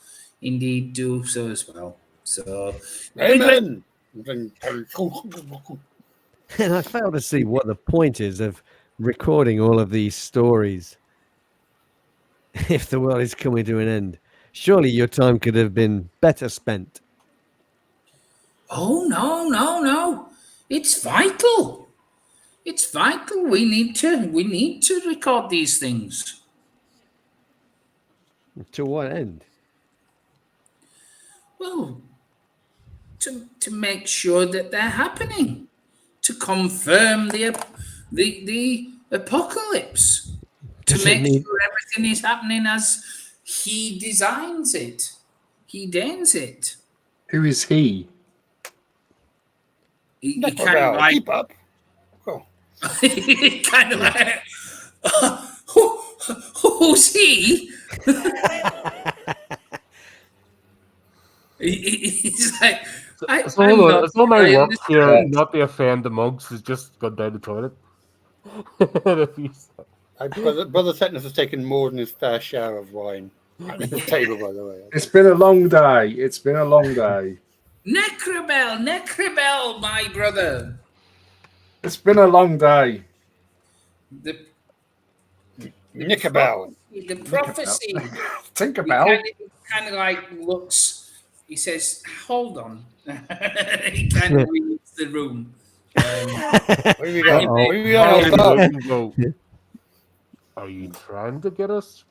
indeed do so as well. So,
Amen.
And I fail to see what the point is of recording all of these stories if the world is coming to an end. Surely your time could have been better spent.
Oh, no. It's vital. It's vital. We need to record these things.
To what end?
Well, to make sure that they're happening, to confirm the apocalypse, to make sure everything is happening as he designs it, he deigns it.
Who is he?
He kind of like
keep up. Oh.
kind of like who's he? He's like,
It's all my work here, not to offend the monks, is just gone down the toilet.
Brother Tetanus has taken more than his fair share of wine at the table, by the way.
It's been a long day. It's been a long day.
Necrobell, my brother.
It's been a long day.
The
Nickerbell.
The prophecy.
Tinkerbell.
Kind of like looks. He says, "Hold on." He kind of leaves the room.
What do we got?
Are you trying to get us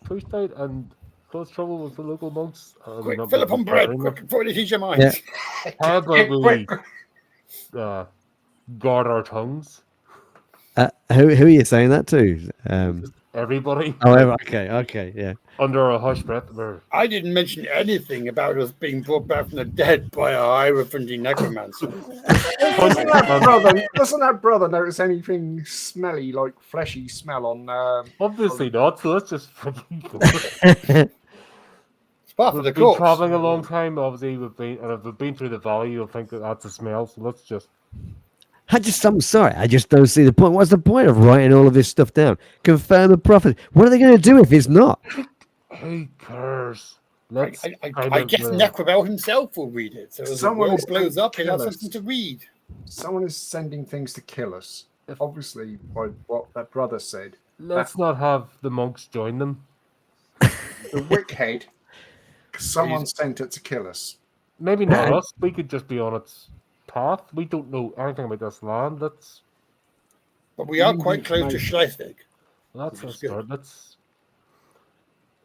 pushed out and cause trouble with the local monks?
Quick, fill up on bread, quick, before they teach your mind.
Yeah. How about we guard our tongues?
Who are you saying that to?
Everybody.
Oh, okay, yeah.
Under a hush breath.
I didn't mention anything about us being brought back from the dead by a hierophant necromancer.
Doesn't that brother notice anything smelly, like fleshy smell on?
Obviously not. So let's just fucking go.
It's part of the
We've been
course.
traveling a long time. Obviously, we've been through the valley. You'll think that that's a smell. So let's just.
I'm sorry. I just don't see the point. What's the point of writing all of this stuff down? Confirm the prophet. What are they going to do if it's not?
Who cares?
I guess Necrobell himself will read it. So as the world blows up, he'll have something to read.
Someone is sending things to kill us. Obviously, by what that brother said.
Let's not have the monks join them.
The Wickhead. Someone sent it to kill us.
Maybe not us. We could just be on its path. We don't know anything about this land.
But we are quite close to Schleswig.
That's
Which
a
is good.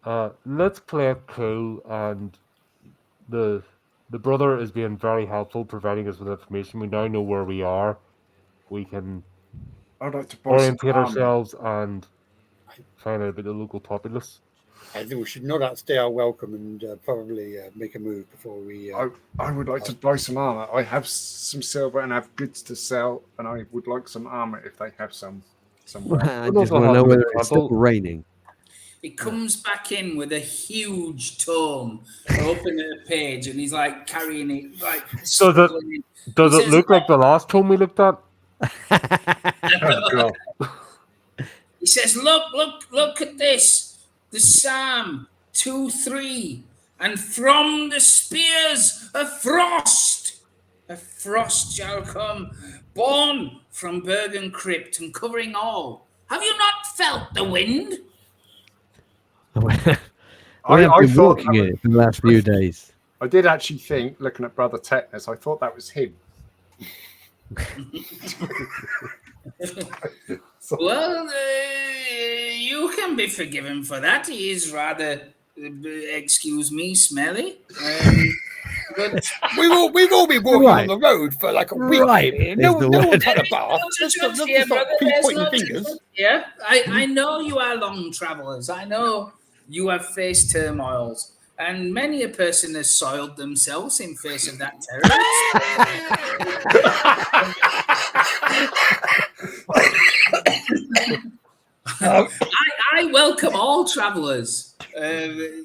start. Let's play it cool, and the brother is being very helpful, providing us with information. We now know where we are. We can
I'd like to buy some
orientate
armor.
ourselves and find out about the local populace.
I think we should not outstay our welcome and probably make a move before we.
I would like to buy some armor. I have some silver and have goods to sell, and I would like some armor if they have some somewhere.
I just want to know whether it's still raining.
He comes back in with a huge tome, open at a page, and he's like carrying it like.
So does it look like the last tome we looked at?
Oh,
He says, look at this. The Psalm 2:3. And from the spears a frost shall come, born from berg and crypt and covering all. Have you not felt the wind?
We
I
have been
thought
walking it for the last few days.
I did actually think, looking at Brother Tetanus, I thought that was him.
Well, you can be forgiven for that. He is rather, excuse me, smelly. But
We've all been walking on the road for like a week.
Right,
No
is the
one's had a
There's
bath.
no
Let's
judge
stop
here, brother. There's
pointing
no
fingers.
judge here. I know you are long travelers. I know you have faced turmoils, and many a person has soiled themselves in face of that terror. I welcome all travelers.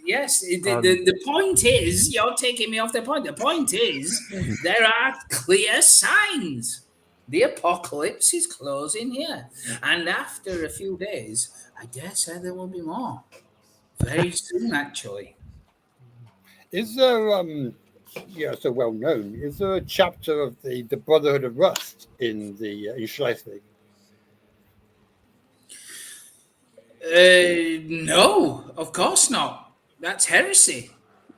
Yes, the point is, you're taking me off the point. The point is, there are clear signs. The apocalypse is closing here. And after a few days, I dare say there will be more. Very soon, actually.
Is there so well known? Is there a chapter of the Brotherhood of Rust in in Schleswig?
No, of course not. That's heresy.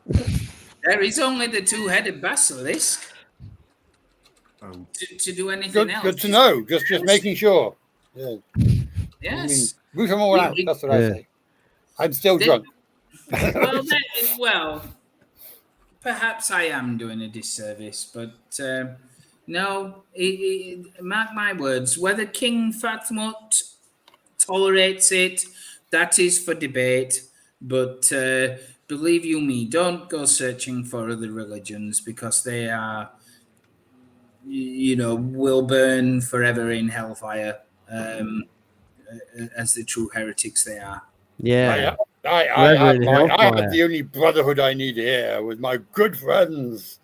There is only the two-headed basilisk. To do anything else.
Good to know. Just making sure. Yeah.
Yes.
Root them all out. That's what I say. I'm still drunk.
Well, perhaps I am doing a disservice, but no. Mark my words. Whether King Fatmut tolerates it, that is for debate. But believe you me, don't go searching for other religions because they are, will burn forever in hellfire as the true heretics they are.
Yeah.
I have the only brotherhood I need here with my good friends.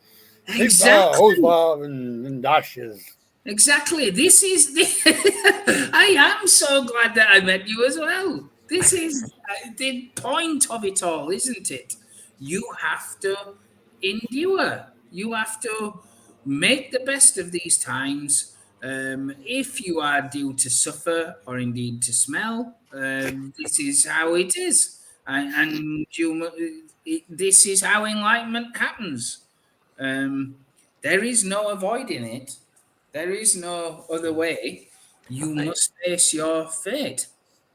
Exactly.
And Ashes.
Exactly. This is I am so glad that I met you as well. This is the point of it all, isn't it? You have to endure. You have to make the best of these times. If you are due to suffer or indeed to smell, this is how it is. And this is how enlightenment happens. There is no avoiding it. There is no other way. You must face your fate.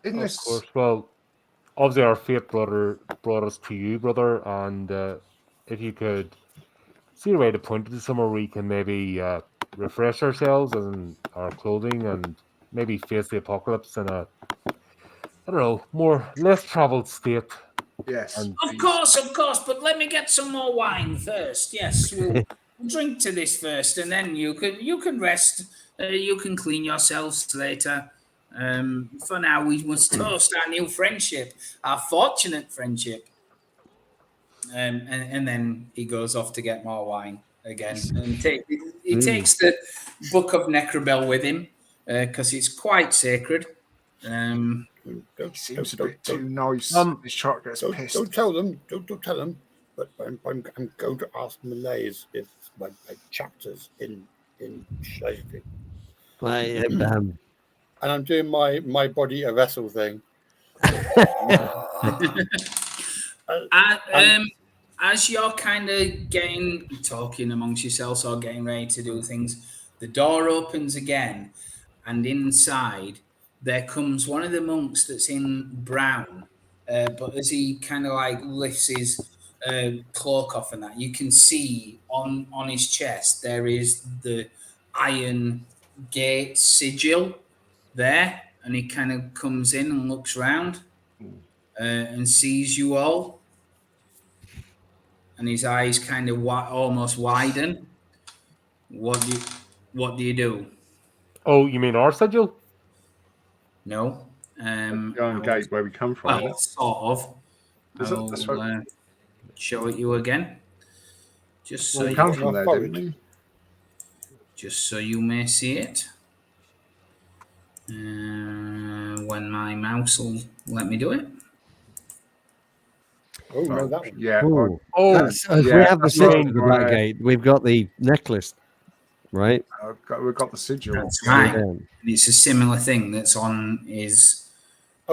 Of course. Well, obviously our fate brought us to you, brother, and if you could see a way to point it to somewhere we can maybe refresh ourselves and our clothing and maybe face the apocalypse in a, I don't know, less traveled state.
Yes.
Of course, but let me get some more wine first. Yes, we'll drink to this first, and then you can rest. You can clean yourselves later. For now, we must toast our new friendship, our fortunate friendship. And then he goes off to get more wine again, and he takes the Book of Necrobel with him because it's quite sacred.
He seems a bit too nice. His chart gets pissed.
Don't tell them. Don't tell them. But I'm going to ask Malays if my chapters in Schleswig. And I'm doing my body a vessel thing.
As you're kind of talking amongst yourselves or getting ready to do things, the door opens again, and inside there comes one of the monks that's in brown, but as he kind of like lifts his cloak off and that, you can see on his chest there is the iron gate sigil there, and he kind of comes in and looks round and sees you all, and his eyes kind of almost widen. What do you do?
Oh, you mean our sigil?
No.
Going gate where we come from.
Well, sort of. I'll show it you again. Just so
we
you
come from there, didn't we?
Just so you may see it. When my mouse will let me do it.
Oh, no, that one.
Yeah.
Ooh.
Oh,
If we have the sigil of the Black Gate, we've got the necklace, right?
We've got the sigil.
That's right.
Yeah.
And it's a similar thing that's on his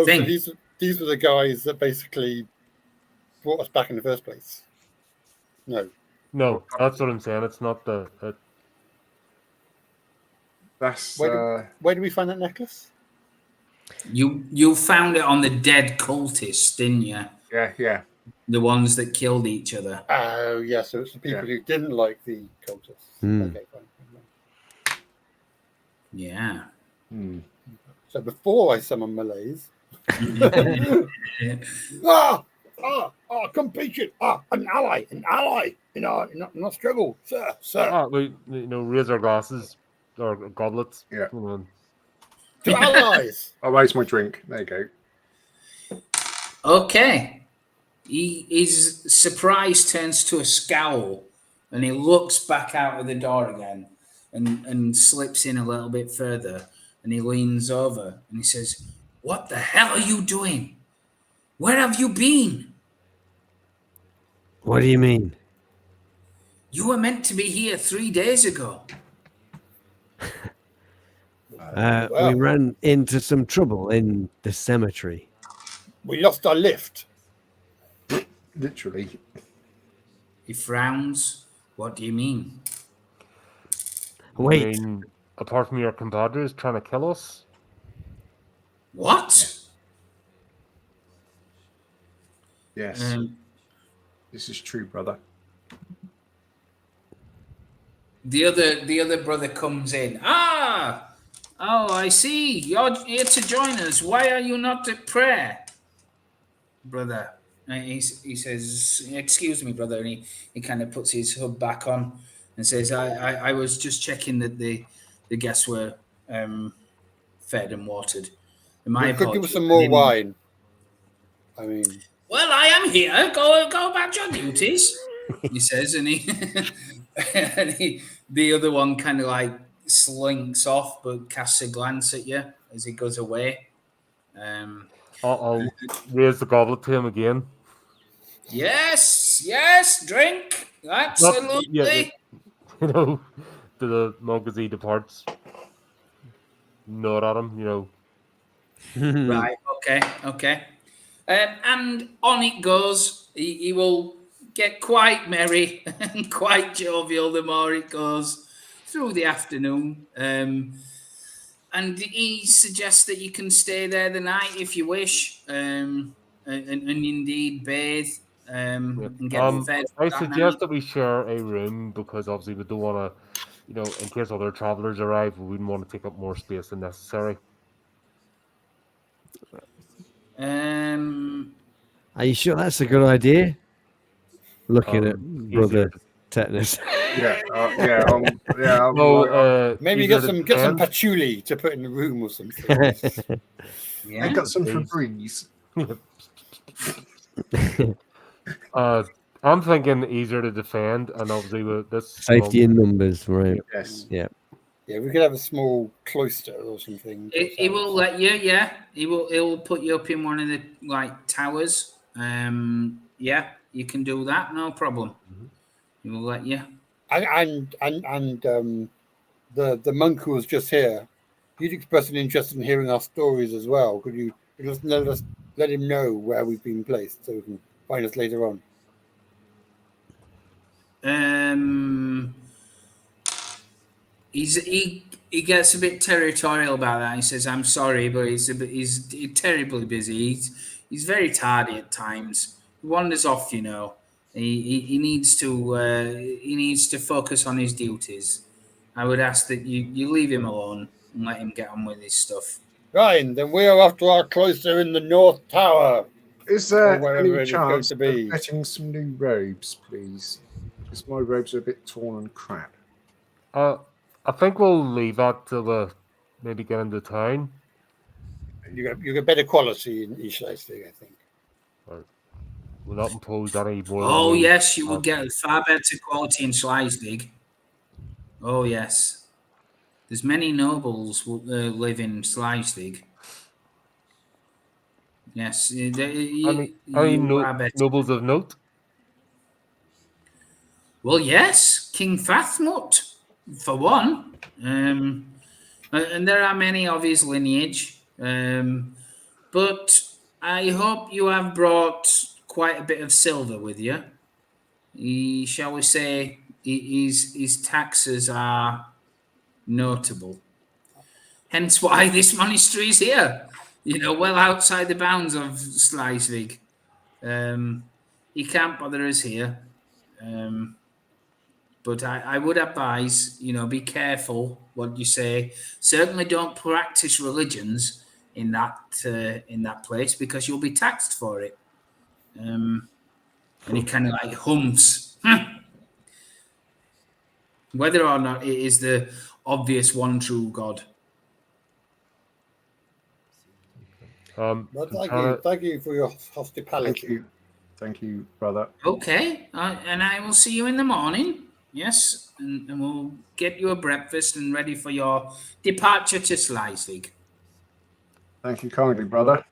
thing.
So these were the guys that basically brought us back in the first place.
No, that's what I'm saying. It's not the.
That's
where did we find that necklace?
You found it on the dead cultists, didn't you?
Yeah.
The ones that killed each other.
Oh, yeah. So it's the people who didn't like the cultists. Okay, fine.
Yeah.
So before I summon Malays. Completion. An ally in our struggle, sir.
We raise our glasses or goblets.
Yeah.
To allies.
I'll raise my drink. There you go.
Okay. His surprise turns to a scowl, and he looks back out of the door again and slips in a little bit further, and he leans over and he says, "What the hell are you doing? Where have you been?"
What do you mean?
You were meant to be here 3 days ago.
We ran into some trouble in the cemetery.
We lost our lift.
Literally.
He frowns. What do you mean?
Wait.
I mean, apart from your compadres trying to kill us?
What?
Yes. This is true, brother.
The other brother comes in. Oh, I see. You're here to join us. Why are you not at prayer, brother? And he says, "Excuse me, brother." And he kind of puts his hood back on and says, "I was just checking that the guests were fed and watered. My
could give us some more wine. I mean,
well, I am here. Go about your duties," he says, and the other one kind of like slinks off, but casts a glance at you as he goes away.
I'll raise the goblet to him again.
Yes, drink. Absolutely.
To the monk as he departs. Nod at him,
Right. Okay. And on it goes. He will get quite merry and quite jovial the more it goes through the afternoon. And he suggests that you can stay there the night if you wish, and indeed bathe and get fed.
I suggest that we share a room because obviously we don't want to, in case other travelers arrive, we wouldn't want to take up more space than necessary.
Are you sure that's a good idea? Looking at brother tetanus.
Maybe get some patchouli to put in the room or something.
I got some Febreze.
I'm thinking easier to defend, and obviously with this
safety in numbers, right?
Yes.
Yeah.
Yeah, we could have a small cloister or something.
He will let you. Yeah, he'll put you up in one of the towers. Yeah, you can do that. No problem. He will let you.
And the monk who was just here, he'd expressed an interest in hearing our stories as well. Could you just let him know where we've been placed so we can find us later on?
he gets a bit territorial about that. He says, "I'm sorry, but he's terribly busy. He's very tardy at times. He wanders off, you know. He needs to focus on his duties. I would ask that you leave him alone and let him get on with his stuff."
Fine, then we are off to our cloister in the North Tower.
Is there
wherever
any
it is going
chance
to
of
be.
getting some new robes, please? Because my robes are a bit torn and crap.
I think we'll leave that till we maybe get into town.
You get better quality in East Schleswig, I think.
We'll not impose any more.
Oh
than
yes, you will get far better quality in Schleswig. Oh yes, there's many nobles who live in Schleswig. Yes,
any
are better.
nobles of note.
Well, yes, King Fathmut, for one. And there are many of his lineage. But I hope you have brought quite a bit of silver with you. Shall we say, his taxes are notable. Hence why this monastery is here. You know, well outside the bounds of Schleswig. He can't bother us here. But I would advise, you know, be careful what you say. Certainly don't practice religions in that place because you'll be taxed for it. And he kind of like hums. Whether or not it is the obvious one true God.
But thank you for your hospitality.
Thank you, brother.
Okay, and I will see you in the morning. Yes, and we'll get you a breakfast and ready for your departure to Schleswig.
Thank you kindly, brother.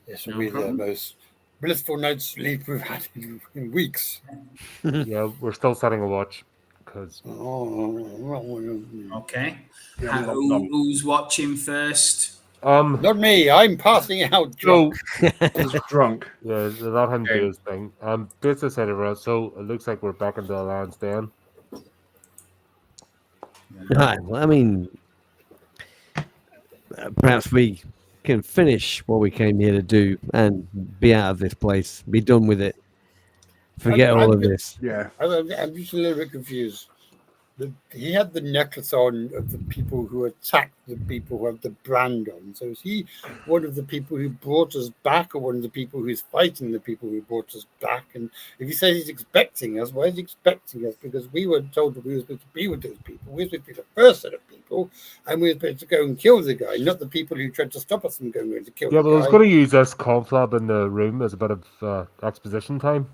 This will be the most blissful night's sleep we've had in weeks.
Yeah, we're still setting a watch because.
Okay, who's watching first?
Not me. I'm passing out drunk.
Just drunk.
Yeah, let him do his thing. Business said it, so it looks like we're back into the Lion's Den.
Right. Well, I mean, perhaps we can finish what we came here to do and be out of this place. Be done with it. Forget all of this.
Yeah.
I'm just a little bit confused. He had the necklace on of the people who attacked the people who have the brand on. So is he one of the people who brought us back, or one of the people who's fighting the people who brought us back? And if he says he's expecting us, why is he expecting us? Because we were told that we were supposed to be with those people. We were supposed to be the first set of people, and we were supposed to go and kill the guy, not the people who tried to stop us from going to kill the guy.
Yeah, but I was going to use this conflab in the room as a bit of exposition time.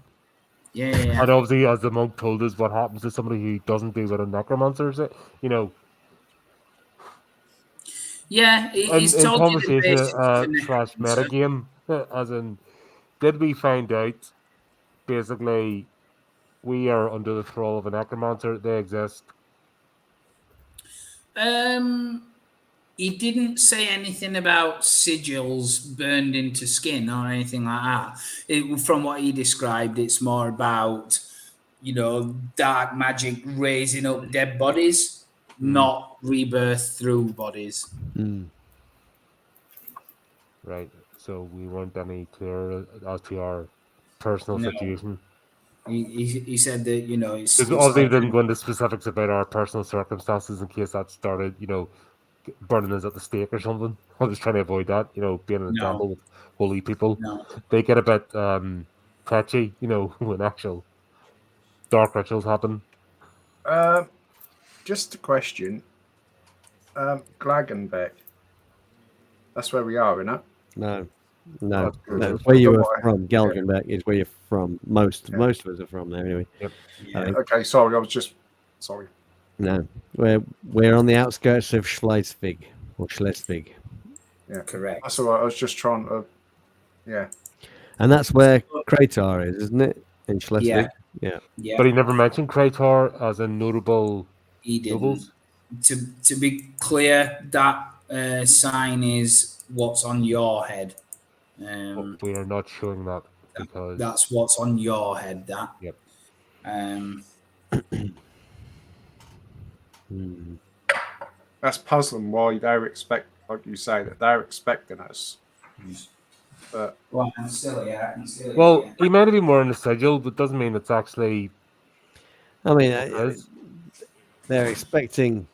Yeah.
And obviously, as the monk told us, what happens to somebody who doesn't deal with a necromancer, you know.
Yeah, he's
in
told
conversation,
you the basics
slash metagame, as in, did we find out, basically, we are under the thrall of a necromancer, they exist?
He didn't say anything about sigils burned into skin or anything like that. From what he described, it's more about, you know, dark magic raising up dead bodies, not rebirth through bodies.
Right. So we weren't any clearer as to our personal situation.
He said that, you know, it's
obviously didn't go into specifics about our personal circumstances in case that started, you know, burning us at the stake or something. I was trying to avoid that, you know, being in a temple with holy people.
No.
They get a bit touchy, you know, when actual dark rituals happen.
Just a question. Glagenbeck. That's where we are, isn't it?
No. That's
good.
where you were from. Galgenbeck is where you're from. Most of us are from there anyway.
Yep.
Okay, sorry, I was just sorry.
No, we're on the outskirts of Schleswig or Schleswig.
Yeah,
correct.
That's all right. I was just trying to, yeah.
And that's where Kratar is, isn't it? In Schleswig.
Yeah.
But he never mentioned Kratar as a notable.
He didn't.
Nobles?
To be clear, that sign is what's on your head.
We are not showing that because
that's what's on your head. That.
Yep.
That's puzzling why they're like you say, that they're expecting us. But
Well, I'm still here.
Well, he might have been more on the schedule, but doesn't mean it's actually.
I mean,
is.
they're expecting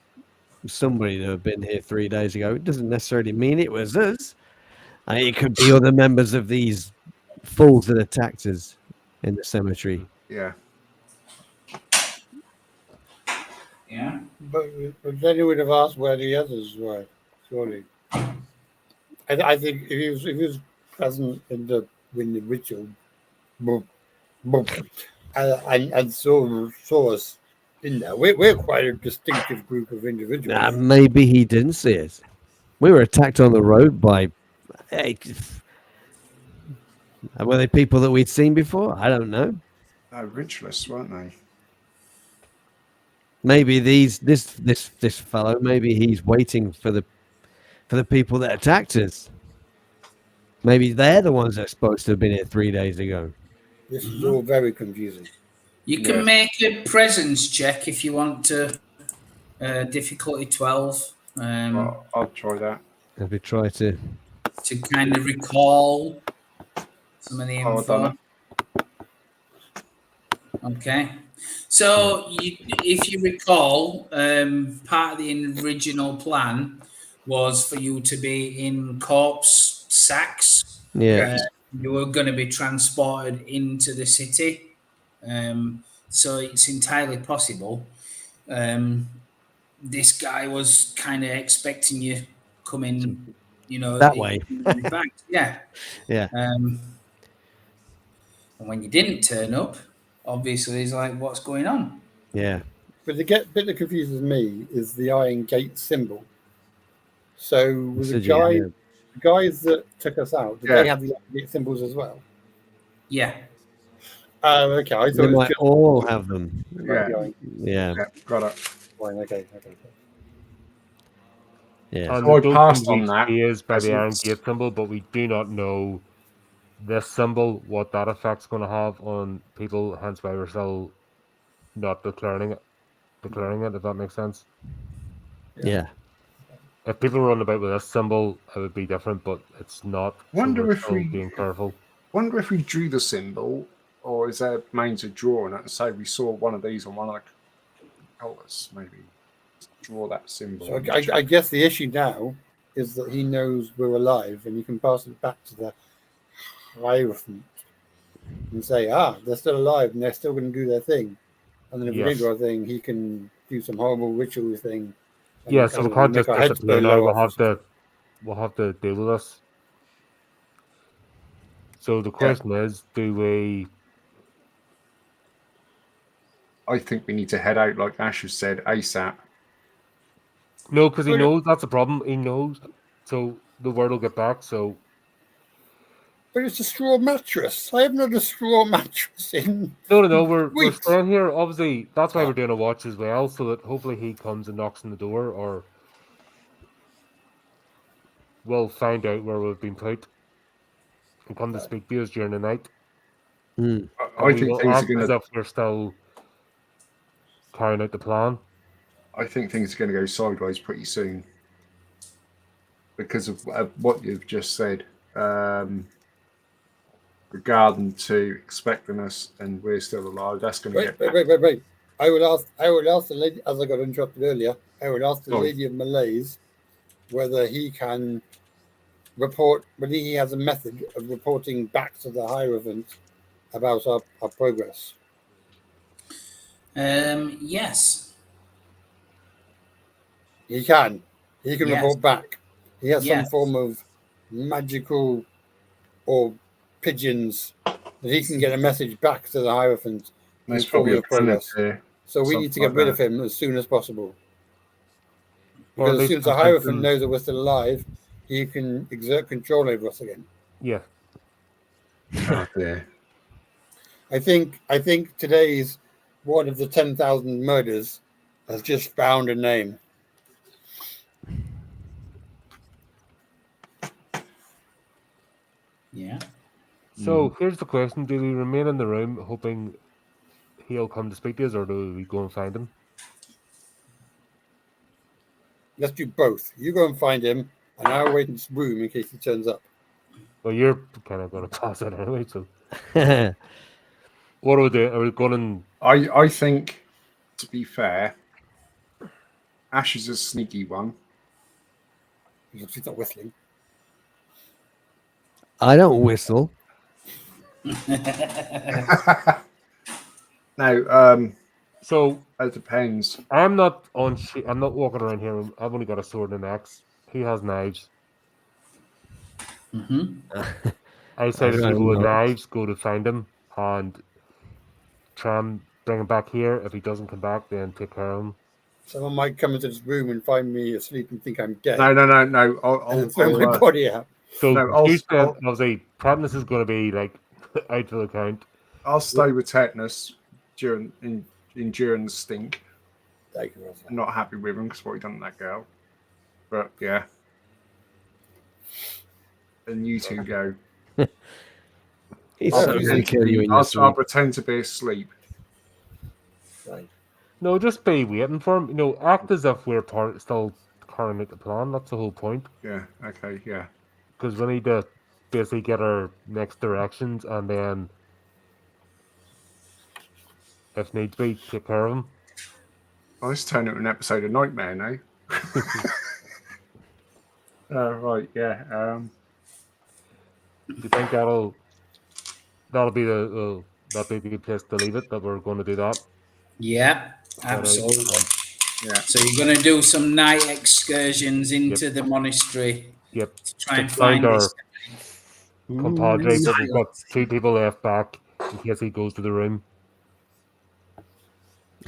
somebody to have been here 3 days ago. It doesn't necessarily mean it was us. It could be other members of these fools that attacked us in the cemetery.
yeah.
Yeah.
But then you would have asked where the others were, surely. I think if he was present in the ritual, boom, boom, and saw us in there, we're quite a distinctive group of individuals.
Maybe he didn't see it. We were attacked on the road by. Were they people that we'd seen before? I don't know.
No, ritualists, weren't they?
Maybe this fellow. Maybe he's waiting for the people that attacked us. Maybe they're the ones that are supposed to have been here 3 days ago.
This is all very confusing.
You can make a presence check if you want to. Difficulty 12.
I'll try that.
Have we tried to
kind of recall some of the info. Okay. So, if you recall, part of the original plan was for you to be in corpse sacks.
Yeah.
You were going to be transported into the city. So, it's entirely possible. This guy was kind of expecting you coming,
that way.
Back. Yeah.
Yeah.
And when you didn't turn up, obviously he's like, what's going on?
Yeah.
But the bit that confuses me is the iron gate symbol. So with the guys that took us out, did they have the iron gate symbols as well?
Yeah.
Okay. I thought
they might all have them.
Yeah. Got it.
Fine, okay.
Yeah.
So I passed on that.
He is by the iron gate symbol, but we do not know this symbol, what that effect's going to have on people, hence why we're still not declaring it, if that makes sense.
Yeah.
If people run about with this symbol, it would be different, but it's not.
Wonder if we
being careful.
Wonder if we drew the symbol, or is there means of drawing it? And say we saw one of these on one of the colours, maybe draw that symbol.
So I guess the issue now is that he knows we're alive, and you can pass it back to the Hierophant and say, they're still alive and they're still going to do their thing. And then if we don't do our thing, he can do some horrible ritual thing.
Yeah, so we can't just disappear now. We'll have to deal with this. So the question is, do we?
I think we need to head out, like Ash has said, ASAP.
No, because he knows that's a problem. He knows, so the word will get back. So.
But it's a straw mattress. I have not a straw mattress in.
No. We're staying here. Obviously, that's why we're doing a watch as well, so that hopefully he comes and knocks on the door, or we'll find out where we've been put and come to speak to us during the night.
I think things are going
to. If we're still carrying out the plan.
I think things are going to go sideways pretty soon because of what you've just said. Regarding to expecting us and we're still alive, that's going to get.
Wait. I would ask the lady, as I got interrupted earlier. I would ask the Lady of Malaise whether he can report, whether he has a method of reporting back to the Hierophant about our progress.
Yes.
He can. He can report back. He has some form of magical or pigeons that he can get a message back to the Hierophant.
That's probably a progress.
So we need to get rid of him as soon as possible. Because as soon as the Hierophant knows that we're still alive, he can exert control over us again.
Yeah.
I think today's one of the 10,000 murders has just found a name.
Yeah.
So here's the question: do we remain in the room hoping he'll come to speak to us, or do we go and find him?
Let's do both. You go and find him, and I'll wait in this room in case he turns up.
Well, you're kind of going to pass it anyway, so. What are we doing? Are we going?
I think, to be fair, Ash is a sneaky one.
He's not whistling.
I don't whistle.
No,
So
it depends.
I'm not I'm not walking around here. I've only got a sword and an axe. He has knives. I say to people with knives, go to find him and try and bring him back here. If he doesn't come back, then take care of him.
Someone might come into this room and find me asleep and think I'm dead.
No.
I'll throw my body out.
So
No,
you said, obviously, tetanus is going to be like out for the count.
I'll stay with tetanus during the stink.
Thank you,
I'm not happy with him because what he done to that girl. But yeah. And you two go.
He's so easy to kill you in your
I'll pretend to be asleep.
Right.
No, just be waiting for him. You know, act as if we're still carrying out the plan. That's the whole point.
Yeah, okay, yeah.
Because we need to basically get our next directions and then, if needs be, take care of him.
Well, this turned into an episode of Nightmare now. Right, yeah.
Do you think that'll be the good place to leave it? That we're going to do that?
Yeah, absolutely.
Yeah.
So you're going to do some night excursions into the monastery.
Yep.
To try and find
our
this.
compadre, but we've got 2 people left back in case he goes to the room.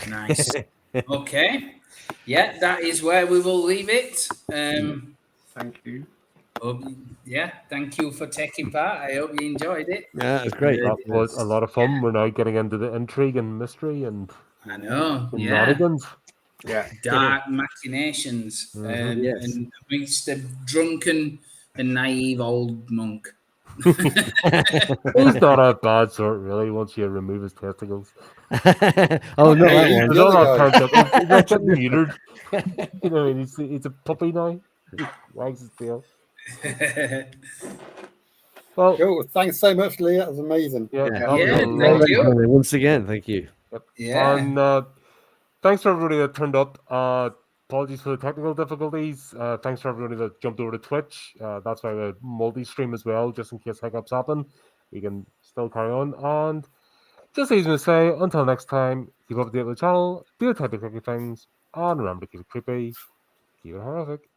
Nice. Okay. Yeah, that is where we will leave it.
Thank you.
Thank you for taking part. I hope you enjoyed it.
Yeah, it's great.
That was a lot of fun. We're now getting into the intrigue and mystery and
I know.
shenanigans.
Yeah.
Dark machinations and amidst a drunken and naive old monk.
He's not a bad sort, really, once you remove his testicles.
Oh, no, that
He's
one.
all that turned up. He's like getting neutered. You know, he's a puppy now. He wags his tail. Well,
Cool. Thanks so much, Lee. That was amazing.
Thank you.
Once again, thank you.
Yep.
Yeah.
And thanks for everybody that turned up. Apologies for the technical difficulties. Thanks for everybody that jumped over to Twitch. That's why we multi-stream as well, just in case hiccups happen. We can still carry on. And just easy to say, until next time, keep up to date with the channel, do the type of creepy things, and remember to keep it creepy, keep it horrific.